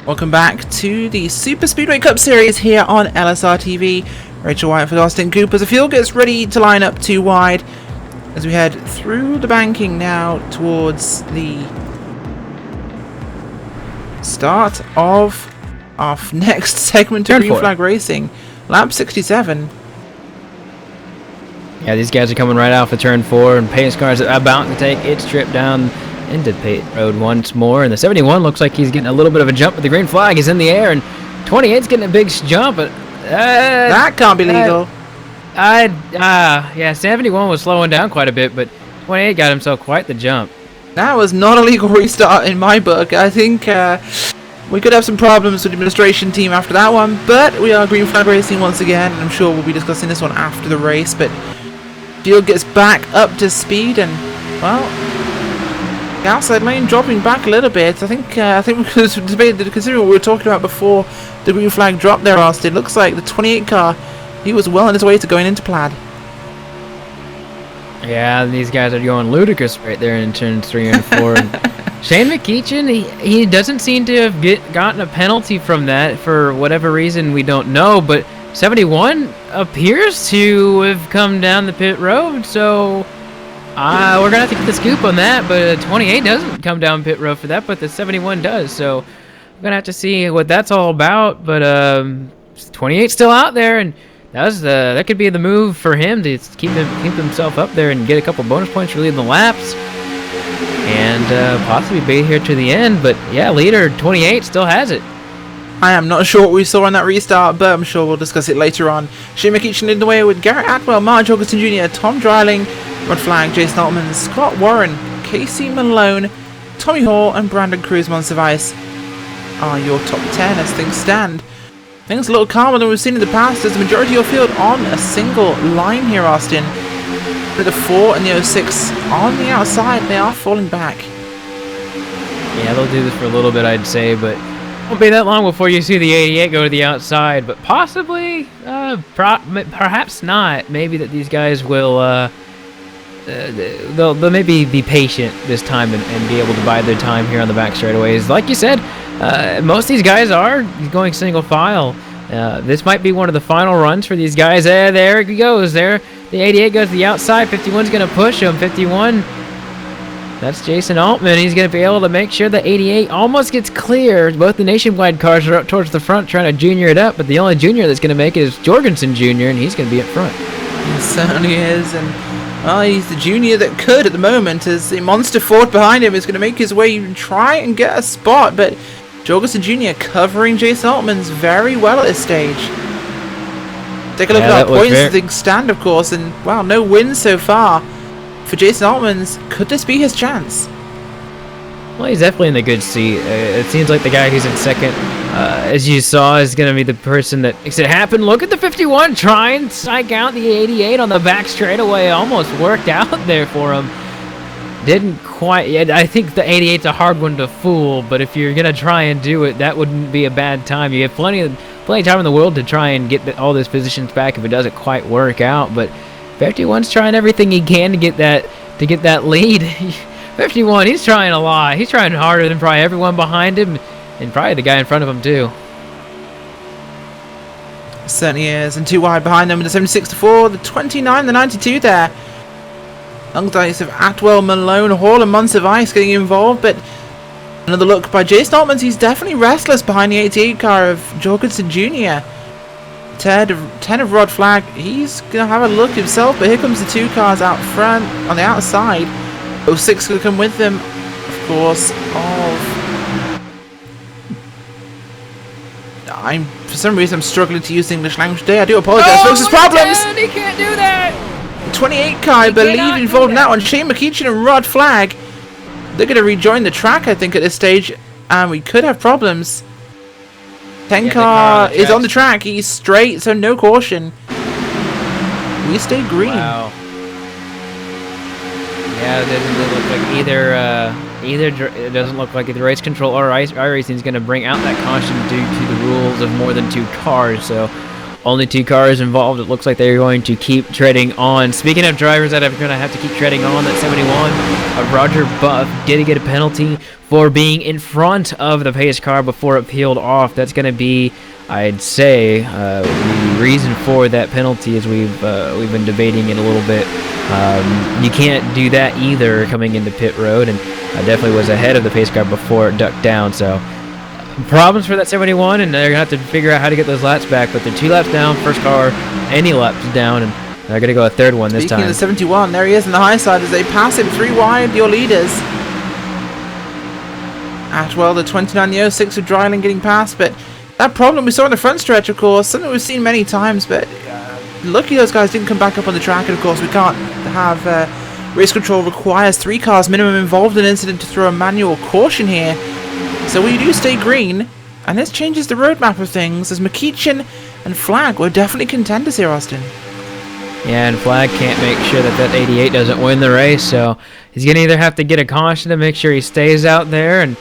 Welcome back to the Superspeedway Cup Series here on LSRTV. Rachel White for Austin Cooper. The field gets ready to line up 2 wide as we head through the banking now towards the start of our next segment of Turn Green 4. Flag Racing. Lap 67. Yeah, these guys are coming right out for turn 4, and pace cars are about to take its trip down into pit road once more. And the 71 looks like he's getting a little bit of a jump, but the green flag is in the air, and 28's getting a big jump. But That can't be legal. yeah, 71 was slowing down quite a bit, but 28 got himself quite the jump. That was not a legal restart in my book. I think we could have some problems with the administration team after that one, but we are Green Flag Racing once again, and I'm sure we'll be discussing this one after the race. But field gets back up to speed, and well, the outside lane dropping back a little bit. I think because considering what we were talking about before the green flag drop there, Austin, looks like the 28 car, he was well on his way to going into plaid. Yeah, these guys are going ludicrous right there in turns 3 and 4. And Shane McEachin, he doesn't seem to have gotten a penalty from that for whatever reason we don't know, but 71 appears to have come down the pit road, so we're going to have to get the scoop on that. But 28 doesn't come down pit road for that, but the 71 does, so we're going to have to see what that's all about. But 28's still out there, and that could be the move for him to keep himself up there and get a couple bonus points for leading the laps, and possibly be here to the end. But yeah, leader 28 still has it. I am not sure what we saw on that restart, but I'm sure we'll discuss it later on. Shane McEachin leading the way with Garrett Atwell, Mark Jorgensen Jr., Tom Dreiling, Rod Flag, Jason Altman, Scott Warren, Casey Malone, Tommy Hall, and Brandon Cruz Monsivice are your top 10 as things stand. Things a little calmer than we've seen in the past, as the majority of your field on a single line here, Austin. With the 4 and the 06 on the outside, they are falling back. Yeah, they'll do this for a little bit, I'd say, but won't be that long before you see the 88 go to the outside. But possibly, perhaps not. Maybe that these guys will, they'll maybe be patient this time and be able to bide their time here on the back straightaways. Like you said, most of these guys are going single file. This might be one of the final runs for these guys. There he goes. There, the 88 goes to the outside. 51's going to push him. 51. That's Jason Altman. He's going to be able to make sure the 88 almost gets clear. Both the nationwide cars are up towards the front trying to junior it up, but the only junior that's going to make it is Jorgensen Jr., and he's going to be up front. He certainly is, and well, he's the junior that could at the moment, as the monster Ford behind him is going to make his way and try and get a spot, but Jorgensen Jr. covering Jason Altman's very well at this stage. Take a look at our points as things stand, of course, and wow, no wins so far for Jason Altman's. Could this be his chance? Well, he's definitely in the good seat. It seems like the guy who's in second, as you saw, is going to be the person that makes it happen. Look at the 51 try and psych out the 88 on the back straightaway. Almost worked out there for him. Didn't quite. I think the 88's a hard one to fool, but if you're going to try and do it, that wouldn't be a bad time. You have plenty of time in the world to try and get all those positions back if it doesn't quite work out, but 51's trying everything he can to get that lead. 51, he's trying a lot. He's trying harder than probably everyone behind him, and probably the guy in front of him too. Certainly is, and 2 wide behind them with the 76 to 4, the 29, the 92 there. Long dice of Atwell, Malone, Hall, and Monsivice getting involved, but another look by Jason Altman. He's definitely restless behind the 88 car of Jorgensen Jr. 10 of Rod Flag, he's going to have a look himself, but here comes the 2 cars out front on the outside. 06 going to come with them, of course, for some reason I'm struggling to use the English language today. I do apologize, folks, there's problems! He can't do that! 28 car, I believe, involved in that one. Shane McEachin and Rod Flag, they're going to rejoin the track, I think, at this stage, and we could have problems. 10 car is on the track. He's straight, so no caution. We stay green. Wow. Yeah, it doesn't look like it doesn't look like either race control or iRacing is going to bring out that caution due to the rules of more than 2 cars. So only 2 cars involved. It looks like they're going to keep treading on. Speaking of drivers that are going to have to keep treading on, that 71, Roger Buff did get a penalty for being in front of the pace car before it peeled off. That's going to be, I'd say, the reason for that penalty is we've been debating it a little bit. You can't do that either coming into pit road, and I definitely was ahead of the pace car before it ducked down. So problems for that 71, and they're going to have to figure out how to get those laps back. But they're 2 laps down, first car, any laps down, and they're going to go a third one this Speaking time. of the 71, there he is on the high side as they pass him 3 wide, your leaders. Atwell, the 29, the 06 of Dryland getting past, but that problem we saw in the front stretch, of course, something we've seen many times, but lucky those guys didn't come back up on the track, and of course we can't have race control requires 3 cars minimum involved in an incident to throw a manual caution here. So we do stay green, and this changes the roadmap of things, as McEachin and Flag were definitely contenders here, Austin. Yeah, and Flag can't make sure that 88 doesn't win the race, so he's going to either have to get a caution to make sure he stays out there and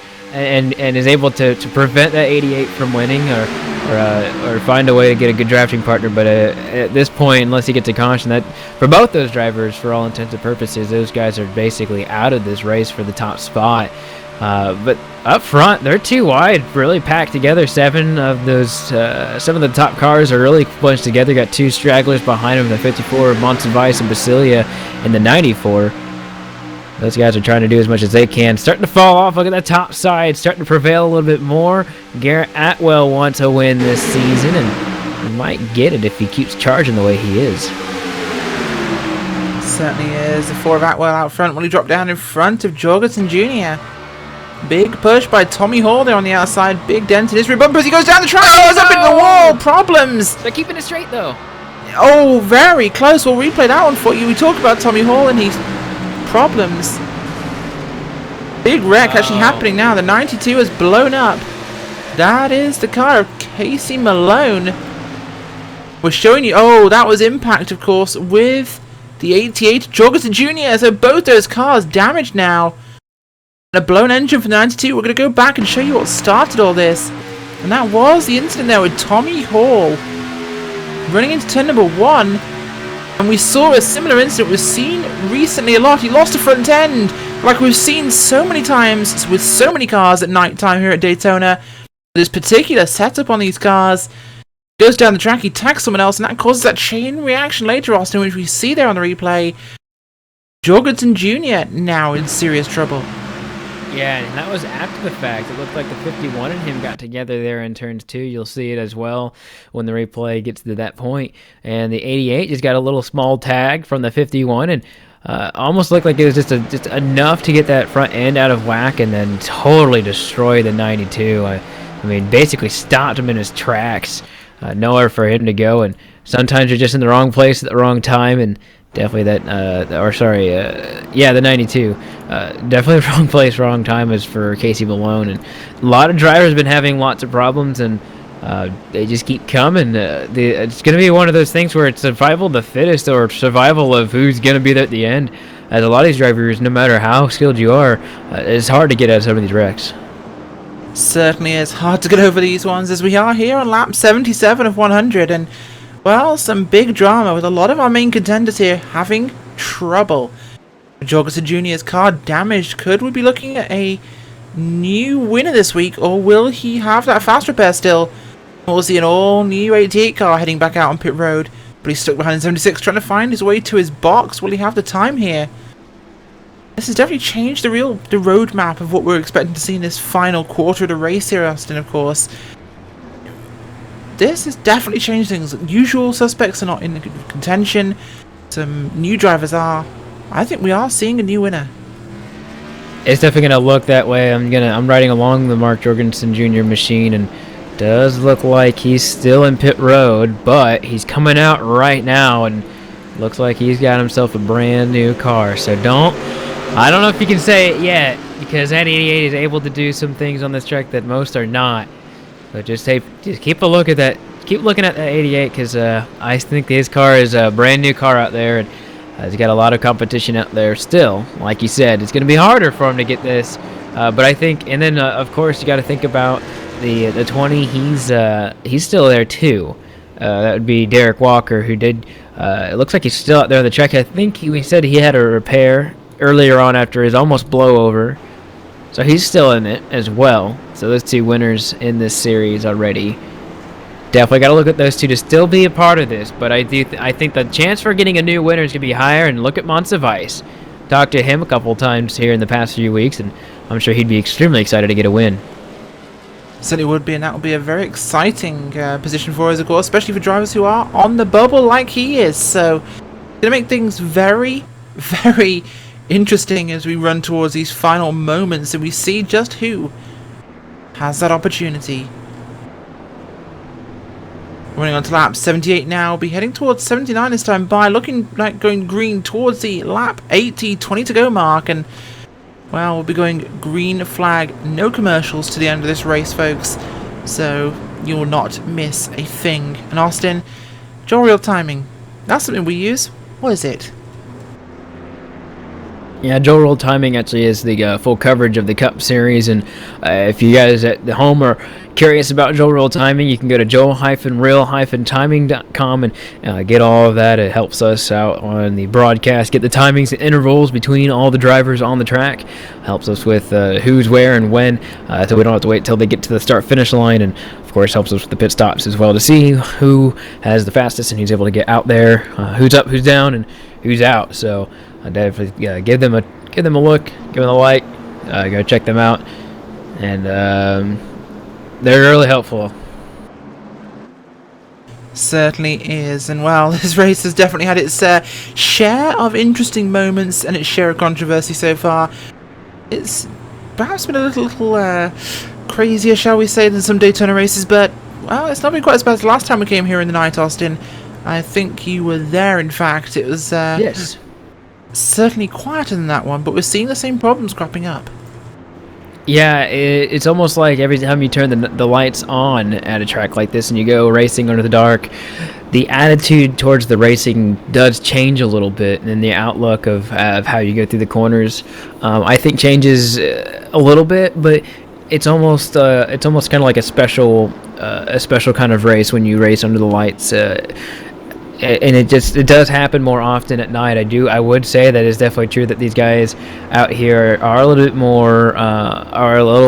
is able to prevent that 88 from winning, or find a way to get a good drafting partner. But at this point, unless he gets a caution, that for both those drivers, for all intents and purposes, those guys are basically out of this race for the top spot. But up front, they're 2 wide, really packed together. 7 of the top cars are really bunched together. Got 2 stragglers behind them, the 54 of Montevice and Basilia, and the 94. Those guys are trying to do as much as they can. Starting to fall off. Look at the top side. Starting to prevail a little bit more. Garrett Atwell wants a win this season, and he might get it if he keeps charging the way he is. Certainly is. The 4 of Atwell out front when he dropped down in front of Jorgensen Jr. Big push by Tommy Hall there on the outside. Big dent in his rear bumper as he goes down the track. Oh, it's up in the wall. Problems. They're keeping it straight, though. Oh, very close. We'll replay that one for you. We talked about Tommy Hall and he's problems. Big wreck actually happening now. The 92 has blown up. That is the car of Casey Malone. We're showing you. Oh, that was impact, of course, with the 88 Jorgensen Jr. So both those cars damaged now. And a blown engine for the 92. We're going to go back and show you what started all this. And that was the incident there with Tommy Hall running into turn number 1. And we saw a similar incident we've seen recently a lot. He lost the front end, like we've seen so many times with so many cars at night time here at Daytona. This particular setup on these cars goes down the track, he tags someone else, and that causes that chain reaction later, Austin, which we see there on the replay. Jorgensen Jr. now in serious trouble. Yeah, and that was after the fact. It looked like the 51 and him got together there in turns 2. You'll see it as well when the replay gets to that point. And the 88 just got a little small tag from the 51, and almost looked like it was just enough to get that front end out of whack, and then totally destroy the 92. I mean, basically stopped him in his tracks. Nowhere for him to go, and sometimes you're just in the wrong place at the wrong time, and definitely the 92. Definitely wrong place, wrong time is for Casey Malone, and a lot of drivers have been having lots of problems, and they just keep coming. It's going to be one of those things where it's survival of the fittest, or survival of who's going to be there at the end. As a lot of these drivers, no matter how skilled you are, it's hard to get out of some of these wrecks. Certainly is hard to get over these ones, as we are here on lap 77 of 100, and well, some big drama with a lot of our main contenders here having trouble. Jorgensen Jr.'s car damaged. Could we be looking at a new winner this week, or will he have that fast repair still? Or will see an all-new 88 car heading back out on pit road, but he's stuck behind 76 trying to find his way to his box. Will he have the time here? This has definitely changed the roadmap of what we're expecting to see in this final quarter of the race here, Austin, of course. This has definitely changed things. Usual suspects are not in contention. Some new drivers are. I think we are seeing a new winner. It's definitely going to look that way. I'm riding along the Mark Jorgensen Jr. machine, and does look like he's still in pit road, but he's coming out right now, and looks like he's got himself a brand new car. So I don't know if you can say it yet, because that 88 is able to do some things on this track that most are not. But just keep a look at that. Keep looking at that 88, because I think his car is a brand new car out there, and he's got a lot of competition out there still. Like you said, it's going to be harder for him to get this. But I think, and then of course you got to think about the 20. He's still there too. That would be Derek Walker, who did. It looks like he's still out there on the track. I think he said he had a repair earlier on after his almost blowover, so he's still in it as well. So those 2 winners in this series already. Definitely got to look at those 2 to still be a part of this, but I think the chance for getting a new winner is going to be higher. And look at Montevice. Talked to him a couple times here in the past few weeks, and I'm sure he'd be extremely excited to get a win. Certainly would be, and that would be a very exciting position for us, of course, especially for drivers who are on the bubble like he is. So, going to make things very, very interesting as we run towards these final moments and we see just who has that opportunity. Running on to lap 78 now, be heading towards 79 this time by, looking like going green towards the lap 80, 20 to go mark, and well, we'll be going green flag, no commercials to the end of this race, folks, so you will not miss a thing. And Austin, dual real timing, that's something we use. What is it? Yeah, dual roll timing actually is the full coverage of the Cup Series, and if you guys at the home are curious about dual roll timing, you can go to dual-real-timing.com and get all of that. It helps us out on the broadcast, get the timings and intervals between all the drivers on the track, helps us with who's where and when, so we don't have to wait till they get to the start-finish line, and of course helps us with the pit stops as well to see who has the fastest and who's able to get out there, who's up, who's down, and who's out. So I definitely give them a look, give them a like, go check them out, and they're really helpful. Certainly is, and well, this race has definitely had its share of interesting moments and its share of controversy so far. It's perhaps been a little crazier, shall we say, than some Daytona races, but well, it's not been quite as bad as the last time we came here in the night, Austin. I think you were there, in fact. It was Yes. Certainly quieter than that one, but we're seeing the same problems cropping up. Yeah, it's almost like every time you turn the lights on at a track like this and you go racing under the dark, the attitude towards the racing does change a little bit, and the outlook of how you go through the corners, I think changes a little bit, but it's almost kind of like a special kind of race when you race under the lights. And it does happen more often at night. I would say that it's definitely true that these guys out here are a little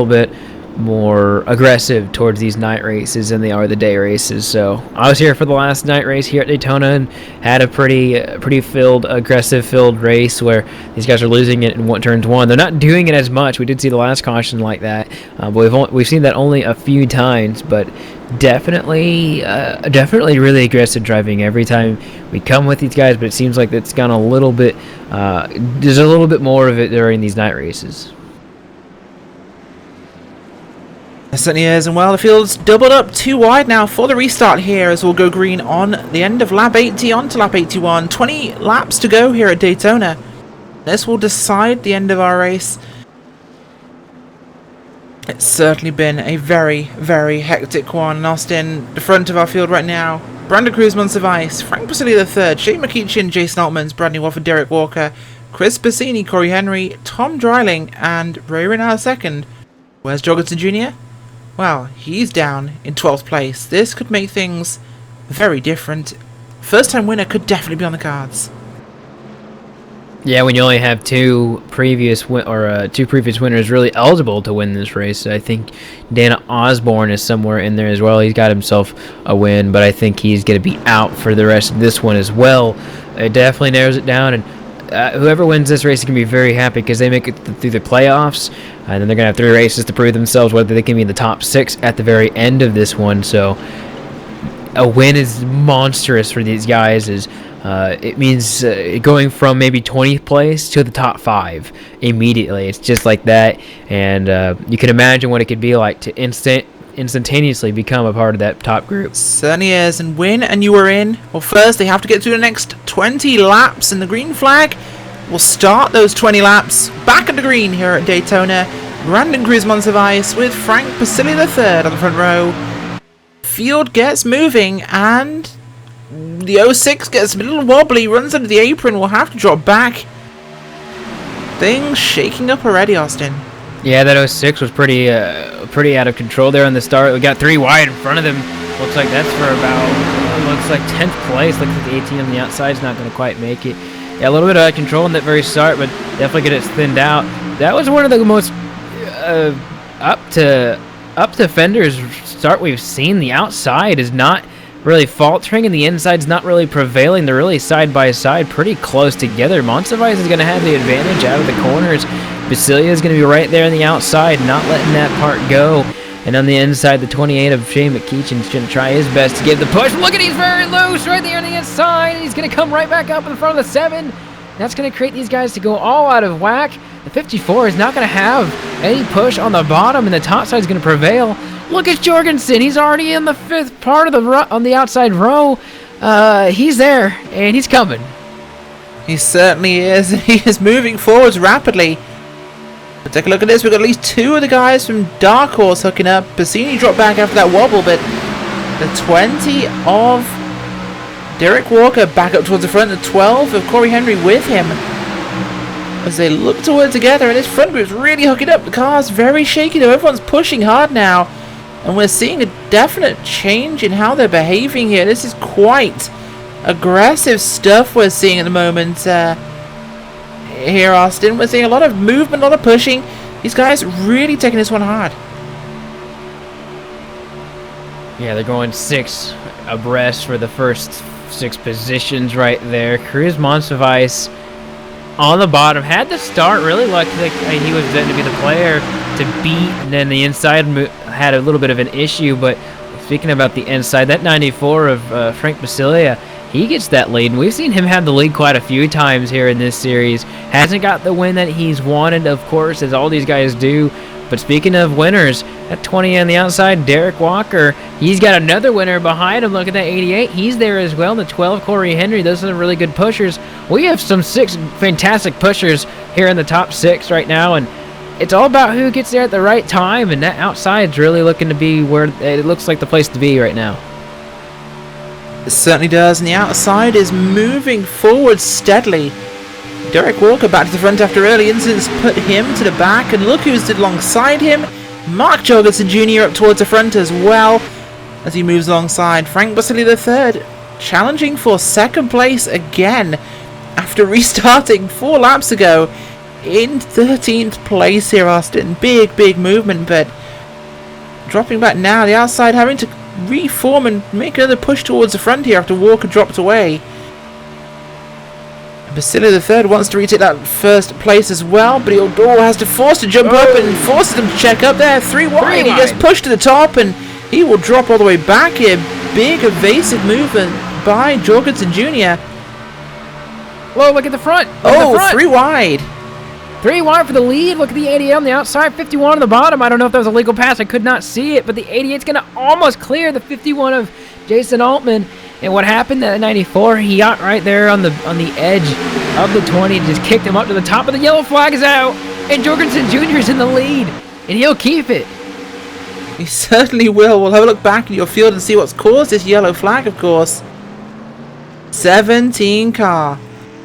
bit more aggressive towards these night races than they are the day races. So I was here for the last night race here at Daytona and had a pretty aggressive filled race where these guys are losing it in turns one. They're not doing it as much. We did see the last caution like that, but we've seen that only a few times. But definitely really aggressive driving every time we come with these guys. But it seems like it's gone a little bit. There's a little bit more of it during these night races. It certainly is, and well, the field's doubled up too wide now for the restart here as we'll go green on the end of lap 80 on to lap 81. 20 laps to go here at Daytona. This will decide the end of our race. It's certainly been a very, very hectic one. Austin, the front of our field right now. Brandon Cruz, Monsivice, Frank Basilio III, Shane McEachin, Jason Altmans, Bradley Wofford, Derek Walker, Chris Bassini, Corey Henry, Tom Dreiling, and Ray Renard second. Where's Jorgensen Jr.? Well, he's down in 12th place. This could make things very different. First time winner could definitely be on the cards. Yeah, when you only have two previous winners really eligible to win this race, I think Dana Osborne is somewhere in there as well. He's got himself a win, but I think he's going to be out for the rest of this one as well. It definitely narrows it down, and whoever wins this race is going to be very happy because they make it through the playoffs, and then they're going to have 3 races to prove themselves whether they can be in the top 6 at the very end of this one. So a win is monstrous for these guys. It means going from maybe 20th place to the top 5 immediately. It's just like that, and you can imagine what it could be like to instantaneously become a part of that top group. Certainly is, and win and you are in. Well, first they have to get through the next 20 laps, and the green flag will start those 20 laps back at the green here at Daytona. Brandon Cruz Monsivice with Frank Basilio III on the front row. Field gets moving, and the 06 gets a little wobbly, runs under the apron, will have to drop back. Things shaking up already, Austin. Yeah, that 06 was pretty out of control there on the start. We got 3 wide in front of them. Looks like that's for about, looks like 10th place. Looks like the 18 on the outside is not going to quite make it. Yeah, a little bit out of control in that very start, but definitely get it thinned out. That was one of the most up to fenders start we've seen. The outside is not really faltering, and the inside's not really prevailing. They're really side by side, pretty close together. Monsivice is going to have the advantage out of the corners. Basilio is going to be right there on the outside, not letting that part go. And on the inside, the 28 of Shane McKeechen's going to try his best to give the push. Look at, he's very loose right there on the inside. And he's going to come right back up in front of the 7. That's going to create these guys to go all out of whack. The 54 is not going to have any push on the bottom, and the top side is going to prevail. Look at Jorgensen. He's already in the 5th part of on the outside row. He's there, and he's coming. He certainly is. He is moving forwards rapidly. But take a look at this. We've got at least 2 of the guys from Dark Horse hooking up. Bassini dropped back after that wobble, but the 20 of Derek Walker back up towards the front. The 12 of Corey Henry with him as they look to work together. And this front group's really hooking up. The car's very shaky though. Everyone's pushing hard now. And we're seeing a definite change in how they're behaving here. This is quite aggressive stuff we're seeing at the moment here, Austin. We're seeing a lot of movement, a lot of pushing. These guys really taking this one hard. Yeah, they're going 6 abreast for the first 6 positions right there. Cruz Monsivice on the bottom. Had the start, really looked like he was going to be the player to beat, and then the inside had a little bit of an issue. But speaking about the inside, that 94 of Frank Basilia, he gets that lead, and we've seen him have the lead quite a few times here in this series. Hasn't got the win that he's wanted, of course, as all these guys do. But speaking of winners, that 20 on the outside, Derek Walker, he's got another winner behind him. Look at that 88. He's there as well. The 12, Corey Henry. Those are the really good pushers. We have some 6 fantastic pushers here in the top 6 right now, and it's all about who gets there at the right time, and that outside's really looking to be where it looks like the place to be right now. It certainly does, and the outside is moving forward steadily. Derek Walker back to the front after early incidents put him to the back, and look who's alongside him. Mark Jorgensen Jr. up towards the front as well as he moves alongside Frank Basili III, challenging for 2nd place again after restarting 4 laps ago in 13th place here, Austin. Big movement, but dropping back now. The outside having to reform and make another push towards the front here after Walker dropped away. Basili III wants to retake that 1st place as well, but he has to force to jump up and forces them to check up there. 3 wide. He gets pushed to the top, and he will drop all the way back here. Big evasive movement by Jorgensen Jr. Whoa, look at the front. Oh, 3 wide. 3 wide for the lead. Look at the 88 on the outside, 51 on the bottom. I don't know if that was a legal pass. I could not see it, but the 88's going to almost clear the 51 of Jason Altman. And what happened at 94, he got right there on the edge of the 20, just kicked him up to the top, of the yellow flag is out, and Jorgensen Jr. is in the lead, and he'll keep it. He certainly will. We'll have a look back in your field and see what's caused this yellow flag, of course. 17 car.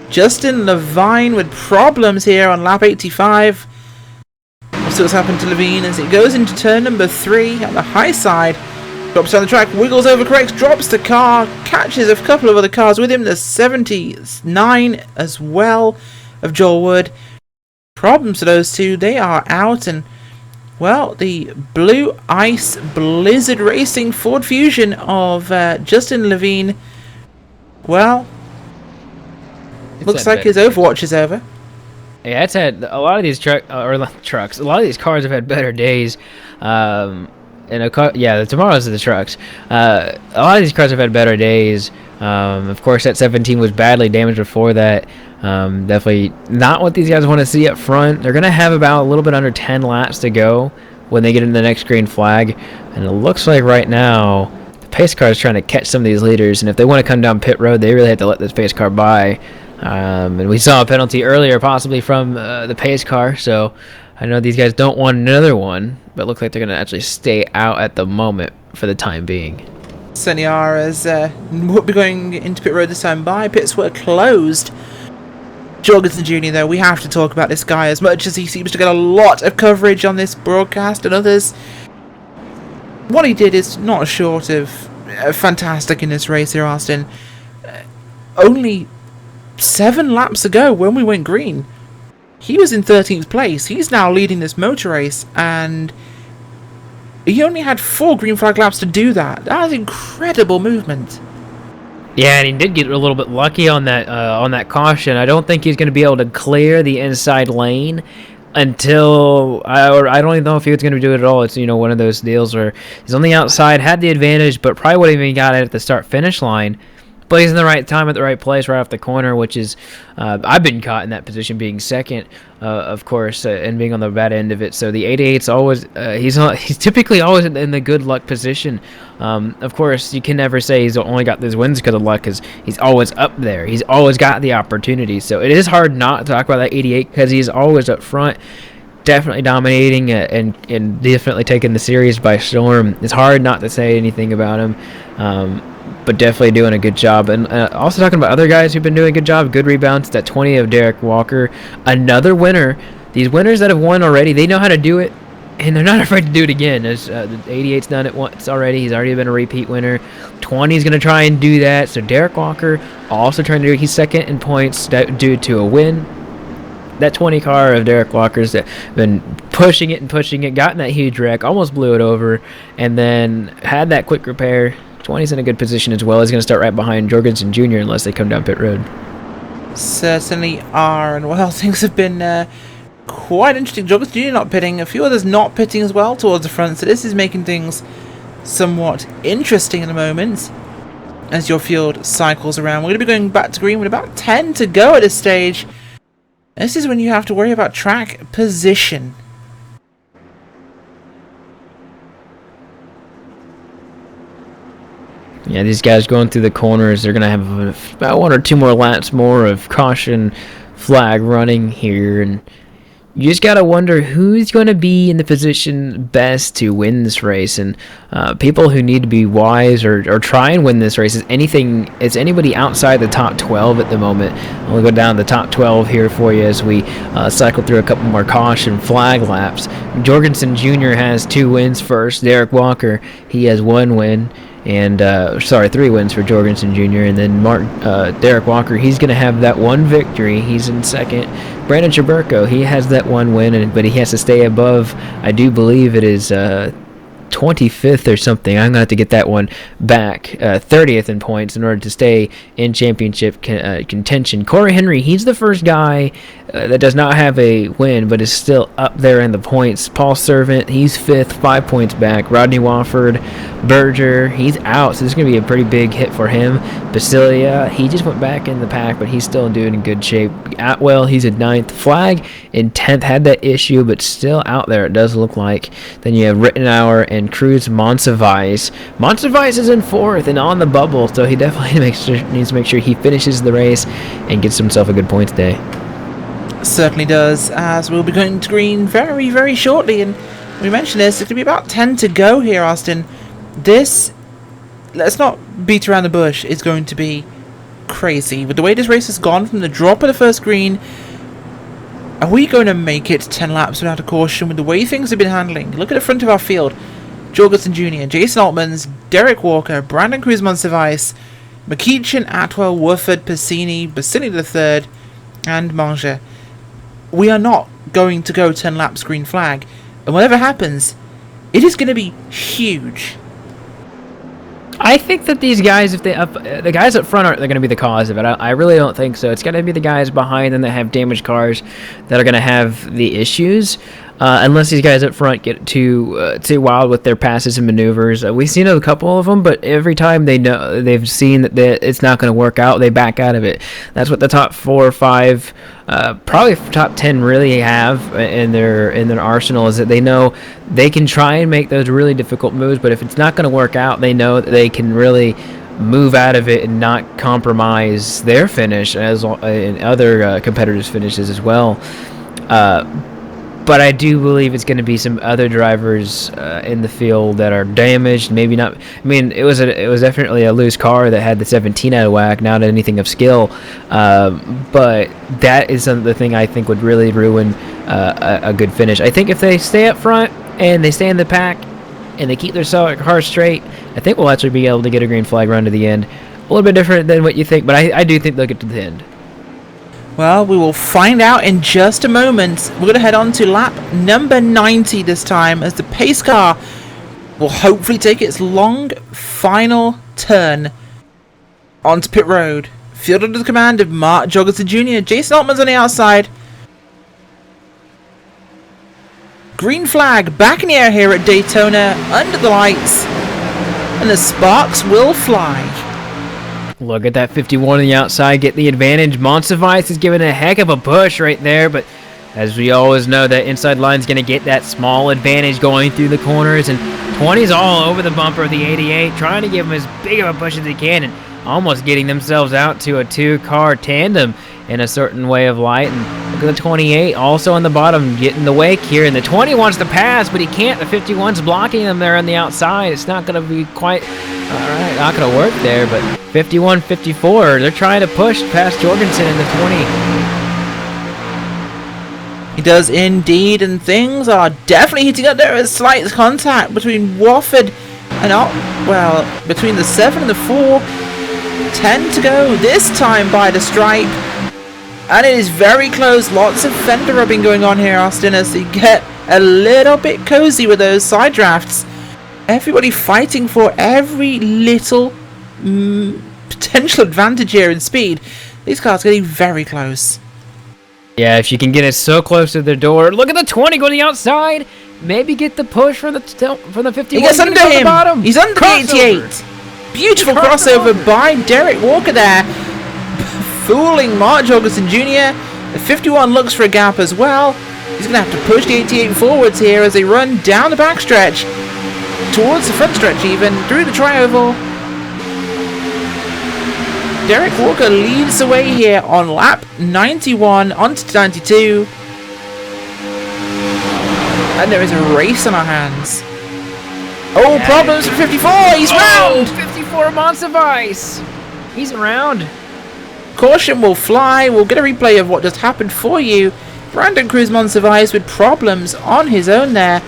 Justin Levine with problems here on lap 85. We'll see what's happened to Levine as it goes into turn number 3 on the high side. Drops down the track, wiggles over, corrects, drops the car, catches a couple of other cars with him. The 79 as well of Joel Wood. Problems for those 2. They are out, and well, the Blue Ice Blizzard Racing Ford Fusion of Justin Levine, well, looks like his Overwatch is over. Yeah, it's had a lot of these trucks. A lot of these cars have had better days. Tomorrow's the trucks. A lot of these cars have had better days. Of course, that 17 was badly damaged before that. Definitely not what these guys want to see up front. They're going to have about a little bit under 10 laps to go when they get into the next green flag. And it looks like right now the pace car is trying to catch some of these leaders. And if they want to come down pit road, they really have to let this pace car by. And we saw a penalty earlier possibly from the pace car. So I know these guys don't want another one, but it looks like they're going to actually stay out at the moment for the time being. Certainly are, as we'll be going into pit road this time by. Pits were closed. Jorgensen Jr., though, we have to talk about this guy as much as he seems to get a lot of coverage on this broadcast and others. What he did is not short of fantastic in this race here, Austin. Only 7 laps ago when we went green, he was in 13th place. He's now leading this motor race, and he only had 4 green flag laps to do that. That is incredible movement. Yeah, and he did get a little bit lucky on that caution. I don't think he's going to be able to clear the inside lane until I don't even know if he was going to do it at all. It's, you know, one of those deals where he's on the outside, had the advantage, but probably wouldn't even got it at the start-finish line. But he's in the right time at the right place right off the corner, which is I've been caught in that position being second, of course, and being on the bad end of it. So the 88's always he's typically always in the good luck position. Of course, you can never say he's only got those wins because of luck, because he's always up there. He's always got the opportunity. So it is hard not to talk about that 88 because he's always up front, definitely dominating and definitely taking the series by storm. It's hard not to say anything about him. But definitely doing a good job. And also talking about other guys who've been doing a good job. Good rebounds. That 20 of Derek Walker. Another winner. These winners that have won already, they know how to do it, and they're not afraid to do it again. As the 88's done it once already. He's already been a repeat winner. 20's going to try and do that. So Derek Walker also trying to do it. He's second in points due to a win. That 20 car of Derek Walker's been pushing it, gotten that huge wreck, almost blew it over, and then had that quick repair. 20's in a good position as well. He's going to start right behind Jorgensen Jr. unless they come down pit road. Certainly are, and well, things have been quite interesting. Jorgensen Jr. not pitting, a few others not pitting as well towards the front, so this is making things somewhat interesting at the moment as your field cycles around. We're going to be going back to green with about 10 to go at this stage. This is when you have to worry about track position. Yeah, these guys going through the corners, they're going to have about 1 or 2 more laps more of caution flag running here. And you just got to wonder who's going to be in the position best to win this race. And people who need to be wise or try and win this race is anybody outside the top 12 at the moment. I'll go down the top 12 here for you as we cycle through a couple more caution flag laps. Jorgensen Jr. has 2 wins first. Derek Walker, he has 1 win. And 3 wins for Jorgensen Jr. And then Derek Walker, he's going to have that 1 victory. He's in second. Brandon Chaburko, he has that 1 win, but he has to stay above, I do believe it is 25th or something. I'm going to have to get that one back. 30th in points in order to stay in championship contention. Corey Henry, he's the first guy that does not have a win, but is still up there in the points. Paul Servant, he's 5th, 5 points back. Rodney Wofford, Berger, he's out, so this is going to be a pretty big hit for him. Basilia, he just went back in the pack, but he's still doing in good shape. Atwell, he's at 9th. Flag in 10th, had that issue, but still out there, it does look like. Then you have Rittenauer and Cruz Monsivais. Monsivais is in 4th and on the bubble, so he definitely needs to make sure he finishes the race and gets himself a good points day. Certainly does, as we'll be going to green very, very shortly. And we mentioned this, it's going to be about 10 to go here, Austin. This, let's not beat around the bush, is going to be crazy. With the way this race has gone from the drop of the first green, are we going to make it 10 laps without a caution with the way things have been handling? Look at the front of our field. Jorgensen Jr., Jason Altmans, Derek Walker, Brandon Cruz Monsivais, McEachin, Atwell, Wooford, Passini, Bassini III, and Manger. We are not going to go 10 laps green flag. And whatever happens, it is going to be huge. I think that these guys, if the guys up front they're going to be the cause of it. I really don't think so. It's got to be the guys behind them that have damaged cars that are going to have the issues. Unless these guys up front get too wild with their passes and maneuvers. We've seen a couple of them, but every time they've seen that it's not going to work out, they back out of it. That's what the top 4 or 5, probably top 10 really have in their arsenal, is that they know they can try and make those really difficult moves, but if it's not going to work out, they know that they can really move out of it and not compromise their finish as in other competitors' finishes as well. But I do believe it's going to be some other drivers in the field that are damaged. Maybe not. I mean, it was definitely a loose car that had the 17 out of whack, not anything of skill. But that is the thing I think would really ruin a good finish. I think if they stay up front and they stay in the pack and they keep their car straight, I think we'll actually be able to get a green flag run to the end. A little bit different than what you think, but I do think they'll get to the end. Well, we will find out in just a moment. We're going to head on to lap number 90 this time, as the pace car will hopefully take its long final turn onto pit road. Fielded under the command of Mark Jorgensen Jr. Jason Altman's on the outside. Green flag back in the air here at Daytona, under the lights, and the sparks will fly. Look at that 51 on the outside, get the advantage. Monsivice is giving a heck of a push right there, but as we always know, that inside line's going to get that small advantage going through the corners, and 20's all over the bumper of the 88, trying to give them as big of a push as they can, and almost getting themselves out to a two-car tandem in a certain way of light. And look at the 28 also on the bottom, getting the wake here, and the 20 wants to pass, but he can't. The 51's blocking them there on the outside. It's not going to be quite, all right, not going to work there, but 51, 54, they're trying to push past Jorgensen in the 20. He does indeed, and things are definitely heating up. There is slight contact between Wofford and, well, between the 7 and the 4. 10 to go, this time by the stripe. And it is very close. Lots of fender rubbing going on here, Austin, as they get a little bit cozy with those side drafts. Everybody fighting for every little potential advantage here in speed. These cars getting very close. Yeah, if you can get it so close to the door. Look at the 20 going to the outside. Maybe get the push from the 51. He gets under him. Bottom. He's under the 88. Beautiful crossover by Derek Walker there. Fooling Mark Jorgensen Jr. The 51 looks for a gap as well. He's going to have to push the 88 forwards here as they run down the backstretch. Towards the front stretch even. Through the tri-oval. Derek Walker leads the way here on lap 91 onto 92. And there is a race on our hands. Oh, problems for 54. He's round. 54 Monsivice. He's around. Caution will fly. We'll get a replay of what just happened for you. Brandon Cruz Monsivice with problems on his own there.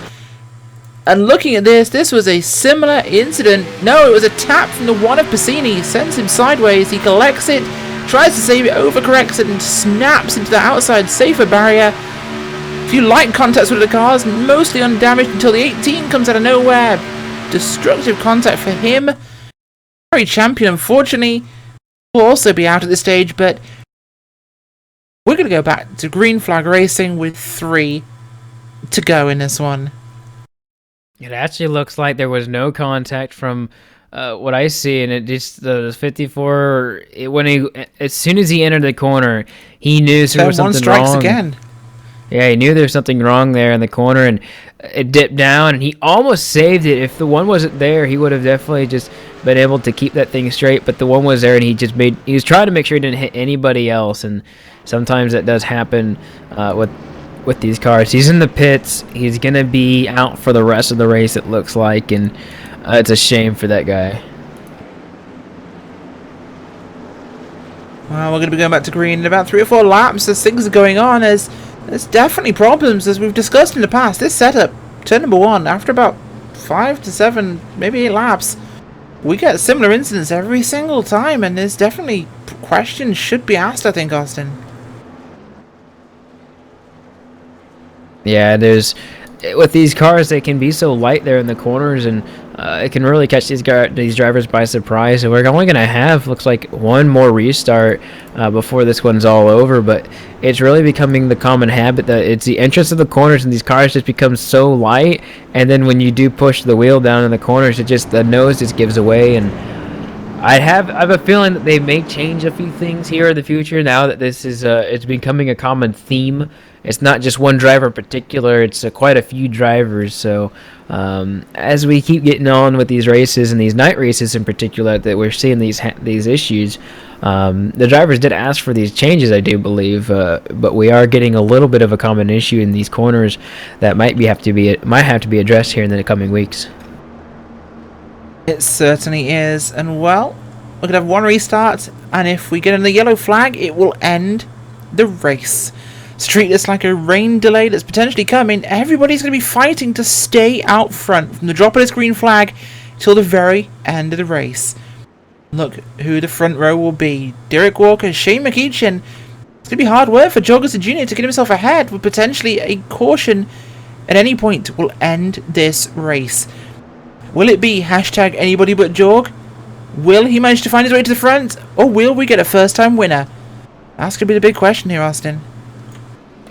And looking at this was a similar incident. No, it was a tap from the one of Piscini. Sends him sideways. He collects it, tries to save it, overcorrects it, and snaps into the outside safer barrier. A few light contacts with the cars, mostly undamaged until the 18 comes out of nowhere. Destructive contact for him. Ferrari champion, unfortunately, will also be out at this stage, but we're going to go back to green flag racing with 3 to go in this one. It actually looks like there was no contact from what I see, and it just the 54. As soon as he entered the corner, he knew there was something wrong. Again. Yeah, he knew there was something wrong there in the corner, and it dipped down, and he almost saved it. If the one wasn't there, he would have definitely just been able to keep that thing straight, but the one was there, and he was trying to make sure he didn't hit anybody else, and sometimes that does happen with these cars. He's in the pits. He's going to be out for the rest of the race, it looks like, and it's a shame for that guy. Well, we're going to be going back to green in about 3 or 4 laps as things are going on, as there's definitely problems, as we've discussed in the past. This setup, turn number 1, after about 5 to 7, maybe 8 laps, we get similar incidents every single time, and there's definitely questions should be asked, I think, Austin. Yeah, with these cars, they can be so light there in the corners, and it can really catch these drivers by surprise. So we're only going to have, looks like, one more restart before this one's all over, but it's really becoming the common habit that it's the entrance of the corners, and these cars just become so light, and then when you do push the wheel down in the corners, the nose just gives away. And I have a feeling that they may change a few things here in the future now that this is it's becoming a common theme. It's not just one driver in particular, it's quite a few drivers. So as we keep getting on with these races, and these night races in particular, that we're seeing these issues, the drivers did ask for these changes, I do believe, but we are getting a little bit of a common issue in these corners that might have to be addressed here in the coming weeks. It certainly is, and well, we're going to have one restart, and if we get in the yellow flag, it will end the race. So treat this like a rain delay that's potentially coming. Everybody's going to be fighting to stay out front from the drop of this green flag till the very end of the race. Look who the front row will be. Derek Walker, Shane McEachin. It's going to be hard work for Jorgensen Jr. to get himself ahead with potentially a caution at any point will end this race. Will it be hashtag anybody but Jorg? Will he manage to find his way to the front? Or will we get a first-time winner? That's going to be the big question here, Austin.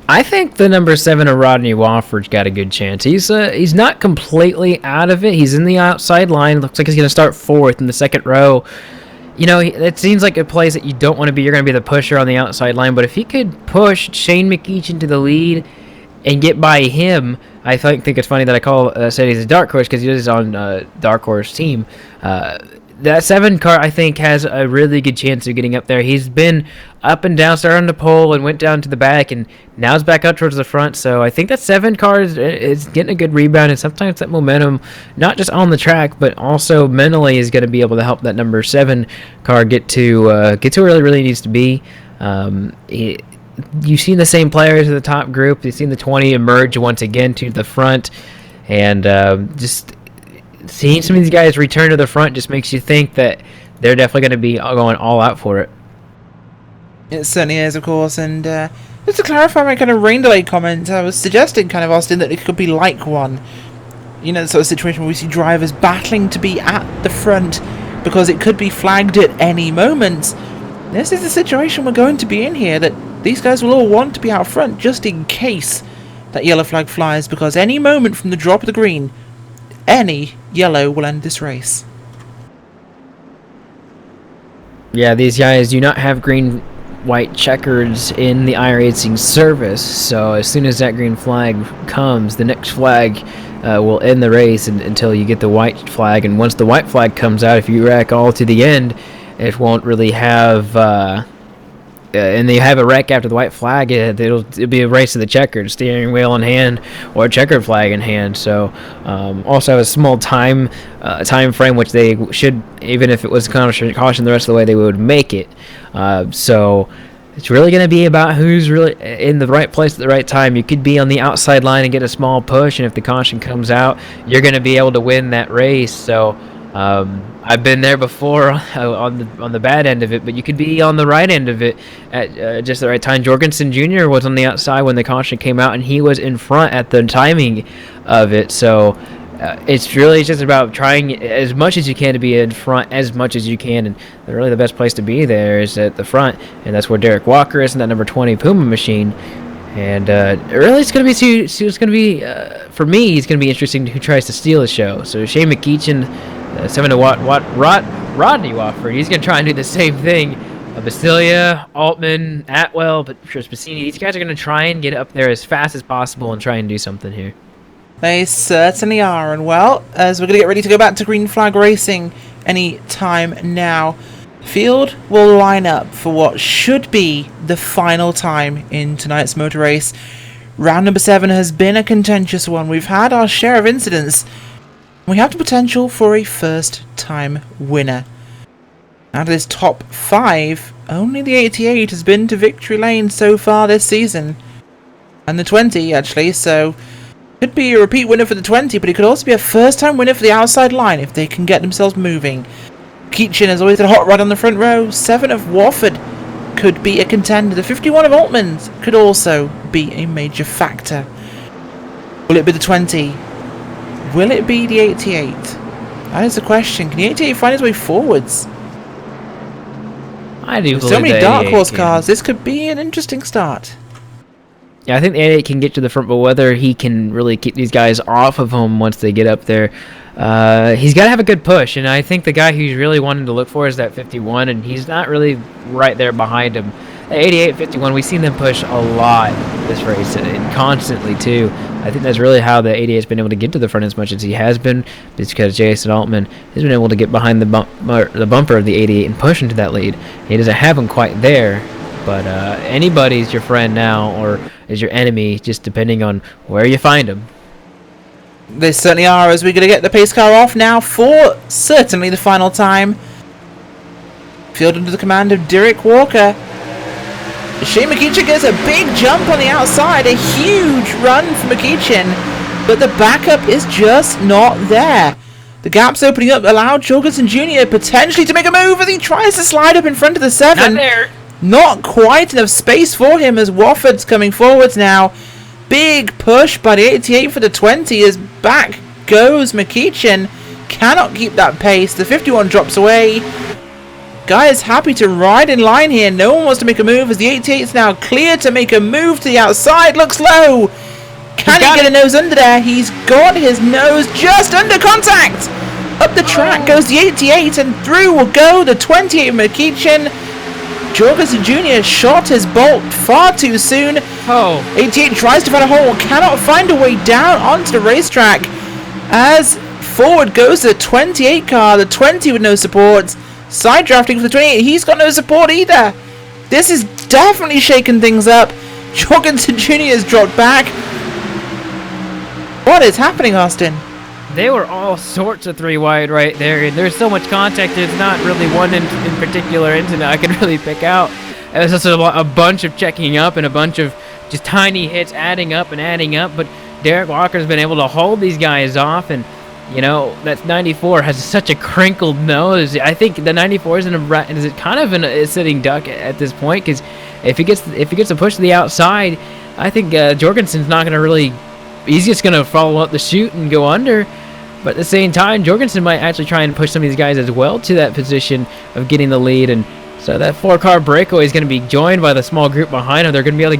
I think the number 7 of Rodney Wofford's got a good chance. He's not completely out of it. He's in the outside line. Looks like he's going to start 4th in the second row. You know, it seems like a place that you don't want to be. You're going to be the pusher on the outside line. But if he could push Shane McEachin to the lead and get by him, I think it's funny that I said he's a dark horse because he is on dark horse team. That 7 car, I think, has a really good chance of getting up there. He's been up and down, started on the pole and went down to the back, and now is back up towards the front. So I think that 7 car is getting a good rebound, and sometimes that momentum, not just on the track, but also mentally, is going to be able to help that number 7 car get to where it really needs to be. You've seen the same players in the top group. You've seen the 20 emerge once again to the front, and just seeing some of these guys return to the front just makes you think that they're definitely going to be going all out for it. It certainly is, of course, and just to clarify my kind of rain delay comment, I was suggesting kind of, Austin, that it could be like one. You know, the sort of situation where we see drivers battling to be at the front because it could be flagged at any moment. This is the situation we're going to be in here, that these guys will all want to be out front just in case that yellow flag flies, because any moment from the drop of the green, any yellow will end this race. Yeah, these guys do not have green-white checkers in the iRacing service, so as soon as that green flag comes, the next flag will end the race until you get the white flag, and once the white flag comes out, if you rack all to the end, it won't really have... and they have a wreck after the white flag, it'll be a race to the checkered, steering wheel in hand or a checkered flag in hand. So also have a small time frame, which they should, even if it was caution the rest of the way, they would make it. So it's really going to be about who's really in the right place at the right time. You could be on the outside line and get a small push, and if the caution comes out, you're going to be able to win that race. So I've been there before on the bad end of it, but you could be on the right end of it at just the right time. Jorgensen Jr. was on the outside when the caution came out, and he was in front at the timing of it. So it's really just about trying as much as you can to be in front as much as you can, and really the best place to be there is at the front, and that's where Derek Walker is in that number 20 Puma machine. And really, it's going to be for me, it's going to be interesting who tries to steal the show. So Shane McEachin, 7 to Rodney Wofford, he's going to try and do the same thing. Basilia, Altman, Atwell, but Spacini, these guys are going to try and get up there as fast as possible and try and do something here. They certainly are, and well, as we're going to get ready to go back to green flag racing any time now, field will line up for what should be the final time in tonight's motor race. Round number 7 has been a contentious one. We've had our share of incidents. We have the potential for a first-time winner. Out of this top 5, only the 88 has been to victory lane so far this season. And the 20, actually, so could be a repeat winner for the 20, but it could also be a first-time winner for the outside line if they can get themselves moving. Keachin has always had a hot rod on the front row. 7 of Wofford could be a contender. The 51 of Altman's could also be a major factor. Will it be the 20? Will it be the 88? That is the question. Can the 88 find his way forwards? I do believe so many dark horse can. cars. This could be an interesting start. Yeah, I think the 88 can get to the front, but whether he can really keep these guys off of him once they get up there, he's got to have a good push. And I think the guy who's really wanting to look for is that 51, and he's not really right there behind him. The 88, 51, we've seen them push a lot this race, and constantly too. I think that's really how the 88 has been able to get to the front as much as he has been, because Jason Altman has been able to get behind the bumper of the 88 and push into that lead. He doesn't have him quite there, but anybody's your friend now or is your enemy, just depending on where you find him. They certainly are, as we're going to get the pace car off now for certainly the final time. Field under the command of Derek Walker. Shane McEachin gets a big jump on the outside, a huge run for McEachin, but the backup is just not there. The gap's opening up, allowed Jorgensen Jr. potentially to make a move as he tries to slide up in front of the 7. Not there. Not quite enough space for him as Wofford's coming forwards now. Big push by the 88 for the 20 as back goes McEachin. Cannot keep that pace. The 51 drops away. Guy is happy to ride in line here. No one wants to make a move as the 88 is now clear to make a move to the outside. Looks low. Can he get a nose under there? He's got his nose just under contact. Up the track goes the 88 and through will go the 28 McEachin. Jorgensen Jr. shot his bolt far too soon. 88 tries to find a hole, cannot find a way down onto the racetrack. As forward goes the 28 car, the 20 with no support. Side drafting for the 28, he's got no support either. This is definitely shaking things up. Jorgensen Jr. has dropped back. What is happening, Austin? They were all sorts of 3 wide right there, and there's so much contact, there's not really one in particular incident I can really pick out. It was just a bunch of checking up and a bunch of just tiny hits adding up, but Derek Walker's been able to hold these guys off, and you know, that 94 has such a crinkled nose. I think the 94 is kind of a sitting duck at this point, because if he gets a push to the outside, I think Jorgensen's not going to really. He's just going to follow up the chute and go under. But at the same time, Jorgensen might actually try and push some of these guys as well to that position of getting the lead. And so that 4-car breakaway is going to be joined by the small group behind him. They're going to be able to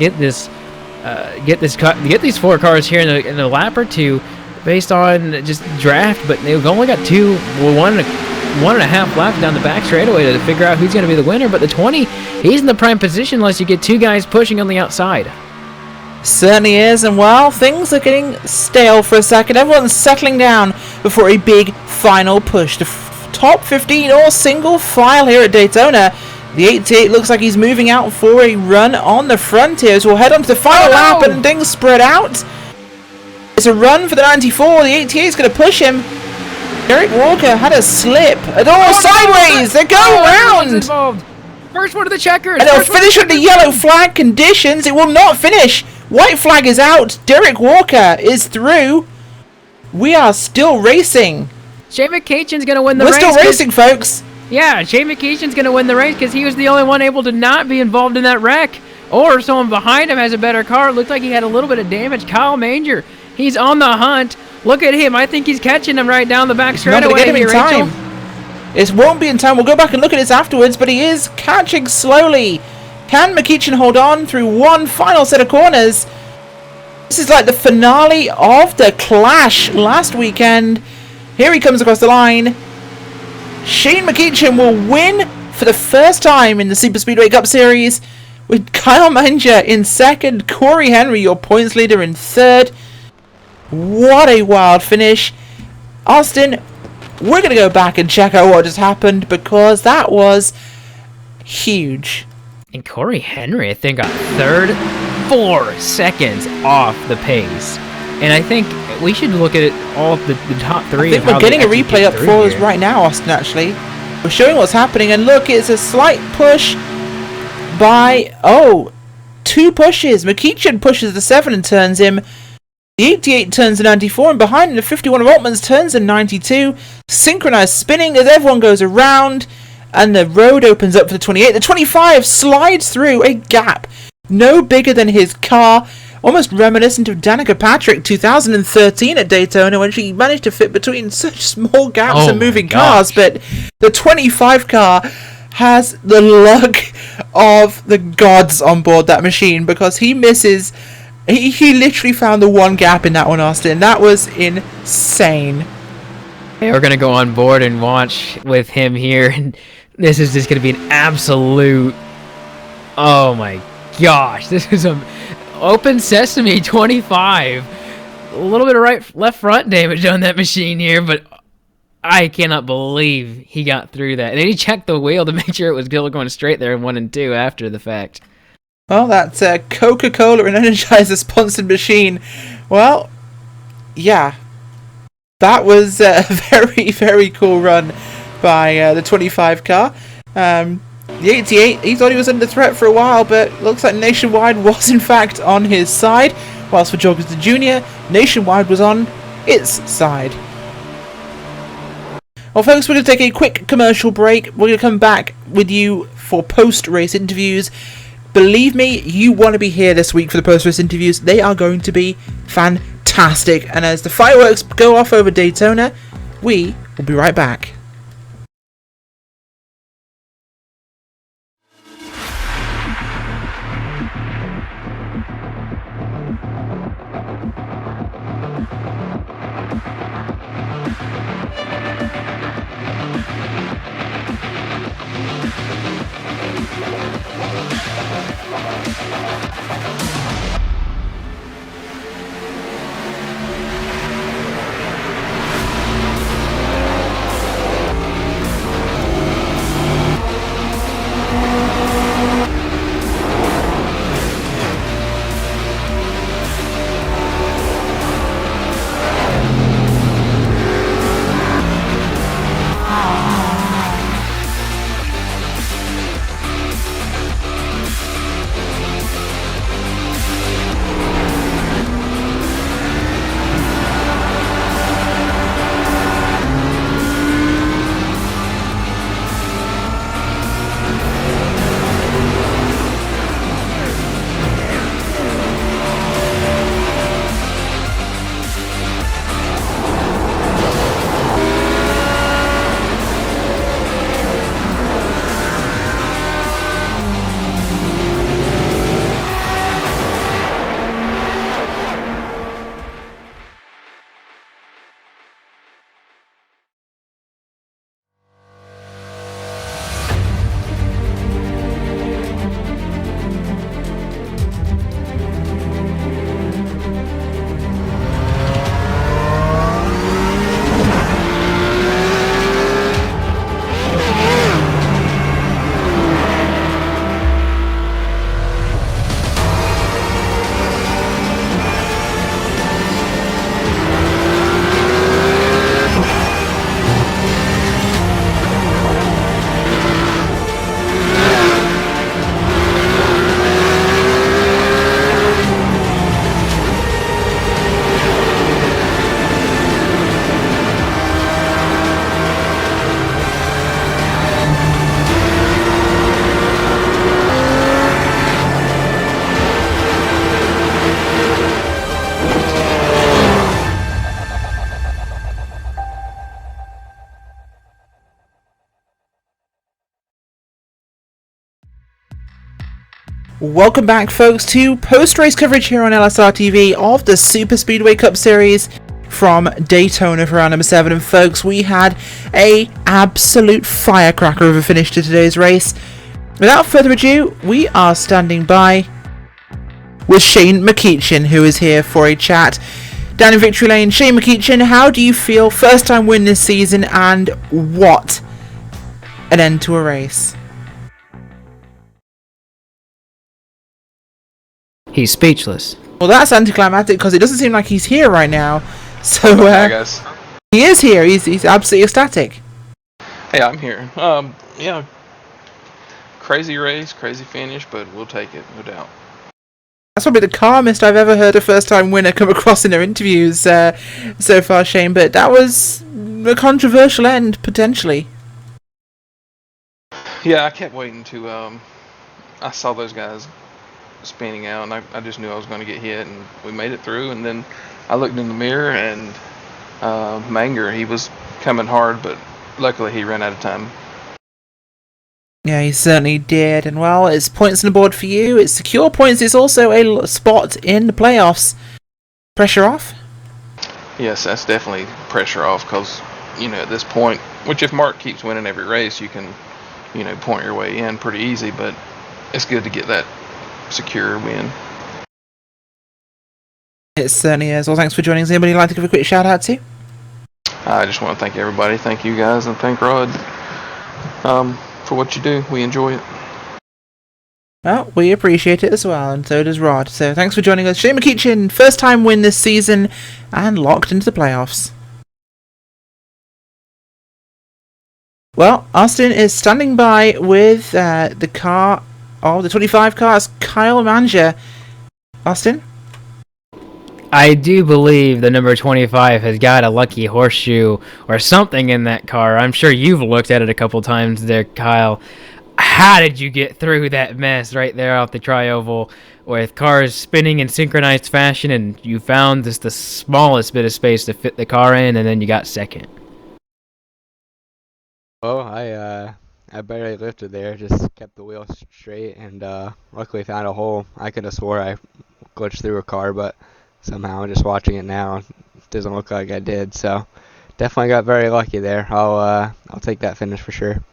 get these 4 cars here in a lap or two based on just draft. But they've only got one and a half laps down the back straightaway to figure out who's going to be the winner. But the 20, he's in the prime position unless you get 2 guys pushing on the outside. Certainly is, and while things are getting stale for a second, everyone's settling down before a big final push. The top 15 all single file here at Daytona. The 88 looks like he's moving out for a run on the front here, so we'll head on to the final lap and things spread out. It's a run for the 94, the 88 is going to push him. Derek Walker had a slip. Sideways, they go around! First one to the checkers! And they'll finish with the yellow flag conditions. It will not finish. White flag is out. Derek Walker is through. We are still racing. Shane McEachin's going to win the race. We're still racing, folks. Yeah, Shane McEachin's going to win the race because he was the only one able to not be involved in that wreck. Or someone behind him has a better car. It looked like he had a little bit of damage. Kyle Manger, he's on the hunt. Look at him. I think he's catching him right down the back straightaway. Not going to get him in time. It won't be in time. We'll go back and look at this afterwards, but he is catching slowly. Can McEachin hold on through one final set of corners? This is like the finale of the clash last weekend. Here he comes across the line. Shane McEachin will win for the first time in the Superspeedway Cup Series, with Kyle Manger in second, Corey Henry, your points leader, in third. What a wild finish. Austin, we're going to go back and check out what just happened, because that was huge. And Corey Henry, I think, got third, 4 seconds off the pace. And I think we should look at it all the top 3. I think we're getting a replay up for us right now, Austin, actually. We're showing what's happening, and look, it's a slight push by, 2 pushes. McEachin pushes the 7 and turns him. The 88 turns the 94, and behind him the 51 of Altman's turns the 92. Synchronized spinning as everyone goes around. And the road opens up for the 28. The 25 slides through a gap no bigger than his car, almost reminiscent of Danica Patrick 2013 at Daytona, when she managed to fit between such small gaps and moving cars. But the 25 car has the luck of the gods on board that machine, because he misses. He literally found the one gap in that one, Austin. That was insane. Hey, we're going to go on board and watch with him here, and this is just going to be an absolute, oh my gosh, this is a open sesame 25. A little bit of left front damage on that machine here, but I cannot believe he got through that. And then he checked the wheel to make sure it was still going straight there in 1 and 2 after the fact. Well, that's a Coca-Cola and Energizer sponsored machine. Well, yeah. That was a very, very cool run by the 25 car. The 88, he thought he was under threat for a while, but looks like Nationwide was in fact on his side. Whilst for Jorgensen Jr., Nationwide was on its side. Well, folks, we're going to take a quick commercial break. We're going to come back with you for post-race interviews. Believe me, you want to be here this week for the post-race interviews. They are going to be fantastic. And as the fireworks go off over Daytona, we will be right back. Welcome back, folks, to post-race coverage here on LSRTV of the Superspeedway Cup Series from Daytona for round number 7. And folks, we had a absolute firecracker of a finish to today's race. Without further ado, we are standing by with Shane McEachin, who is here for a chat. Down in Victory Lane, Shane McEachin, how do you feel? First time win this season, and what an end to a race. He's speechless. Well, that's anticlimactic because it doesn't seem like he's here right now. So, Hi guys. he is here. He's absolutely ecstatic. Hey, I'm here. Yeah, crazy race, crazy finish, but we'll take it, no doubt. That's probably the calmest I've ever heard a first-time winner come across in their interviews so far, Shane. But that was a controversial end, potentially. Yeah, I kept waiting to. I saw those guys spinning out, and I just knew I was going to get hit, and we made it through. And then I looked in the mirror, and Manger, he was coming hard, but luckily he ran out of time. Yeah, he certainly did. And, well, it's points on the board for you. It's secure points. It's also a spot in the playoffs. Pressure off? Yes, that's definitely pressure off, because, at this point, which if Mark keeps winning every race, you can, point your way in pretty easy, but it's good to get that secure win. It certainly is. Well, thanks for joining us. Anybody like to give a quick shout out to? I just want to thank everybody. Thank you guys, and thank Rod for what you do. We enjoy it. Well, we appreciate it as well, and so does Rod. So thanks for joining us. Shane McEachin, first time win this season, and locked into the playoffs. Well, Austin is standing by with the car, the 25 cars, Kyle Manger. Austin? I do believe the number 25 has got a lucky horseshoe or something in that car. I'm sure you've looked at it a couple times there, Kyle. How did you get through that mess right there off the tri-oval with cars spinning in synchronized fashion, and you found just the smallest bit of space to fit the car in, and then you got second? Oh, I barely lifted there, just kept the wheel straight, and luckily found a hole. I could have swore I glitched through a car, but somehow just watching it now, it doesn't look like I did. So definitely got very lucky there. I'll take that finish for sure.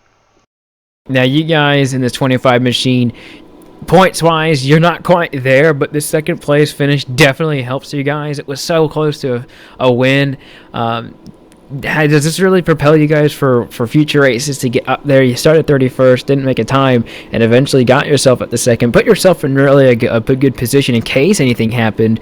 Now you guys in this 25 machine, points wise, you're not quite there, but this second place finish definitely helps you guys. It was so close to a win. Does this really propel you guys for future races to get up there? You started 31st, didn't make a time, and eventually got yourself at the second. Put yourself in really a good position in case anything happened.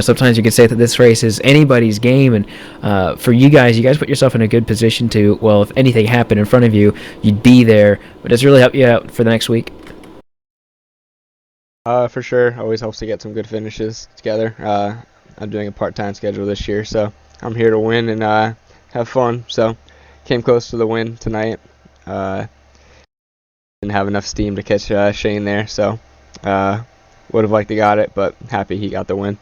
Sometimes you could say that this race is anybody's game, and for you guys put yourself in a good position to, well, if anything happened in front of you, you'd be there. But does it really help you out for the next week? For sure. Always helps to get some good finishes together. I'm doing a part-time schedule this year, so I'm here to win and have fun. So came close to the win tonight. Didn't have enough steam to catch Shane there, so would have liked to got it, but happy he got the win.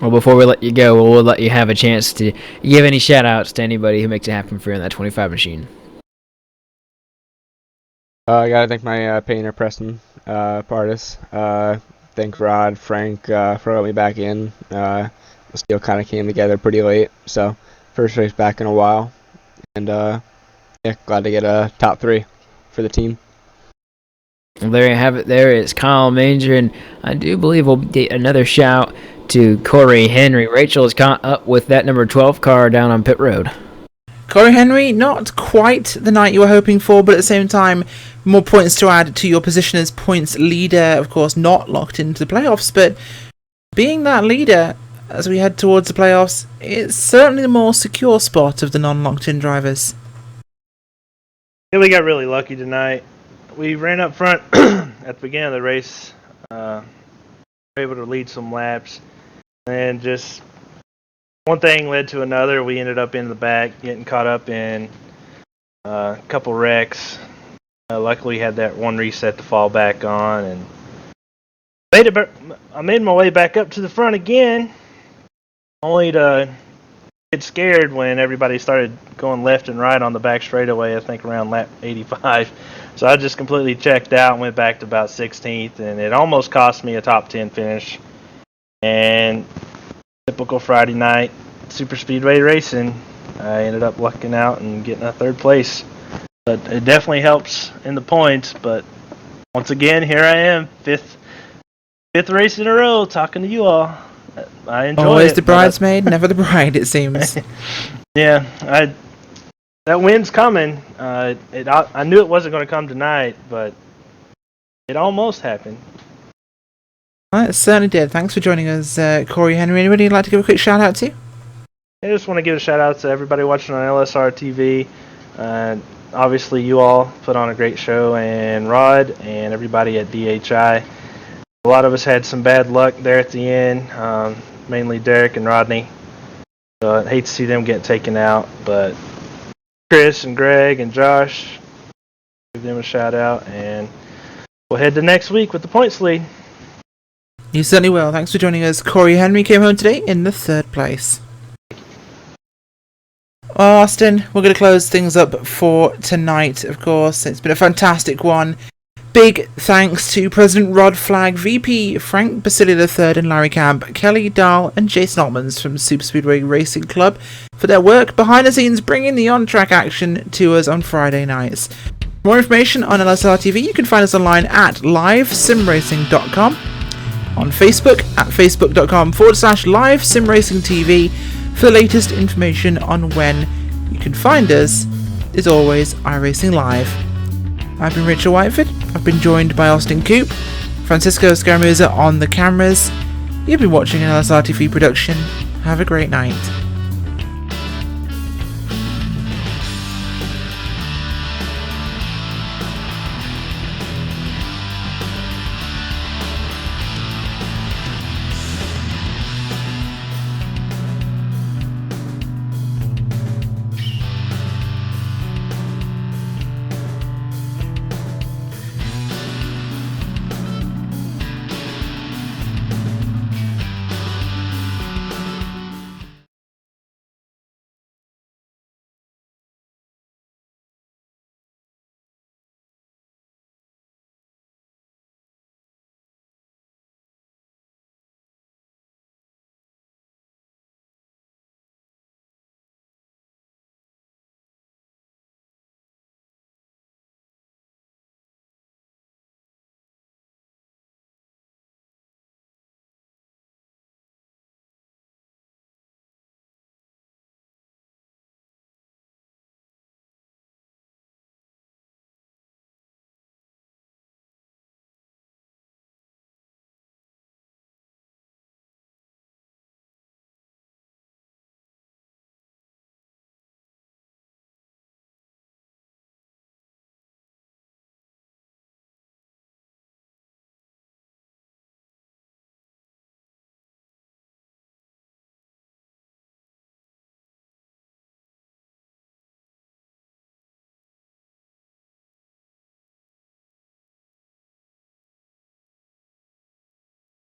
Well, before we let you go, we'll let you have a chance to give any shout-outs to anybody who makes it happen for you in that 25 machine. I gotta thank my painter, Preston Pardis. Thank Rod, Frank for letting me back in. The steel kind of came together pretty late, so first race back in a while, and glad to get a top 3 for the team. Well, there you have it. There is Kyle Manger, and I do believe we'll get another shout to Corey Henry. Rachel has caught up with that number 12 car down on pit road. Corey Henry, not quite the night you were hoping for, but at the same time, more points to add to your position as points leader. Of course, not locked into the playoffs, but being that leader as we head towards the playoffs, it's certainly the more secure spot of the non-locked-in drivers. Yeah, we got really lucky tonight. We ran up front at the beginning of the race, were able to lead some laps, and just one thing led to another. We ended up in the back, getting caught up in a couple wrecks. Luckily, we had that one reset to fall back on, and I made my way back up to the front again, only to get scared when everybody started going left and right on the back straightaway, I think around lap 85. So I just completely checked out and went back to about 16th, and it almost cost me a top 10 finish. And typical Friday night Superspeedway racing, I ended up lucking out and getting a 3rd place. But it definitely helps in the points. But once again, here I am, fifth race in a row, talking to you all. I enjoy Always it. the bridesmaid, never the bride, it seems. Yeah, that win's coming. I knew it wasn't going to come tonight, but it almost happened. It certainly did. Thanks for joining us, Corey Henry. Anybody you'd like to give a quick shout out to? I just want to give a shout out to everybody watching on LSRTV. Obviously, you all put on a great show, and Rod and everybody at DHI. A lot of us had some bad luck there at the end, mainly Derek and Rodney. So I'd hate to see them get taken out, but Chris and Greg and Josh, give them a shout out, and we'll head to next week with the points lead. You certainly will. Thanks for joining us. Corey Henry came home today in the 3rd place. Austin, we're going to close things up for tonight, of course. It's been a fantastic one. Big thanks to President Rod Flagg, VP Frank Basile III and Larry Camp, Kelly Dahl and Jason Altmans from Superspeedway Racing Club for their work behind the scenes bringing the on-track action to us on Friday nights. For more information on LSRTV, you can find us online at livesimracing.com, on Facebook at facebook.com/livesimracingtv for the latest information on when you can find us. Is always iRacing Live. I've been Richard Whiteford. I've been joined by Austin Coop, Francisco Scaramuza on the cameras. You've been watching an LSRTV production. Have a great night.